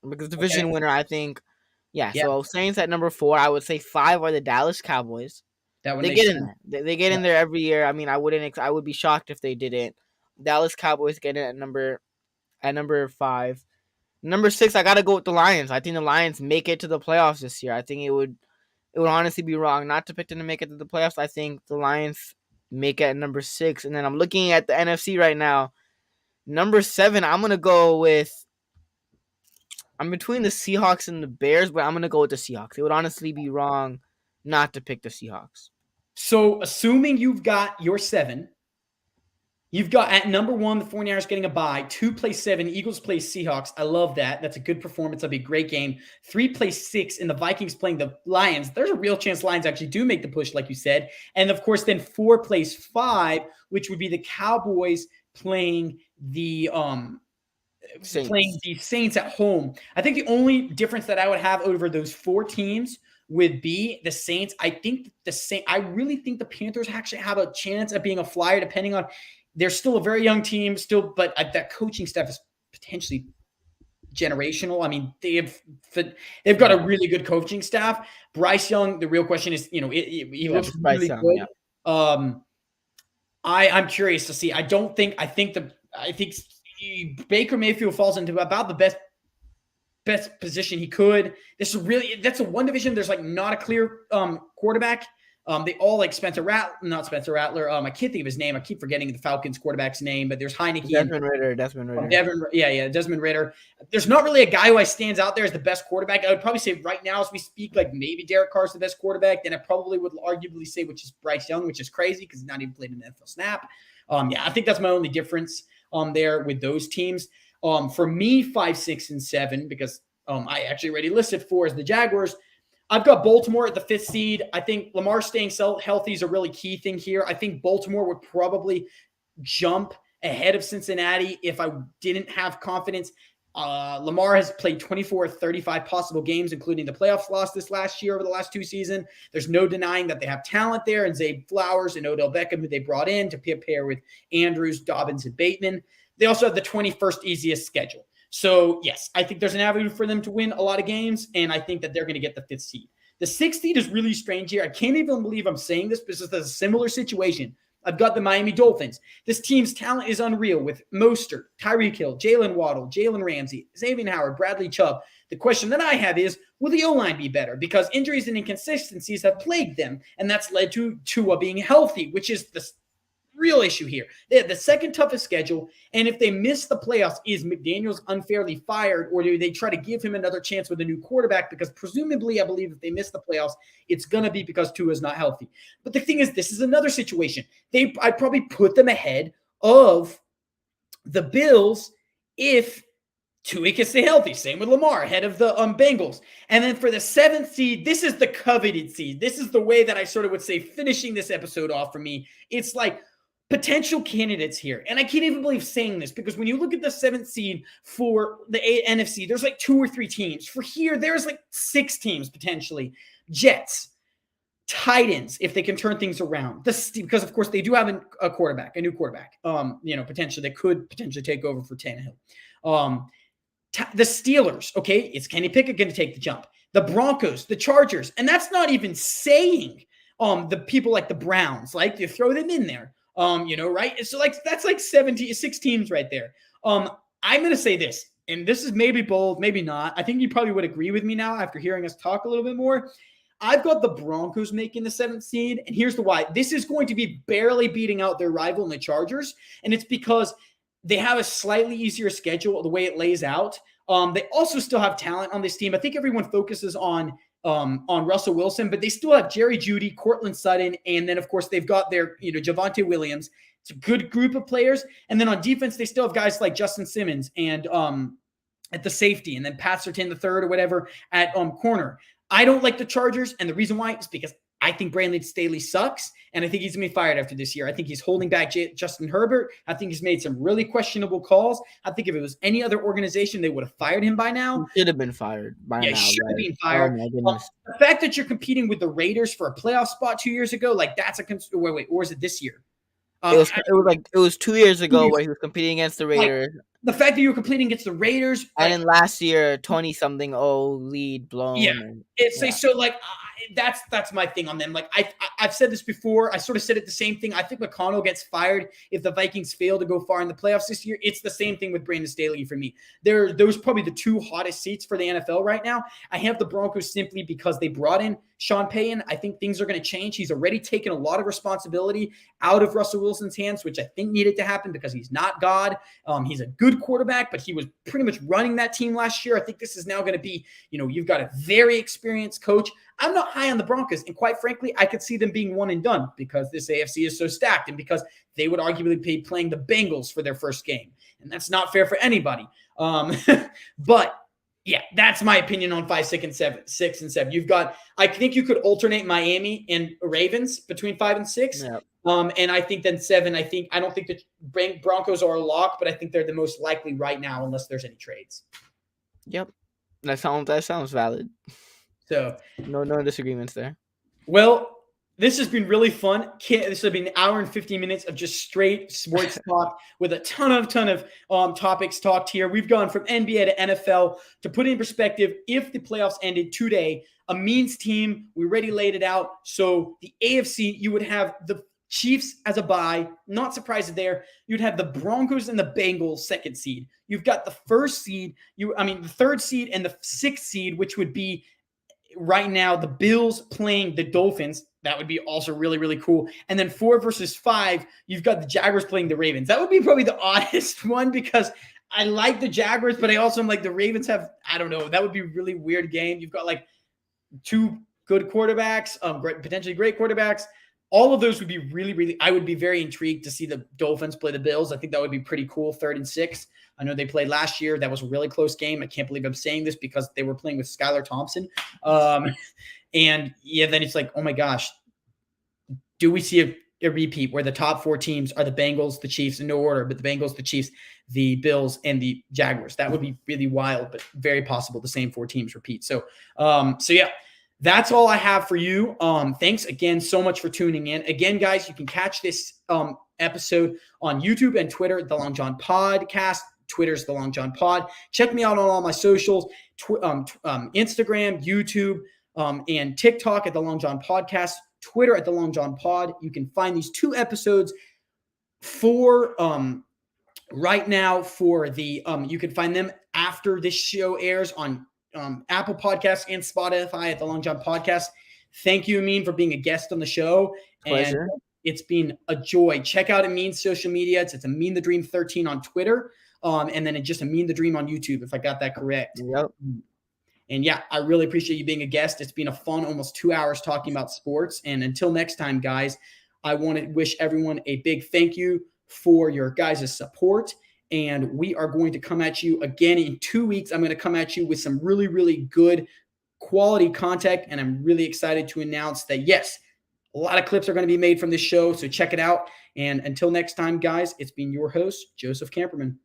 B: Because division winner, I think. Yeah. So Saints at number 4. I would say 5 are the Dallas Cowboys.
A: That would
B: they get in there. They get in there every year. I mean, I would be shocked if they didn't. Dallas Cowboys get in at number 5. Number 6, I gotta go with the Lions. I think the Lions make it to the playoffs this year. I think it would honestly be wrong not to pick them to make it to the playoffs. I think the Lions make it at number 6. And then I'm looking at the NFC right now. Number 7, I'm gonna go with. I'm between the Seahawks and the Bears, but I'm gonna go with the Seahawks. It would honestly be wrong not to pick the Seahawks.
A: So, assuming you've got your 7. You've got at number 1, the 49ers getting a bye. 2 plays 7. Eagles play Seahawks. I love that. That's a good performance. That'll be a great game. 3 plays 6, and the Vikings playing the Lions. There's a real chance Lions actually do make the push, like you said. And, of course, then 4 plays 5, which would be the Cowboys playing the Saints at home. I think the only difference that I would have over those 4 teams with B, the Saints. I really think the Panthers actually have a chance at being a flyer, depending on. They're still a very young team, but that coaching staff is potentially generational. I mean, they've got a really good coaching staff. Bryce Young. The real question is, he looks really good. Yeah. I'm curious to see. I think Baker Mayfield falls into about the best position he could. That's a one division. There's not a clear quarterback. They all not Spencer Rattler. I can't think of his name. I keep forgetting the Falcons quarterback's name, but there's Heineke.
B: Desmond Ridder.
A: Desmond Ridder. There's not really a guy who stands out there as the best quarterback. I would probably say right now as we speak, maybe Derek Carr's the best quarterback. Then I probably would arguably say which is Bryce Young, which is crazy because he's not even played an NFL snap. I think that's my only difference there with those teams. For me, 5, 6, and 7, because I actually already listed 4 as the Jaguars. I've got Baltimore at the 5th seed. I think Lamar staying healthy is a really key thing here. I think Baltimore would probably jump ahead of Cincinnati if I didn't have confidence. Lamar has played 24 of 35 possible games, including the playoffs loss this last year over the last 2 seasons. There's no denying that they have talent there, and Zay Flowers and Odell Beckham, who they brought in to pair with Andrews, Dobbins, and Bateman. They also have the 21st easiest schedule. So, yes, I think there's an avenue for them to win a lot of games, and I think that they're going to get the 5th seed. The 6th seed is really strange here. I can't even believe I'm saying this, because it's a similar situation. I've got the Miami Dolphins. This team's talent is unreal with Mostert, Tyreek Hill, Jalen Waddle, Jalen Ramsey, Xavier Howard, Bradley Chubb. The question that I have is, will the O-line be better? Because injuries and inconsistencies have plagued them, and that's led to Tua being healthy, which is the real issue here. They have the second toughest schedule, and if they miss the playoffs, is McDaniels unfairly fired, or do they try to give him another chance with a new quarterback? Because presumably, I believe if they miss the playoffs, it's going to be because Tua is not healthy. But the thing is, this is another situation. I'd probably put them ahead of the Bills if Tua can stay healthy. Same with Lamar, ahead of the Bengals. And then for the 7th seed, this is the coveted seed. This is the way that I sort of would say finishing this episode off for me. It's like potential candidates here. And I can't even believe saying this, because when you look at the 7th seed for the NFC, there's 2 or 3 teams. For here, there's 6 teams potentially. Jets, Titans, if they can turn things around. Because, of course, they do have a new quarterback. Potentially they could potentially take over for Tannehill. The Steelers, okay, it's Kenny Pickett going to take the jump. The Broncos, the Chargers, and that's not even saying the people like the Browns, you throw them in there. Right? So that's 6 teams right there. I'm going to say this, and this is maybe bold, maybe not. I think you probably would agree with me now after hearing us talk a little bit more. I've got the Broncos making the 7th seed, and here's the why. This is going to be barely beating out their rival in the Chargers, and it's because they have a slightly easier schedule the way it lays out. They also still have talent on this team. I think everyone focuses on Russell Wilson, but they still have Jerry Jeudy, Cortland Sutton, and then, of course, they've got their, Javonte Williams. It's a good group of players. And then on defense, they still have guys like Justin Simmons and at the safety, and then Pat Surtain the third or whatever at corner. I don't like the Chargers, and the reason why is because I think Brandon Staley sucks, and I think he's going to be fired after this year. I think he's holding back Justin Herbert. I think he's made some really questionable calls. I think if it was any other organization, they would have fired him by now.
B: He should have been fired by now.
A: Yeah, he should have been fired.
B: Oh, my goodness.
A: The fact that you're competing with the Raiders for a playoff spot 2 years ago, that's a wait, or is it this year?
B: It was 2 years ago where he was competing against the Raiders.
A: The fact that you were competing against the Raiders,
B: and then last year, 20-something lead blown.
A: Yeah, that's my thing on them. I've said this before. I sort of said it the same thing. I think McConnell gets fired if the Vikings fail to go far in the playoffs this year. It's the same thing with Brandon Staley for me. Those probably the 2 hottest seats for the NFL right now. I have the Broncos simply because they brought in Sean Payton. I think things are going to change. He's already taken a lot of responsibility out of Russell Wilson's hands, which I think needed to happen because he's not God. He's a good quarterback, but he was pretty much running that team last year. I think this is now going to be, you've got a very experienced coach. I'm not high on the Broncos, and quite frankly, I could see them being one and done because this AFC is so stacked and because they would arguably be playing the Bengals for their first game, and that's not fair for anybody. But yeah, that's my opinion on 5, 6, and 7. You've got, I think you could alternate Miami and Ravens between 5 and 6.
B: Yep.
A: And I think then 7, I don't think the Broncos are a lock, but I think they're the most likely right now unless there's any trades.
B: Yep. That sounds valid.
A: So,
B: No disagreements there.
A: well, this has been really fun. This has been an hour and 15 minutes of just straight sports talk with a ton of topics talked here. We've gone from NBA to NFL. To put in perspective, if the playoffs ended today, Amin's team, we already laid it out. So the AFC, you would have the Chiefs as a bye. Not surprised there. You'd have the Broncos and the Bengals second seed. You've got the first seed, the third seed and the sixth seed, which would be right now the Bills playing the Dolphins. That would be also really, really cool. And then 4 versus 5, you've got the Jaguars playing the Ravens. That would be probably the oddest one because I like the Jaguars, but I also am like the Ravens have, I don't know, that would be a really weird game. You've got like 2 good quarterbacks, potentially great quarterbacks. All of those would be really, really, I would be very intrigued to see the Dolphins play the Bills. I think that would be pretty cool, 3rd and 6. I know they played last year. That was a really close game. I can't believe I'm saying this because they were playing with Skylar Thompson. And yeah, then it's like, oh my gosh, do we see a repeat where the top 4 teams are the Bengals, the Chiefs in no order, but the Bengals, the Chiefs, the Bills, and the Jaguars? That would be really wild, but very possible the same 4 teams repeat. So yeah, that's all I have for you. Thanks again so much for tuning in. Again, guys, you can catch this episode on YouTube and Twitter, The Long John Podcast. Twitter's The Long John Pod. Check me out on all my socials, Instagram, YouTube, and TikTok at The Long John Podcast, Twitter at The Long John Pod. You can find these 2 episodes for right now for the you can find them after this show airs on Apple Podcasts and Spotify at The Long John Podcast. Thank you, Amin, for being a guest on the show.
B: Pleasure.
A: And it's been a joy. Check out Amin's social media. It's Amin The Dream 13 on Twitter. And then it's just Amin The Dream on YouTube, if I got that correct.
B: Yep.
A: And yeah, I really appreciate you being a guest. It's been a fun almost 2 hours talking about sports. And until next time, guys, I want to wish everyone a big thank you for your guys' support. And we are going to come at you again in 2 weeks. I'm going to come at you with some really, really good quality content. And I'm really excited to announce that, yes, a lot of clips are going to be made from this show. So check it out. And until next time, guys, it's been your host, Joseph Camperman.